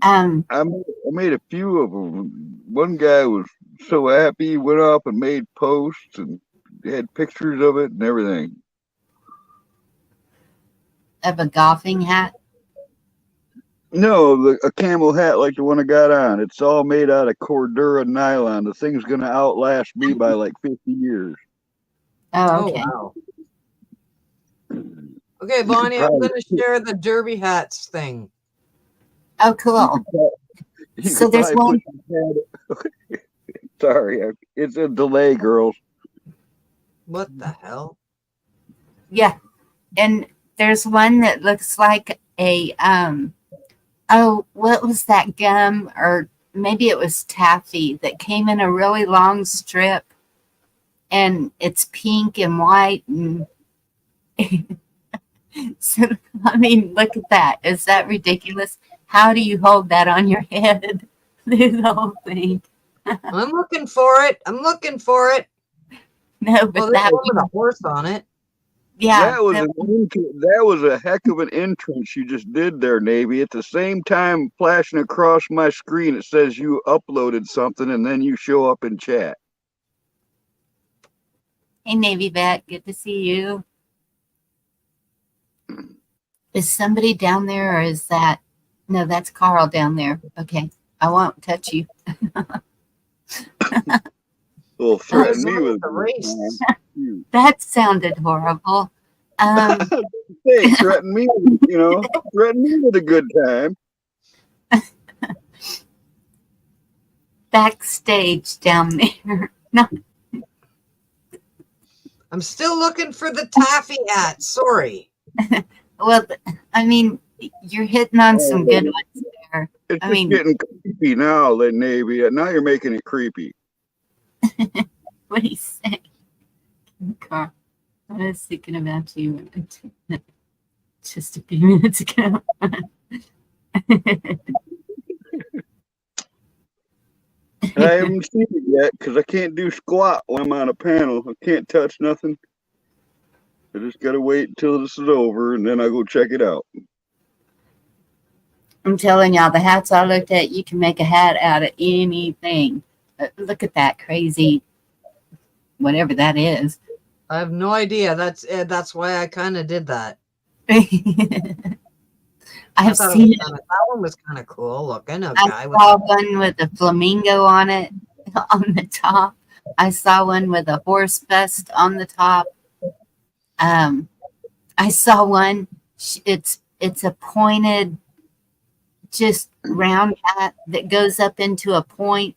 I made a few of them. One guy was so happy, he went up and made posts and had pictures of it and everything. Of a golfing hat. No, a camel hat like the one I got on. It's all made out of Cordura nylon. The thing's going to outlast me by like 50 years. Oh, okay. Oh, wow. Okay, Bonnie, I'm going to share the derby hats thing. Oh, cool. So there's one. Sorry, it's a delay, girls. What the hell? Yeah. And there's one that looks like a, oh, what was that gum? Or maybe it was taffy that came in a really long strip. And it's pink and white. And so, I mean, look at that. Is that ridiculous? How do you hold that on your head through the whole thing? I'm looking for it. I'm looking for it. No, but Well, that there's one with a horse on it. yeah, that was a heck of an entrance you just did there, Navy. At the same time, flashing across my screen, it says you uploaded something, and then you show up in chat. Hey, Navy vet, good to see you. Is somebody down there, or is that? No, that's Carl down there. Okay, I won't touch you. Well, I threaten was me looking with at the a good race. time. Shoot. That sounded horrible. Hey, threaten me, threaten me with a good time. Backstage down there. No, I'm still looking for the taffy hat. Sorry. well, I mean, you're hitting on some good Oh, ones there. it's I just mean, getting creepy now, Navy. Now you're making it creepy. what do you say, Carl? I was thinking about you just a few minutes ago. I haven't seen it yet because I can't do squat when I'm on a panel. I can't touch nothing. I just gotta wait until this is over and then I go check it out. I'm telling y'all, the hats I looked at, you can make a hat out of anything. Look at that crazy, whatever that is. I have no idea. That's why I kind of did that. I've thought seen that one was kind of cool looking. A I guy with saw one with a flamingo on it on the top. I saw one with a horse vest on the top. I saw one. It's a pointed, just round hat that goes up into a point,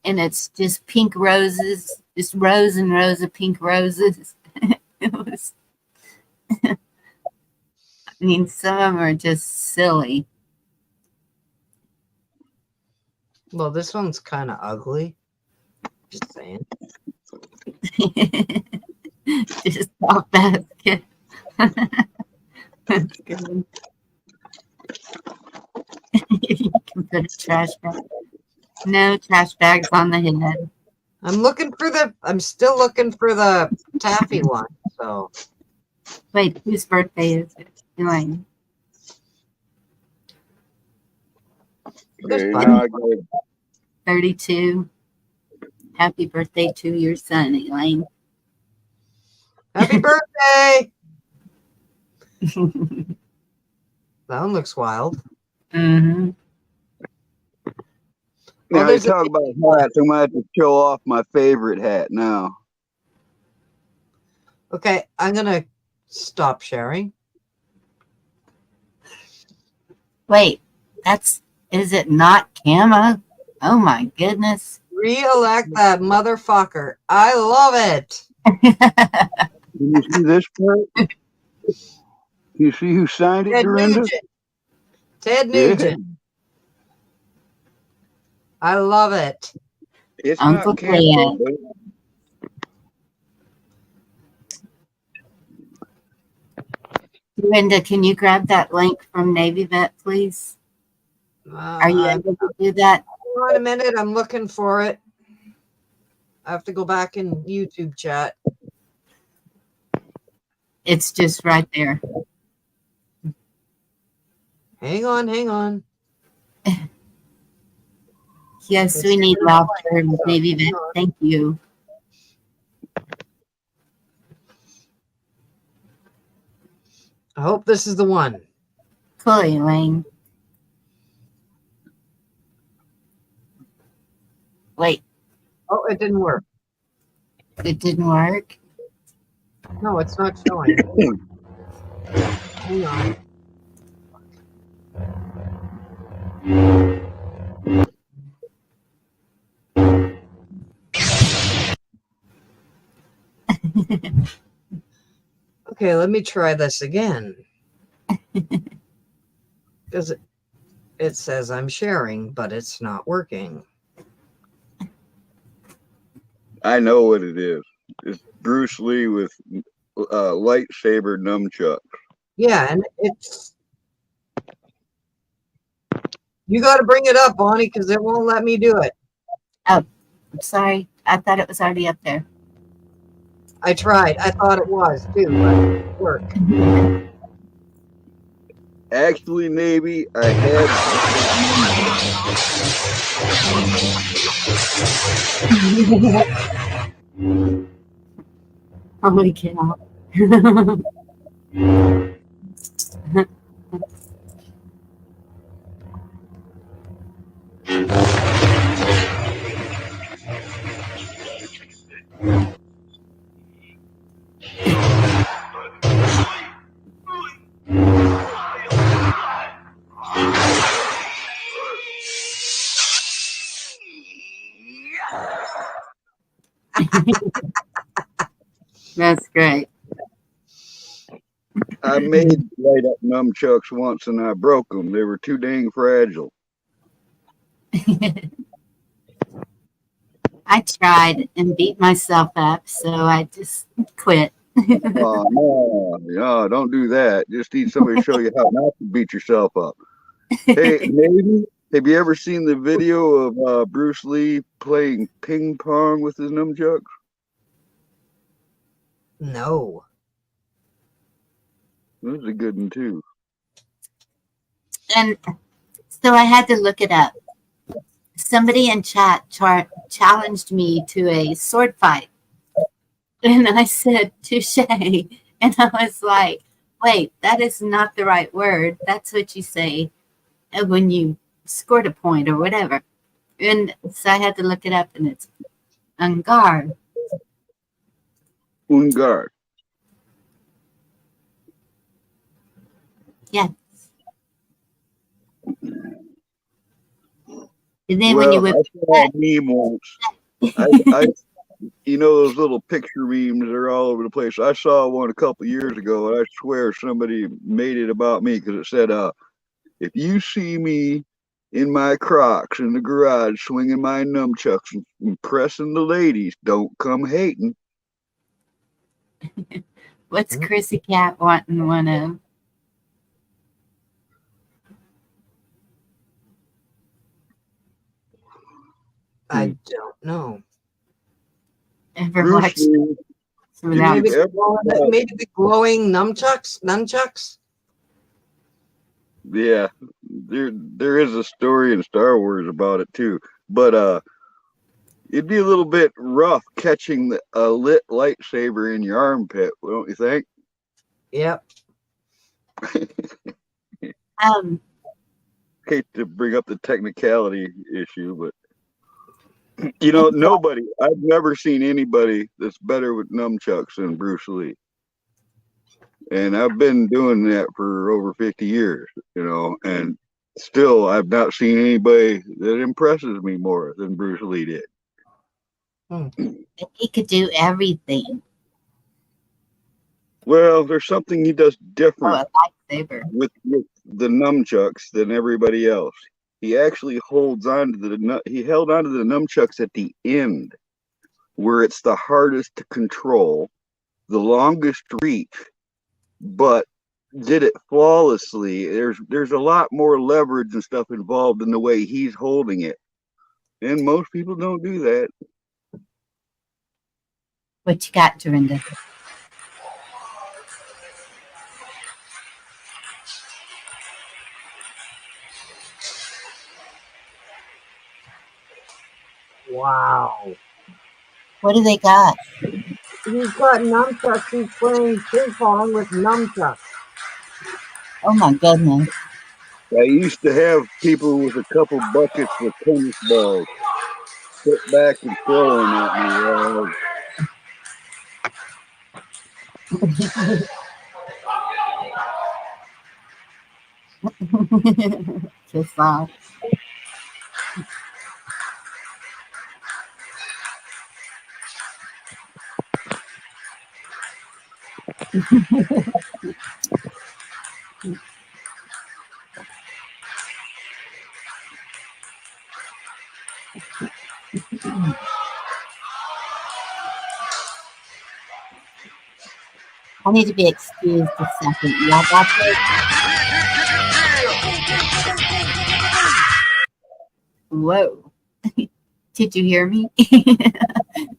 and it's just pink roses, just rows and rows of pink roses. It was. I mean, some of them are just silly. Well, this one's kind of ugly. Just saying. Just off basket. That's good. You can put a trash bag. No trash bags on the head. I'm still looking for the taffy one. So Wait, whose birthday is it? Elaine. there's Okay, Bud. now I gotta 32. Happy birthday to your son, Elaine. Happy birthday! That one looks wild. Mm-hmm. Well, now you there's a talk about hats. I'm gonna have to show off my favorite hat now. Okay, I'm gonna stop sharing. Wait, is it not camo? Oh my goodness. Re-elect that motherfucker. I love it. Can you see this part? Can you see who signed it, Ted Dorinda? Nugent. Ted Yeah. Nugent. I love it. It's Uncle not camo, Ted. but Linda, can you grab that link from Navy Vet, please? Are you able to do that? Hold on a minute. I'm looking for it. I have to go back in YouTube chat. It's just right there. Hang on. Yes, It's we need here. laughter, Navy Vet. Thank you. I hope this is the one. Cool, Elaine. Wait, Oh, it didn't work. it didn't work. No, it's not showing. Hang on. Okay, let me try this again. Because it says I'm sharing, but it's not working. I know what it is. It's Bruce Lee with lightsaber nunchuck. Yeah, and it's... You got to bring it up, Bonnie, because it won't let me do it. Oh, I'm sorry. I thought it was already up there. I tried. I thought it was, too, but it didn't work. Actually, Navy, I had. Holy cow. That's great. I made light up nunchucks once and I broke them. They were too dang fragile. I tried and beat myself up, so I just quit. Oh, no, don't do that. Just need somebody to show you how not to beat yourself up. Hey, maybe, have you ever seen the video of Bruce Lee playing ping pong with his nunchucks? No. That was a good one, too. And so I had to look it up. Somebody in chat challenged me to a sword fight. And I said, touche. And I was like, wait, that is not the right word. That's what you say when you scored a point or whatever. And so I had to look it up, and it's ungar. Ungar. Yeah. And then when you Well, I went saw a meme once. I you know those little picture memes are all over the place. I saw one a couple years ago, and I swear somebody made it about me because it said, if you see me in my Crocs in the garage swinging my nunchucks and impressing the ladies, don't come hating." what's Chrissy Cat wanting one of? I don't know. Ever Bruce watched Lee, some of did that? you ever Maybe the glowing nunchucks. yeah, there is a story in Star Wars about it too, but it'd be a little bit rough catching a lit lightsaber in your armpit, don't you think? Yep. Hate to bring up the technicality issue, but you know, nobody, I've never seen anybody that's better with nunchucks than Bruce Lee. And I've been doing that for over 50 years, you know, and still I've not seen anybody that impresses me more than Bruce Lee did. He could do everything. Well, there's something he does different a lightsaber. with the nunchucks than everybody else. He actually holds on to he held on to the nunchucks at the end where it's the hardest to control, the longest reach, but did it flawlessly. There's a lot more leverage and stuff involved in the way he's holding it. And most people don't do that. What you got, Dorinda? Wow. What do they got? He's got nunchucks. He's playing ping pong with nunchucks. Oh my goodness. I used to have people with a couple buckets of tennis balls sit back and throw them at me. Just loud. I need to be excused a second. Y'all got this? Whoa. Did you hear me?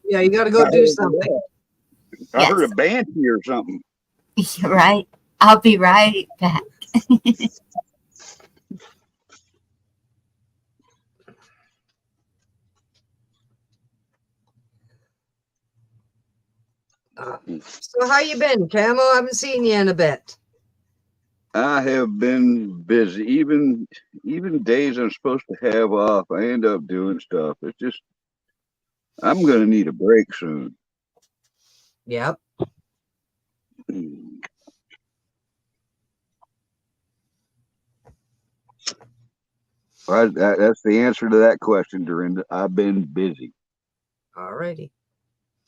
Yeah, you got to go do something. I heard a banshee or something. You're right. I'll be right back. So how you been, Camo? I haven't seen you in a bit. I have been busy. Even days I'm supposed to have off, I end up doing stuff. It's just I'm gonna need a break soon. Yep. That's the answer to that question, Dorinda. I've been busy. Alrighty.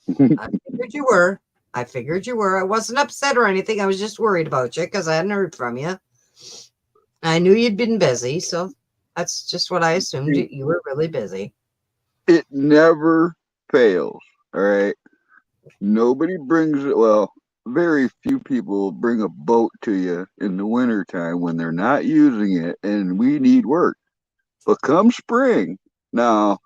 I figured you were. I figured you were. I wasn't upset or anything. I was just worried about you because I hadn't heard from you. I knew you'd been busy, so that's just what I assumed. You were really busy. It never fails. All right. Nobody brings it. Well, very few people bring a boat to you in the wintertime when they're not using it and we need work. But come spring, now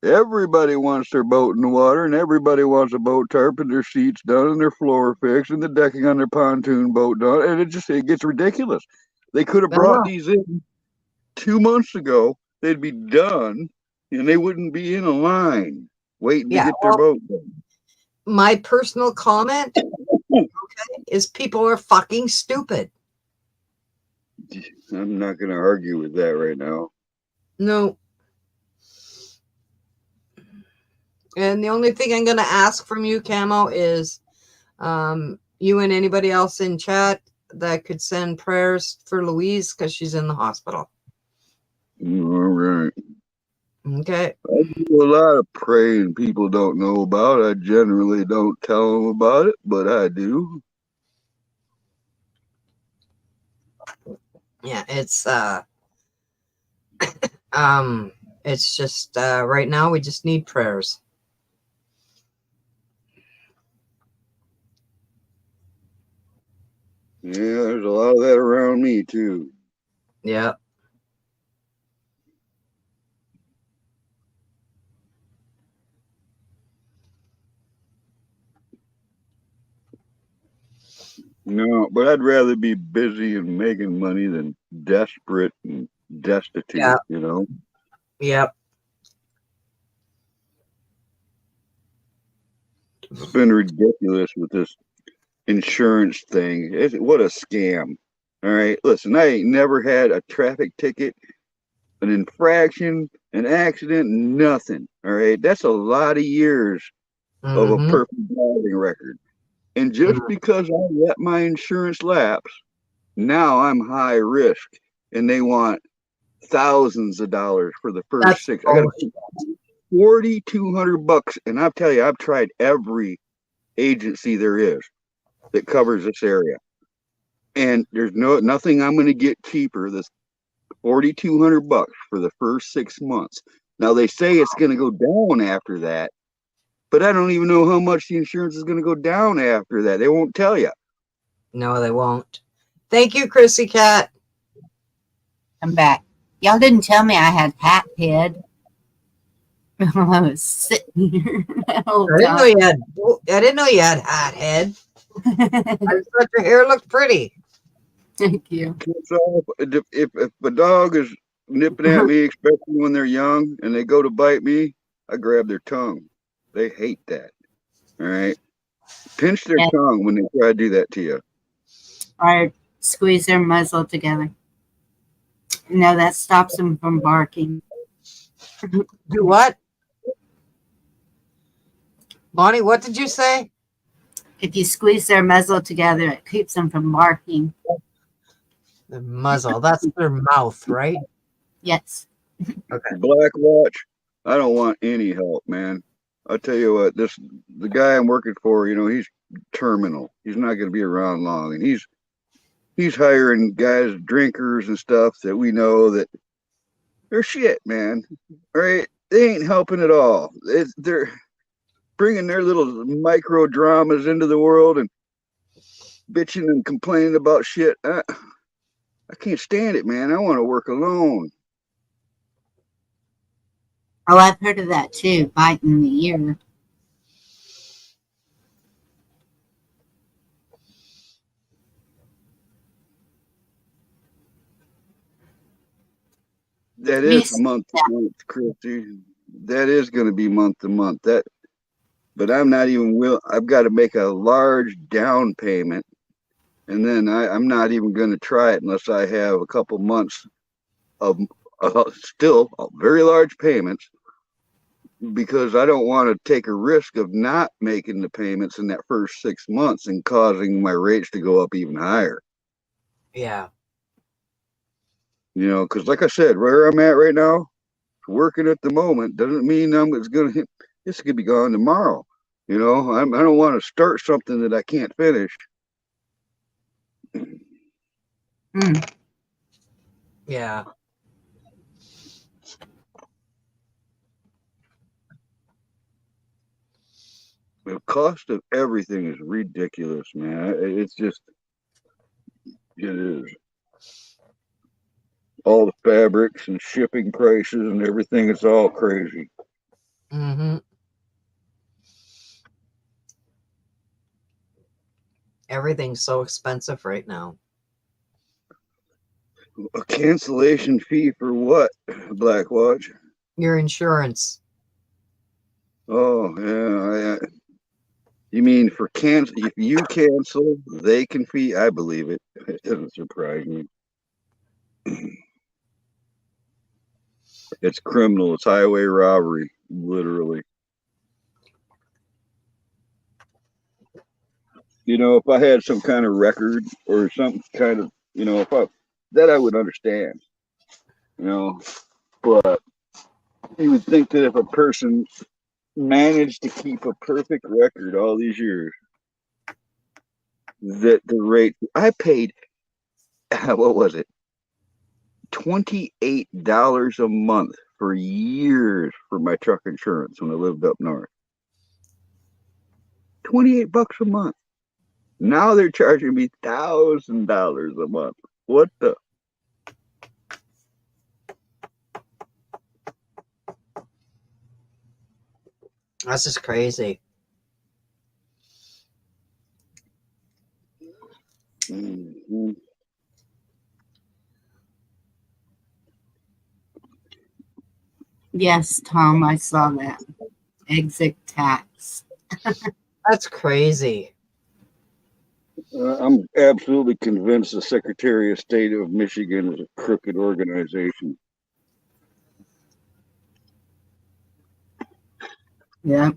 everybody wants their boat in the water and everybody wants a boat tarp and their seats done and their floor fixed and the decking on their pontoon boat done. And it gets ridiculous. They could have I brought know. these in 2 months ago. They'd be done and they wouldn't be in a line waiting to Yeah. get their boat done. My personal comment is people are fucking stupid. I'm not going to argue with that right now. No. And the only thing I'm going to ask from you, Camo, is you and anybody else in chat that could send prayers for Louise because she's in the hospital. All right. Okay. I do a lot of praying people don't know about. I generally don't tell them about it, but I do. Yeah, it's just right now we just need prayers. Yeah, there's a lot of that around me too. Yeah. No, but I'd rather be busy and making money than desperate and destitute, Yeah. you know? Yep. It's been ridiculous with this insurance thing. What a scam. All right, listen, I ain't never had a traffic ticket, an infraction, an accident, nothing. All right, that's a lot of years of a Mm-hmm. perfect driving record. And just because I let my insurance lapse, now I'm high risk and they want thousands of dollars for the first That's six. I got bullshit. $4,200. And I'll tell you, I've tried every agency there is that covers this area. And there's nothing I'm going to get cheaper. This $4,200 for the first 6 months. Now they say it's going to go down after that, but I don't even know how much the insurance is going to go down after that. They won't tell you. No, they won't. Thank you, Chrissy Cat. I'm back. Y'all didn't tell me I had hat head. I was sitting here the whole I didn't know time. you had. I didn't know you had hot head. I just thought your hair looked pretty. Thank you. So if a dog is nipping at me, especially when they're young and they go to bite me, I grab their tongue. They hate that. All right. Pinch their Yeah. tongue when they try to do that to you. Or squeeze their muzzle together. No, that stops them from barking. Do what? Bonnie, what did you say? If you squeeze their muzzle together, it keeps them from barking. The muzzle. That's their mouth, right? Yes. Okay. Black Watch, I don't want any help, man. I'll tell you what, the guy I'm working for, he's terminal. He's not going to be around long, and he's hiring guys, drinkers and stuff that we know that they're shit, man. All right, they ain't helping at all. They're bringing their little micro dramas into the world and bitching and complaining about shit. I can't stand it, man. I want to work alone. Oh, I've heard of that too, biting the ear. That is month to month, Christy. That is going to be month to month. but I'm not even I've got to make a large down payment, and then I'm not even going to try it unless I have a couple months of still very large payments, because I don't want to take a risk of not making the payments in that first 6 months and causing my rates to go up even higher. Yeah. You know, because like I said, where I'm at right now, working at the moment doesn't mean it's going to hit. This could be gone tomorrow. You know, I don't want to start something that I can't finish. Yeah. The cost of everything is ridiculous, man. It's just, it is. All the fabrics and shipping prices and everything, it's all crazy. Mm-hmm. Everything's so expensive right now. A cancellation fee for what, Blackwatch? Your insurance. Oh, yeah. You mean for cancel? If you cancel, they can fee. I believe it. It doesn't surprise me. It's criminal. It's highway robbery, literally. You know, if I had some kind of record or some kind of, you know, that I would understand. You know, but you would think that if a person managed to keep a perfect record all these years, that the rate I paid, what was it? $28 a month for years for my truck insurance when I lived up north. $28 a month. Now they're charging me $1,000 a month. What the? That's just crazy. Mm-hmm. Yes, Tom, I saw that. Exit tax. That's crazy. I'm absolutely convinced the Secretary of State of Michigan is a crooked organization. Yeah.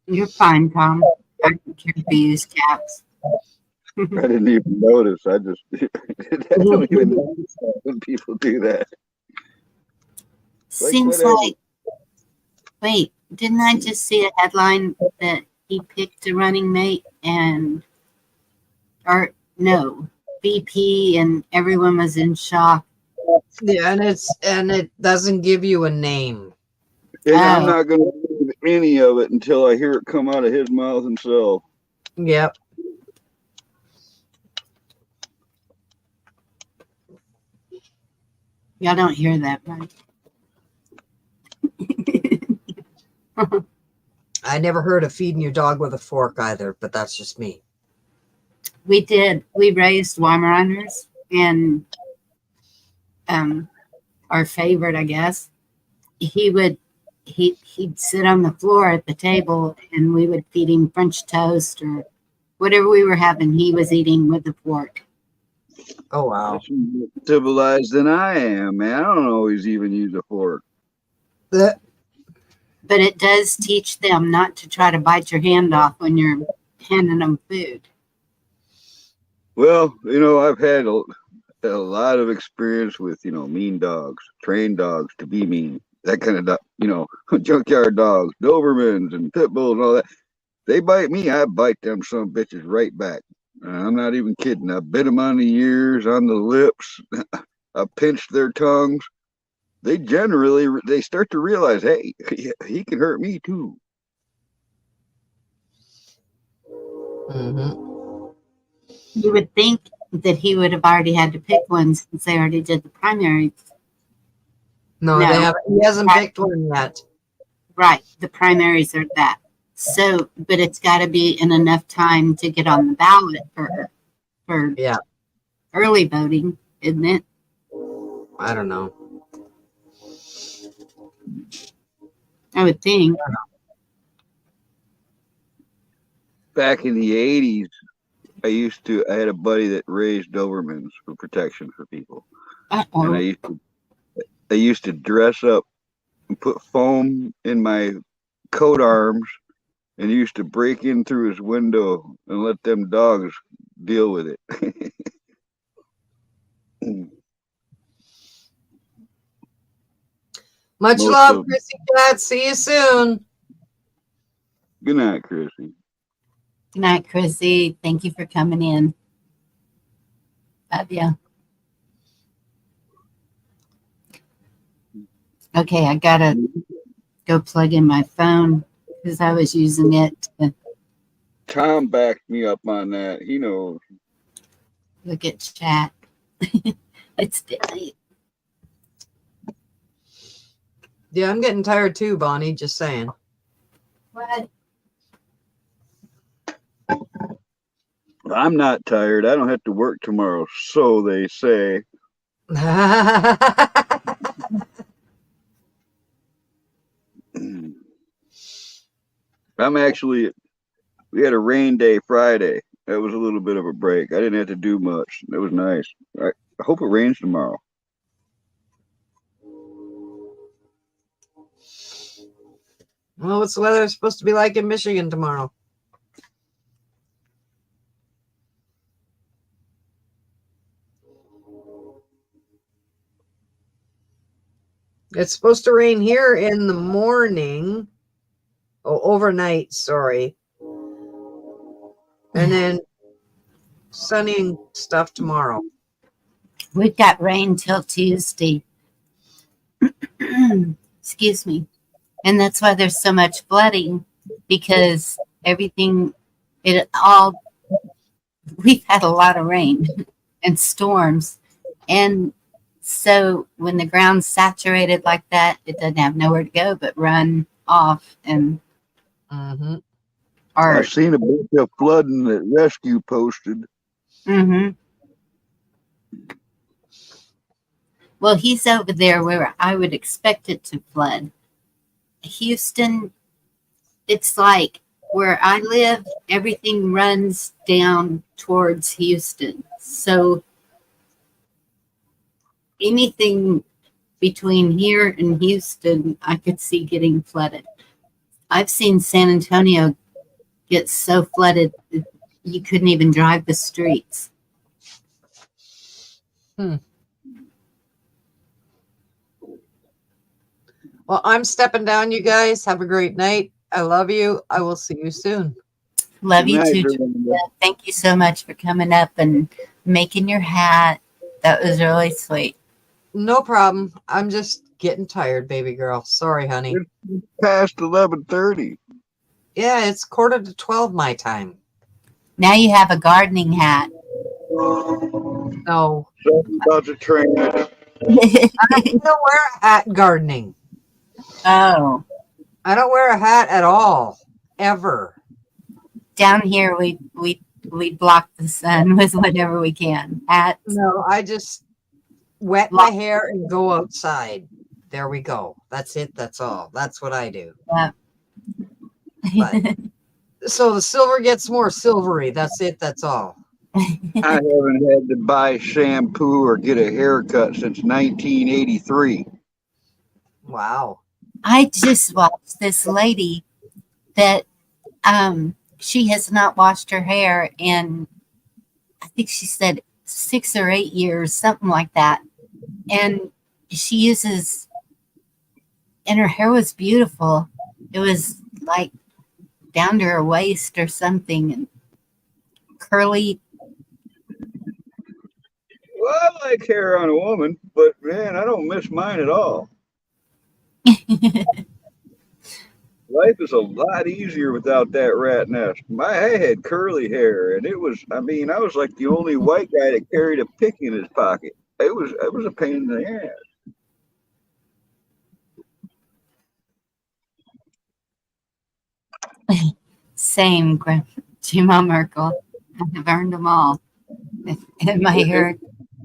You're fine, Tom. I don't care if you use caps. I didn't even notice. I don't even notice when people do that. Seems like, wait, didn't I just see a headline that he picked a running mate or no, VP, and everyone was in shock? Yeah, and it doesn't give you a name. And I'm not going to believe any of it until I hear it come out of his mouth himself. Yep. Y'all don't hear that, right? I never heard of feeding your dog with a fork either, but that's just me. We did. We raised Weimaraners, and our favorite, I guess, he'd sit on the floor at the table, and we would feed him French toast or whatever we were having. He was eating with a fork. Oh wow! That's more civilized than I am, man. I don't always even use a fork. The, But it does teach them not to try to bite your hand off when you're handing them food. Well, you know, I've had a lot of experience with, you know, mean dogs, trained dogs to be mean, that kind of dog, you know, junkyard dogs, Dobermans and pit bulls and all that. They bite me, I bite them some bitches right back. I'm not even kidding. I bit them on the ears, on the lips. I pinched their tongues. They start to realize, hey, he can hurt me too. mm-hmm. You would think that he would have already had to pick one since they already did the primaries. No, No. he hasn't picked one yet. Right. The primaries are that So, but it's got to be in enough time to get on the ballot for Yeah, early voting, isn't it? I don't know. I would think. Back in the 80s, I had a buddy that raised Dobermans for protection for people. And Uh-oh. I used to dress up and put foam in my coat arms and used to break in through his window and let them dogs deal with it. Much Most love, of them. Chrissy Cat. See you soon. Good night, Chrissy. Good night, Chrissy. Thank you for coming in. Love ya. Okay, I gotta go plug in my phone because I was using it to Tom backed me up on that. He knows. look at chat. It's dead. Yeah, I'm getting tired too, Bonnie. Just saying. What? I'm not tired. I don't have to work tomorrow, so they say. We had a rain day Friday. That was a little bit of a break. I didn't have to do much. It was nice. I hope it rains tomorrow. Well, what's the weather supposed to be like in Michigan tomorrow? It's supposed to rain here in the morning. Oh, overnight, sorry. And then sunny and stuff tomorrow. We've got rain till Tuesday. Excuse me. And that's why there's so much flooding because everything, we've had a lot of rain and storms. And so when the ground's saturated like that, it doesn't have nowhere to go but run off. And I've seen a bunch of flooding that rescue posted. Well, he's over there where I would expect it to flood. Houston, it's like where I live, everything runs down towards Houston. So anything between here and Houston, I could see getting flooded. I've seen San Antonio get so flooded that you couldn't even drive the streets. Well, I'm stepping down, you guys. Have a great night. I love you. I will see you soon. Love Good you night, too, everyone. Julia. Thank you so much for coming up and making your hat. That was really sweet. No problem. I'm just getting tired, baby girl. Sorry, honey. It's past 11:30. Yeah, it's 11:45 my time. Now you have a gardening hat. No, Something about the train. I don't wear a hat gardening. Oh, I don't wear a hat at all, ever. down here we block the sun with whatever we can. Hats. No, I just wet my hair and go outside. There we go. That's it. That's all. That's what I do. Yeah. But, so the silver gets more silvery. That's it. That's all. I haven't had to buy shampoo or get a haircut since 1983. Wow. I just watched this lady that she has not washed her hair in, I think she said 6 or 8 years, something like that. And she uses, and her hair was beautiful. It was like down to her waist or something, and curly. Well, I like hair on a woman, but man, I don't miss mine at all. Life is a lot easier without that rat nest. I had curly hair, and it was, I mean, I was like the only white guy that carried a pick in his pocket. It was a pain in the ass. Same, Grandma Merkel. I have earned them all. And my hair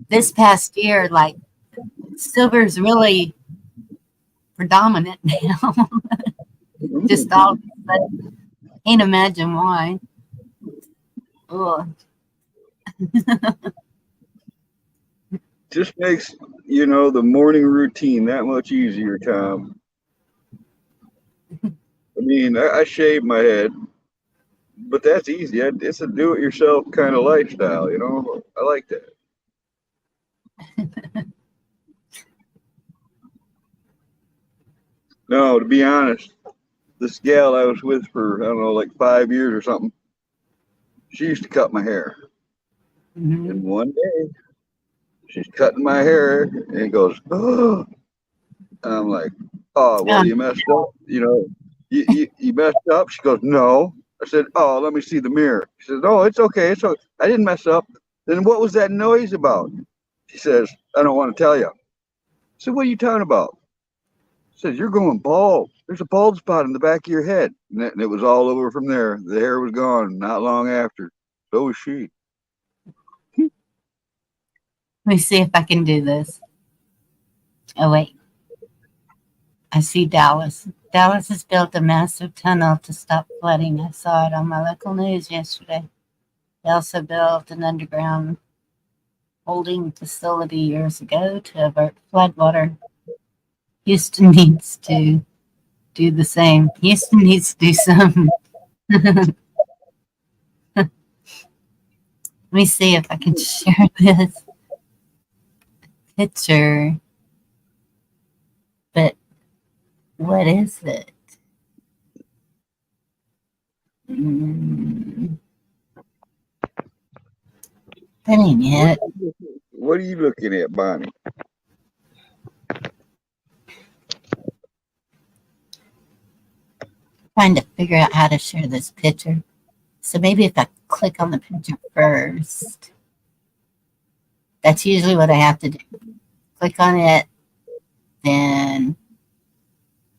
this past year, like silver's really predominant now. Just all of a sudden. Can't imagine why. Ugh. Just makes, you know, the morning routine that much easier, Tom. I mean, I shave my head, but that's easy. It's a do-it-yourself kind of lifestyle, you know. I like that. No, to be honest, this gal I was with for, I don't know, like 5 years or something, she used to cut my hair. Mhm. And one day, she's cutting my hair, and it goes, oh. And I'm like, oh, well, you messed up. You know, you messed up. She goes, no. I said, oh, let me see the mirror. She says, oh, it's okay. It's okay. I didn't mess up. Then what was that noise about? She says, I don't want to tell you. I said, what are you talking about? She says, you're going bald. There's a bald spot in the back of your head. And it was all over from there. The hair was gone not long after. So was she. Let me see if I can do this. Oh, wait. I see Dallas. Dallas has built a massive tunnel to stop flooding. I saw it on my local news yesterday. They also built an underground holding facility years ago to avert floodwater. Houston needs to do the same. Houston needs to do some. Let me see if I can share this picture. But what is it? Mm, that ain't it. What are you looking at, Bonnie? Trying to figure out how to share this picture. So maybe if I click on the picture first, that's usually what I have to do. Click on it, then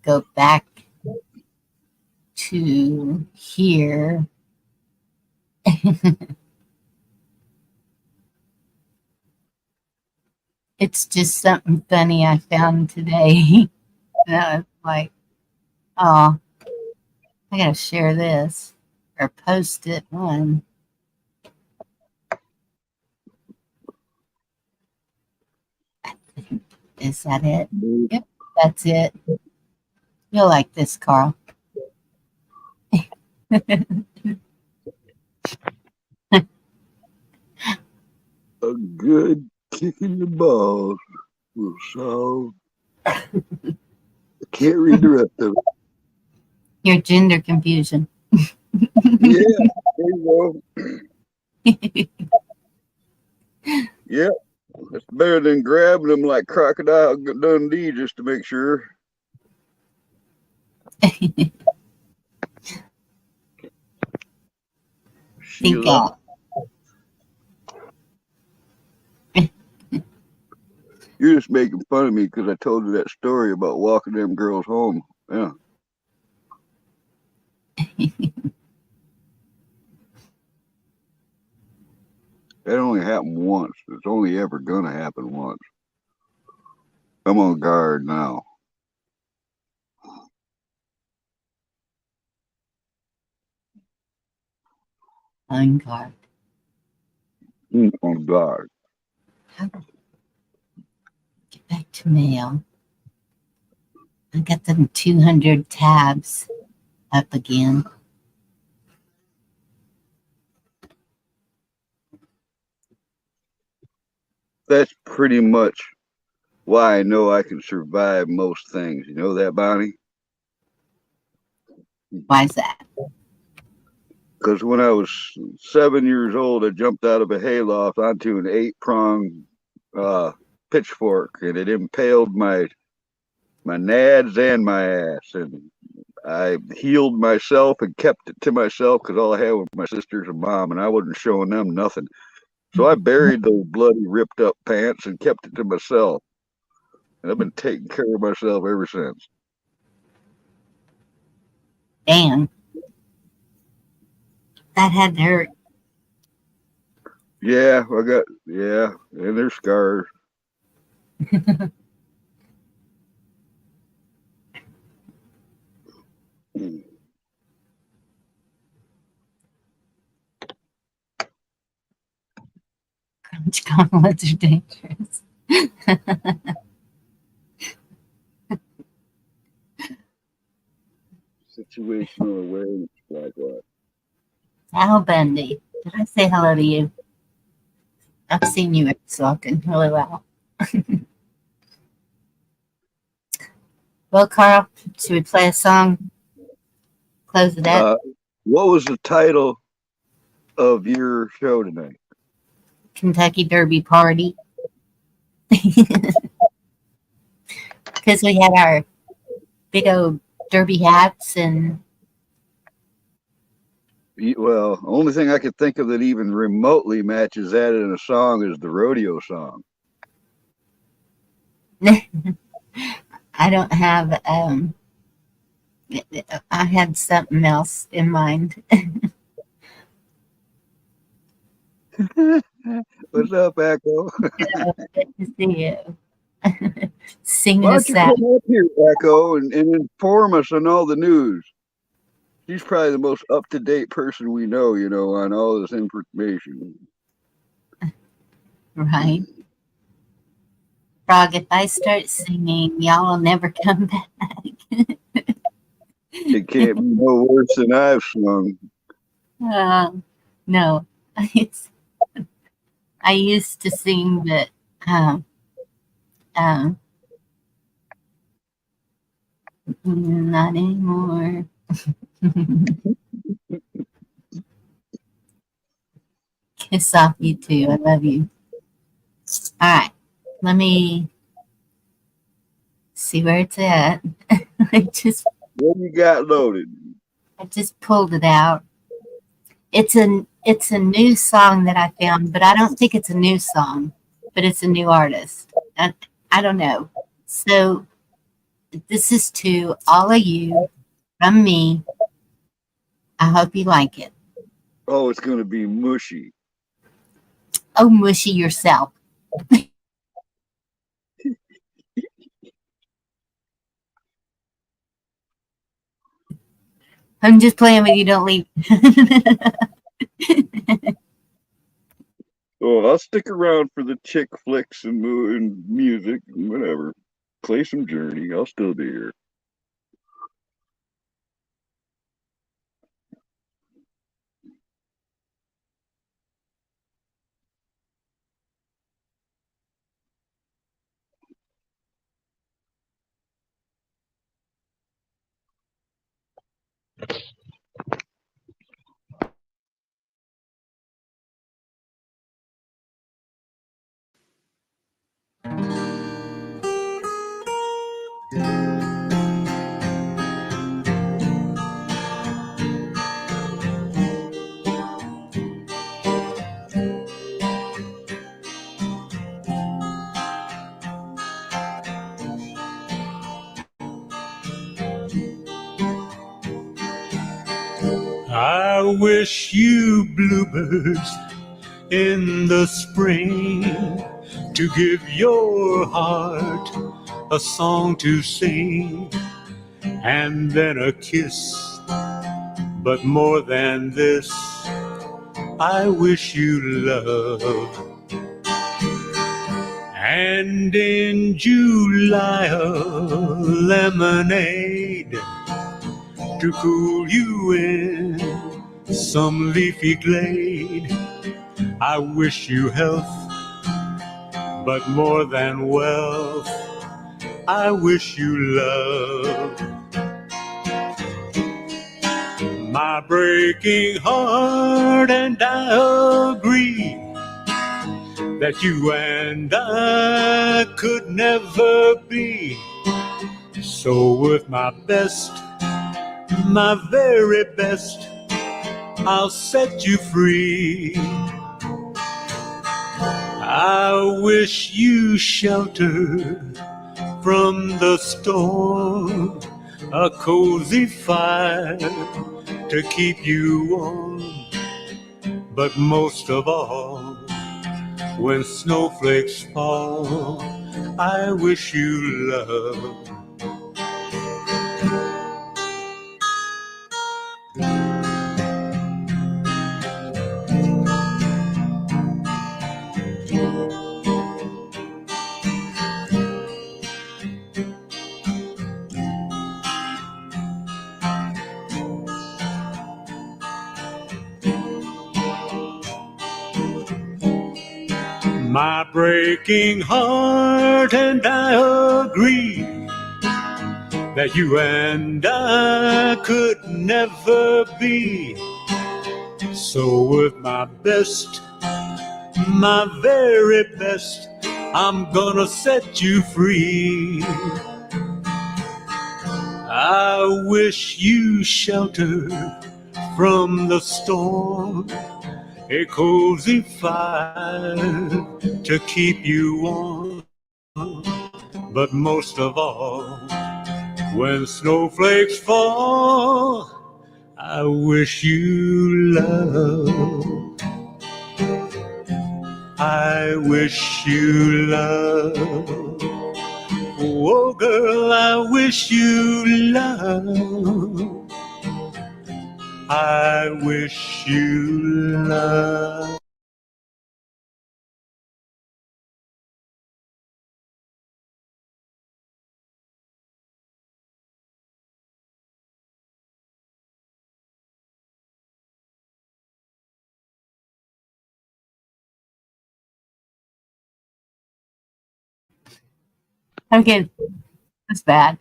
go back to here. It's just something funny I found today. And I was like, oh, I gotta share this or post it one. Is that it? Yep, that's it. You'll like this, Carl. A good kick in the balls will solve. I can't read the rest of it. Your gender confusion. Yeah, there you go. Yeah, it's better than grabbing them like Crocodile Dundee just to make sure. Think Sheila, you're just making fun of me because I told you that story about walking them girls home. Yeah. That only happened once. It's only ever gonna happen once. I'm on guard now. on guard. On guard. How do I get back to mail? I got them 200 tabs up again. That's pretty much why I know I can survive most things. You know that, Bonnie? Why is that? Because when I was 7 years old, I jumped out of a hayloft onto an 8-pronged pitchfork, and it impaled my nads and my ass. And I healed myself and kept it to myself because all I had was my sisters and mom, and I wasn't showing them nothing. So I buried those bloody, ripped up pants and kept it to myself. And I've been taking care of myself ever since. Damn. That had to hurt. Yeah, and there's scars. Crunch gauntlets are dangerous. Situational awareness, like what? Al Bundy. Did I say hello to you? I've seen you talking. Hello, Al. Well, Carl, should we play a song? Close it up. What was the title of your show tonight? Kentucky Derby Party. Because we had our big old derby hats and Well, the only thing I could think of that even remotely matches that in a song is the rodeo song. I don't have I had something else in mind. What's up, Echo? Good to see you. Singing Why us don't you out. come up here, Echo, and inform us on all the news? She's probably the most up-to-date person we know, on all this information. Right. Frog, if I start singing, y'all will never come back. It can't be no worse than I've sung. No. I used to sing, but not anymore. Kiss off, you too. I love you. All right. Let me see where it's at. What you got loaded? I just pulled it out. It's a new song that I found, but I don't think it's a new song, but it's a new artist. I don't know. So this is to all of you from me. I hope you like it. Oh, it's going to be mushy. Oh, mushy yourself. I'm just playing with you. Don't leave. Oh, I'll stick around for the chick flicks and music and whatever. Play some Journey. I'll still be here. I wish you bluebirds in the spring to give your heart a song to sing and then a kiss. But more than this, I wish you love. And in July a lemonade to cool you in some leafy glade. I wish you health, but more than wealth, I wish you love. My breaking heart and I agree that you and I could never be. So with my best, my very best, I'll set you free. I wish you shelter from the storm, a cozy fire to keep you warm, But most of all, when snowflakes fall, I wish you love. My breaking heart and I agree that you and I could never be. So with my best, my very best, I'm gonna set you free. I wish you shelter from the storm, a cozy fire to keep you warm. But most of all, when snowflakes fall, I wish you love. I wish you love. Oh, girl, I wish you love. I wish you love. Okay, that's bad.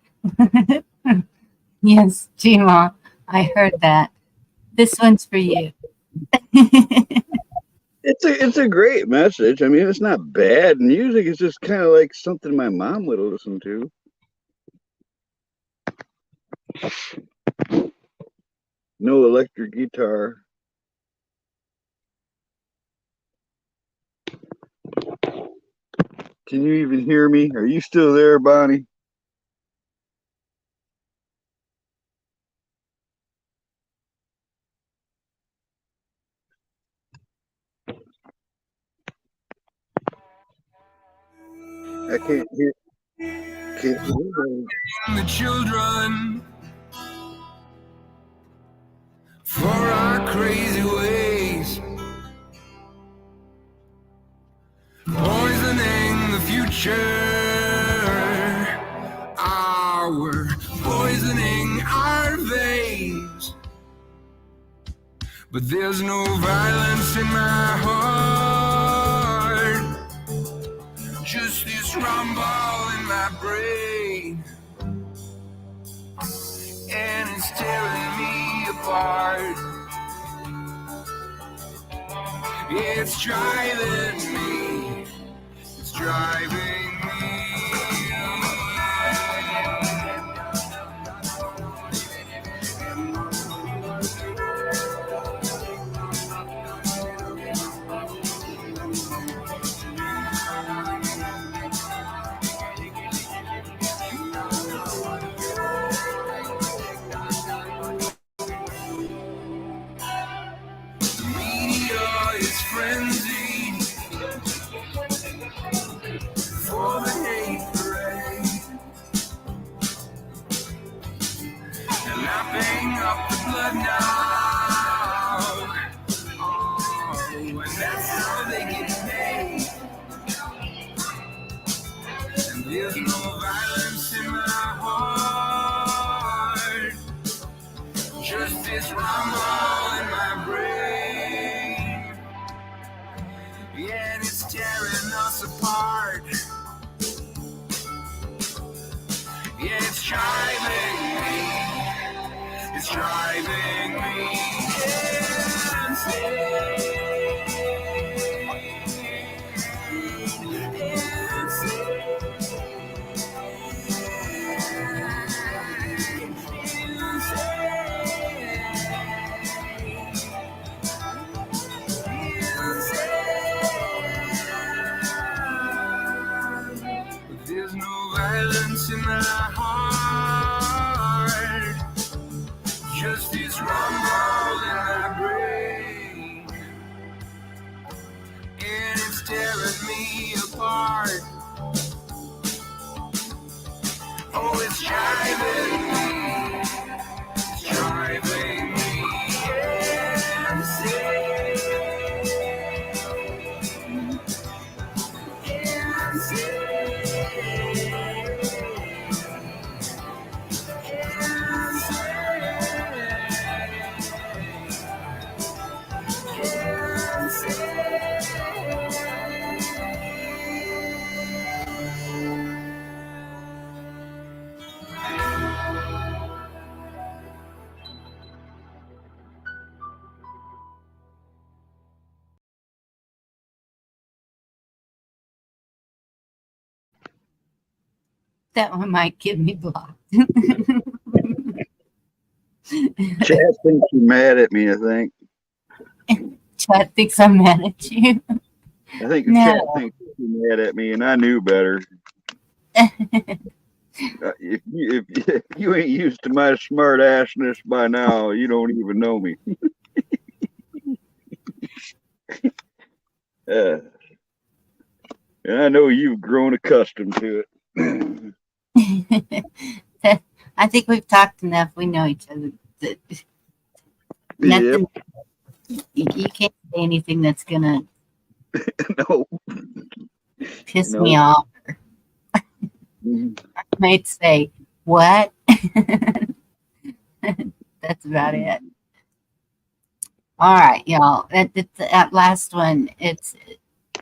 Yes, Gma, I heard that. This one's for you. It's a great message. I mean, it's not bad music. It's just kind of like something my mom would listen to. No electric guitar. Can you even hear me? Are you still there, Bonnie? I can't hear. Can't hear. The children for our crazy ways, poisoning the future. Our poisoning our veins, but there's no violence in my heart, just this rumble in my brain, and it's tearing me apart. It's driving me, it's driving me. The media is frenzied for the hate parade, and lapping up the blood now. Oh, and that's how they get paid. And there's no violence in my heart, just this rumble in my brain. Yeah, and it's tearing us apart. Yeah, it's driving me. It's driving me insane. But there's no violence in my heart, just this rumble in my brain. That one might get me blocked. Chad thinks you're mad at me, I think. Chad thinks I'm mad at you. I think No. Chad thinks you're mad at me, and I knew better. If you ain't used to my smart assness by now, you don't even know me. And I know you've grown accustomed to it. I think we've talked enough. We know each other. That Yep. nothing. You can't say anything that's gonna No. piss No. me off. Mhm. I might say what. That's about it. All right, y'all. That last one. It's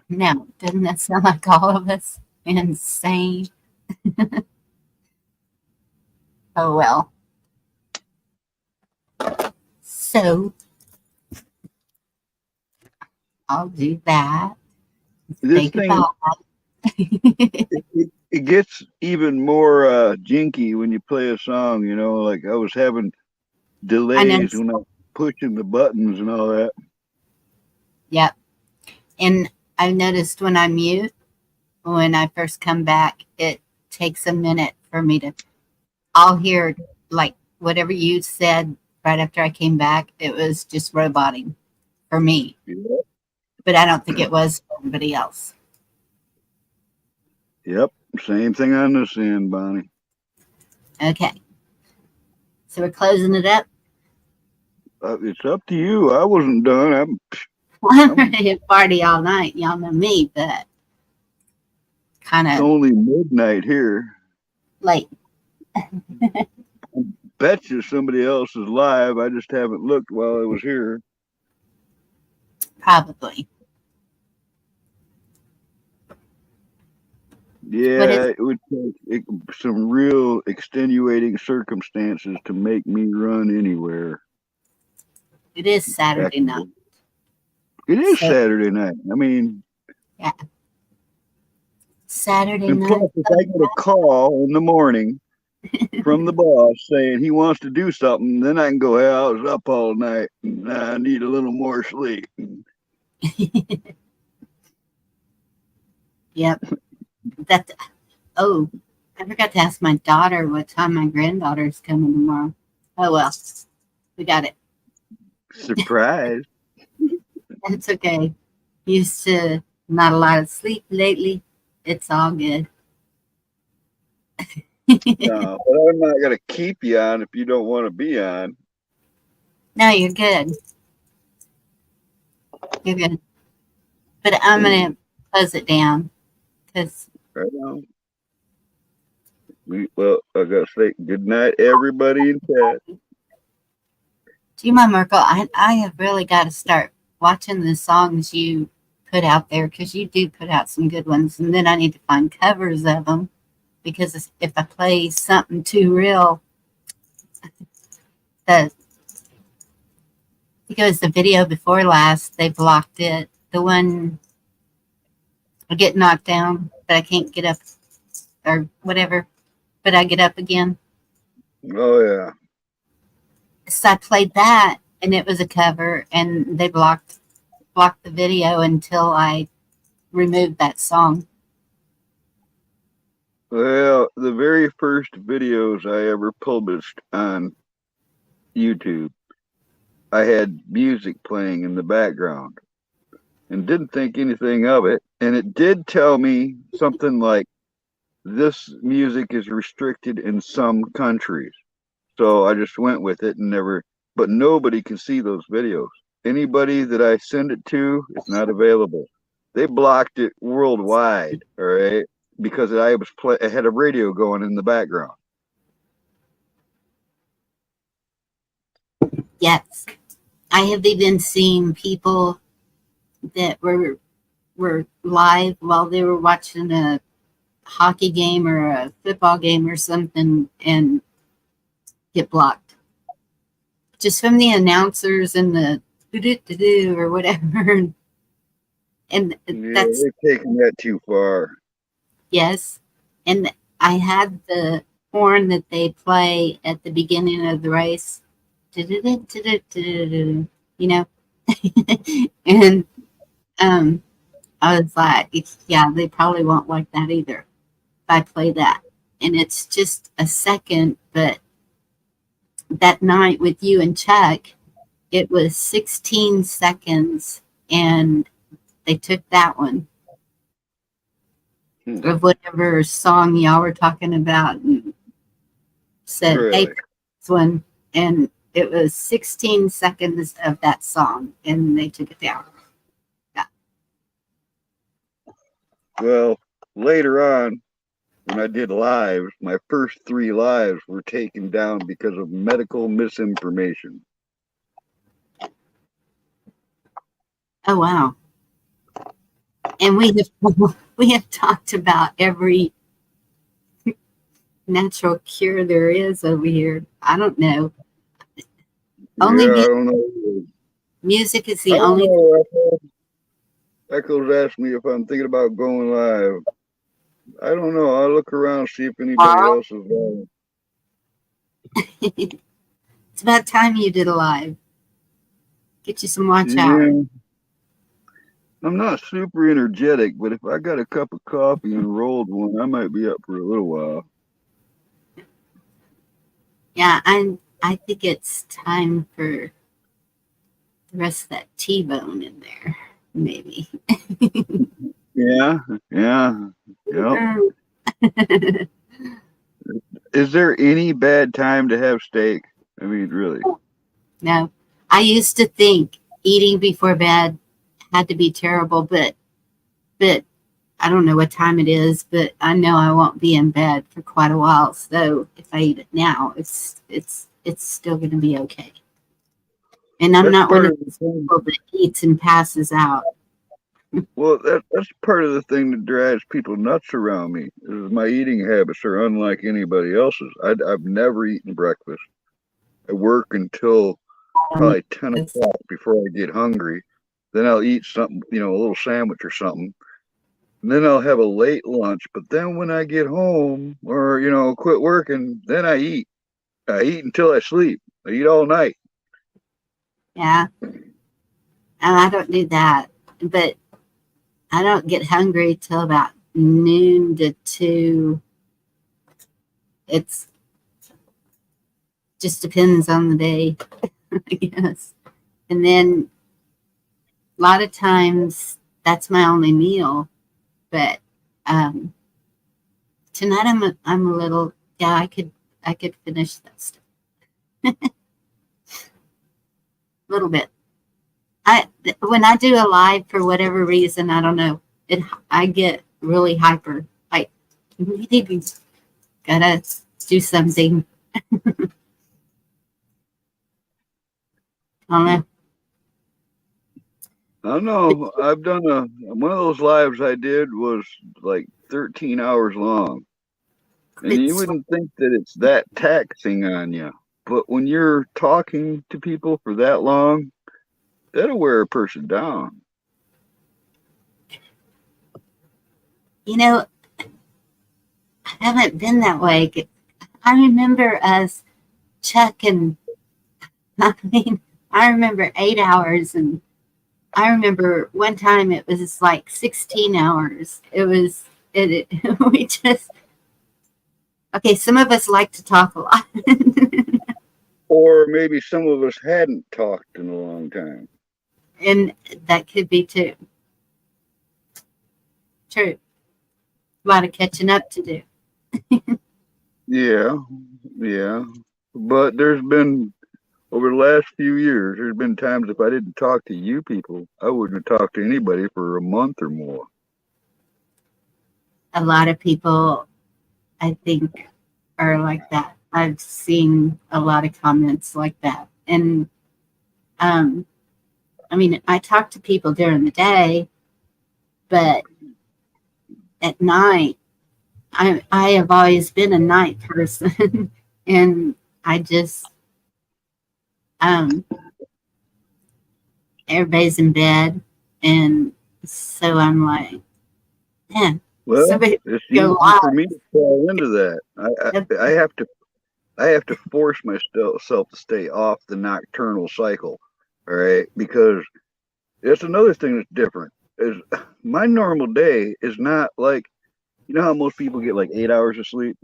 now. Doesn't that sound like all of us? Insane. Oh well. So I'll do that. This Say thing, goodbye. it gets even more jinky when you play a song, you know, like I was having delays when I was pushing the buttons and all that. Yep. And I've noticed when I mute, when I first come back, it takes a minute for me to, I'll hear like whatever you said right after I came back. It was just roboting for me, Yep. but I don't think it was for everybody else. Yep. Same thing on this end, Bonnie. Okay. So we're closing it up. It's up to you. I wasn't done. I'm ready to party all night. Y'all know me, but kind It's of only midnight here. late. Bet you somebody else is live. I just haven't looked while I was here. Probably. Yeah, it would take some real extenuating circumstances to make me run anywhere. It is Saturday night. It is So- Saturday night. I mean, Yeah. Saturday and night. plus, if I get a call in the morning from the boss saying he wants to do something, then I can go, hey, I was up all night. And I need a little more sleep. Yep. That. Oh, I forgot to ask my daughter what time my granddaughter's coming tomorrow. Oh well, we got it. Surprise. That's okay. Used to not a lot of sleep lately. It's all good. No, but I'm not going to keep you on if you don't want to be on. No, you're good. You're good. But I'm gonna close it down because Right on. Well, I got to say good night, everybody in chat. do you mind, Merkel? I have really got to start watching the songs you put out there because you do put out some good ones, and then I need to find covers of them because if I play something too real, I think it was the video before last, they blocked it. The one I get knocked down, but I can't get up or whatever, but I get up again. Oh, yeah. So I played that and it was a cover and they blocked the video until I removed that song. Well, the very first videos I ever published on YouTube, I had music playing in the background and didn't think anything of it. And it did tell me something like, this music is restricted in some countries. So I just went with it and never, but nobody can see those videos. Anybody that I send it to, it's not available. They blocked it worldwide, all right, because I had a radio going in the background. Yes. I have even seen people that were live while they were watching a hockey game or a football game or something and get blocked. Just from the announcers and the do or whatever. And Yeah, that's they're taking that too far. yes. And I had the horn that they play at the beginning of the race. You know? And I was like, yeah, they probably won't like that either if I play that. And it's just a second, but that night with you and Chuck, it was 16 seconds, and they took that one of whatever song y'all were talking about and said, hey, Really? this one. And it was 16 seconds of that song, and they took it down. Yeah. Well, later on, when I did lives, my first 3 lives were taken down because of medical misinformation. Oh, wow. And we have talked about every natural cure there is over here. I don't know. Only Yeah, I don't know. music is I the don't only. know. Echoes asked me if I'm thinking about going live. I don't know. I'll look around, see if anybody Tomorrow. else is live. It's about time you did a live. Get you some watch hours. Yeah. I'm not super energetic, but if I got a cup of coffee and rolled one, I might be up for a little while. Yeah, I think it's time for the rest of that T-bone in there, maybe. Yeah, yeah, yep. Is there any bad time to have steak? I mean, really? No, I used to think eating before bed had to be terrible, but I don't know what time it is, but I know I won't be in bed for quite a while. So if I eat it now, it's still going to be okay. And I'm That's not one part of of the those thing. people that eats and passes out. Well, that's part of the thing that drives people nuts around me. Is my eating habits are unlike anybody else's. I've never eaten breakfast. I work until probably 10 It's, o'clock before I get hungry. Then I'll eat something, a little sandwich or something. And then I'll have a late lunch. But then when I get home or, quit working, then I eat. I eat until I sleep. I eat all night. yeah, and I don't do that, but I don't get hungry till about noon to 2. It's just depends on the day, I guess. And then a lot of times that's my only meal. But um, tonight I'm a little, yeah, I could finish that stuff a little bit. When I do a live for whatever reason, I don't know, I get really hyper. Like, gotta do something. I don't know. I don't know. I've done one of those lives I did was like 13 hours long. And you It's wouldn't think that it's that taxing on you. But when you're talking to people for that long, that'll wear a person down. you know, I haven't been that way. I remember us, Chuck, and I mean, I remember 8 hours, and I remember one time it was like 16 hours. We just, okay, some of us like to talk a lot. Or maybe some of us hadn't talked in a long time. And that could be too. True. A lot of catching up to do. Yeah, yeah. But there's been, over the last few years, there's been times if I didn't talk to you people, I wouldn't have talked to anybody for a month or more. A lot of people, I think, are like that. I've seen a lot of comments like that. And I mean, I talk to people during the day, but at night, I have always been a night person, and I just um, everybody's in bed, and so I'm like, man, Well, Somebody it's go easy live. for me to fall into that. I have to force myself to stay off the nocturnal cycle. All right, because that's another thing that's different. Is my normal day is not like, you know how most people get like 8 hours of sleep.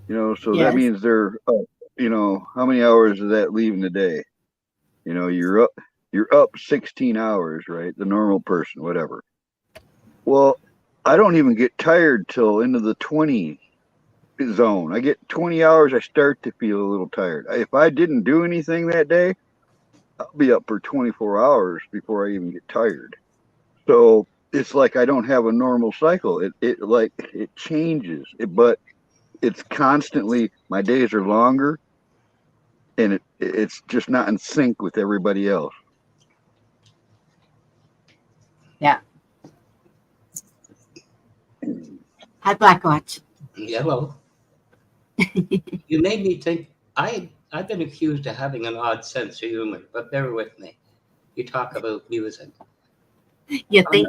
You know, so that Yes. means they're up. You know, how many hours does that leave in the day? You know, you're up 16 hours, right? The normal person, whatever. Well, I don't even get tired till into the 20 zone. I get 20 hours, I start to feel a little tired. If I didn't do anything that day, I'll be up for 24 hours before I even get tired. So it's like I don't have a normal cycle. It changes, but it's constantly, my days are longer, and it's just not in sync with everybody else. Yeah. Hi, Blackwatch. Hello. You made me think. I've been accused of having an odd sense of humor, but bear with me. You talk about music. You think?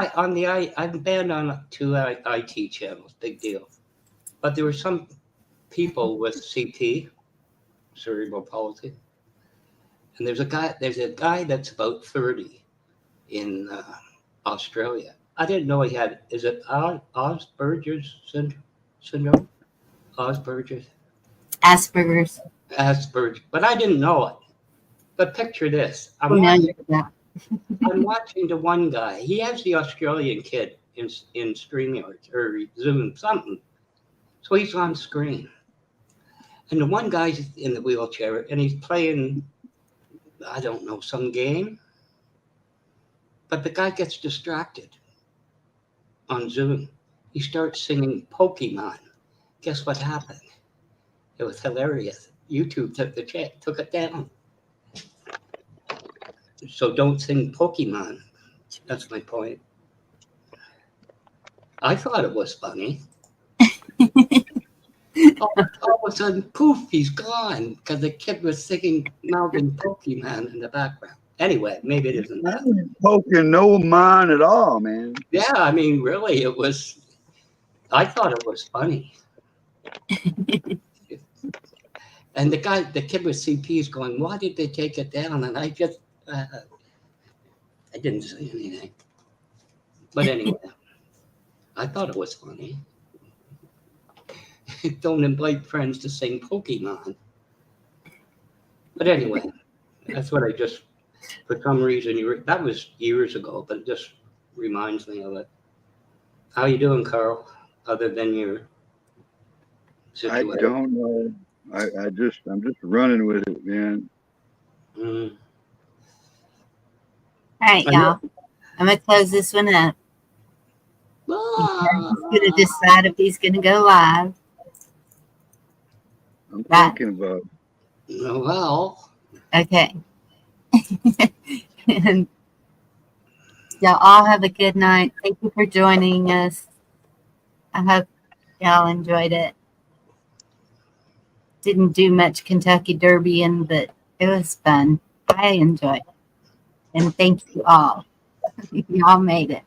I'm banned on two IT channels. Big deal. But there were some people with CP, cerebral palsy, and there's a guy that's about 30 in Australia. I didn't know he had. Is it Asperger's syndrome? Asperger's. Asperger's. Asperger's, but I didn't know it. But picture this: Oh, no, you're not. I'm watching the one guy. He has the Australian kid in StreamYard or Zoom something, so he's on screen, and the one guy's in the wheelchair and he's playing, I don't know, some game, but the guy gets distracted on Zoom. He starts singing Pokemon. Guess what happened? It was hilarious. YouTube took it down. So don't sing Pokemon. That's my point. I thought it was funny. All of a sudden, poof, he's gone because the kid was singing Mountain Pokemon in the background. Anyway, maybe it isn't I that. ain't poking no mind at all, man. Yeah, I mean, really, it was. I thought it was funny. And the kid with CP is going, "Why did they take it down?" And I didn't say anything. But anyway, I thought it was funny. Don't invite friends to sing Pokemon. But anyway, that's what I just, for some reason, that was years ago, but it just reminds me of it. How you doing, Carl? Other than your I situation? don't know. I'm just running with it, man. Mm. All right, y'all. I'm going to close this one up. Ah, He's going to decide if he's going to go live. I'm Right. thinking about well, Okay. And y'all all have a good night. Thank you for joining us. I hope y'all enjoyed it. Didn't do much Kentucky Derbying, but it was fun. I enjoyed it. And thank you all. Y'all made it.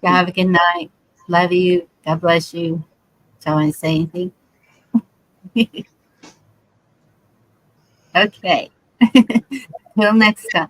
Y'all have a good night. Love you. God bless you. Do I want to say anything? Okay. Till next time.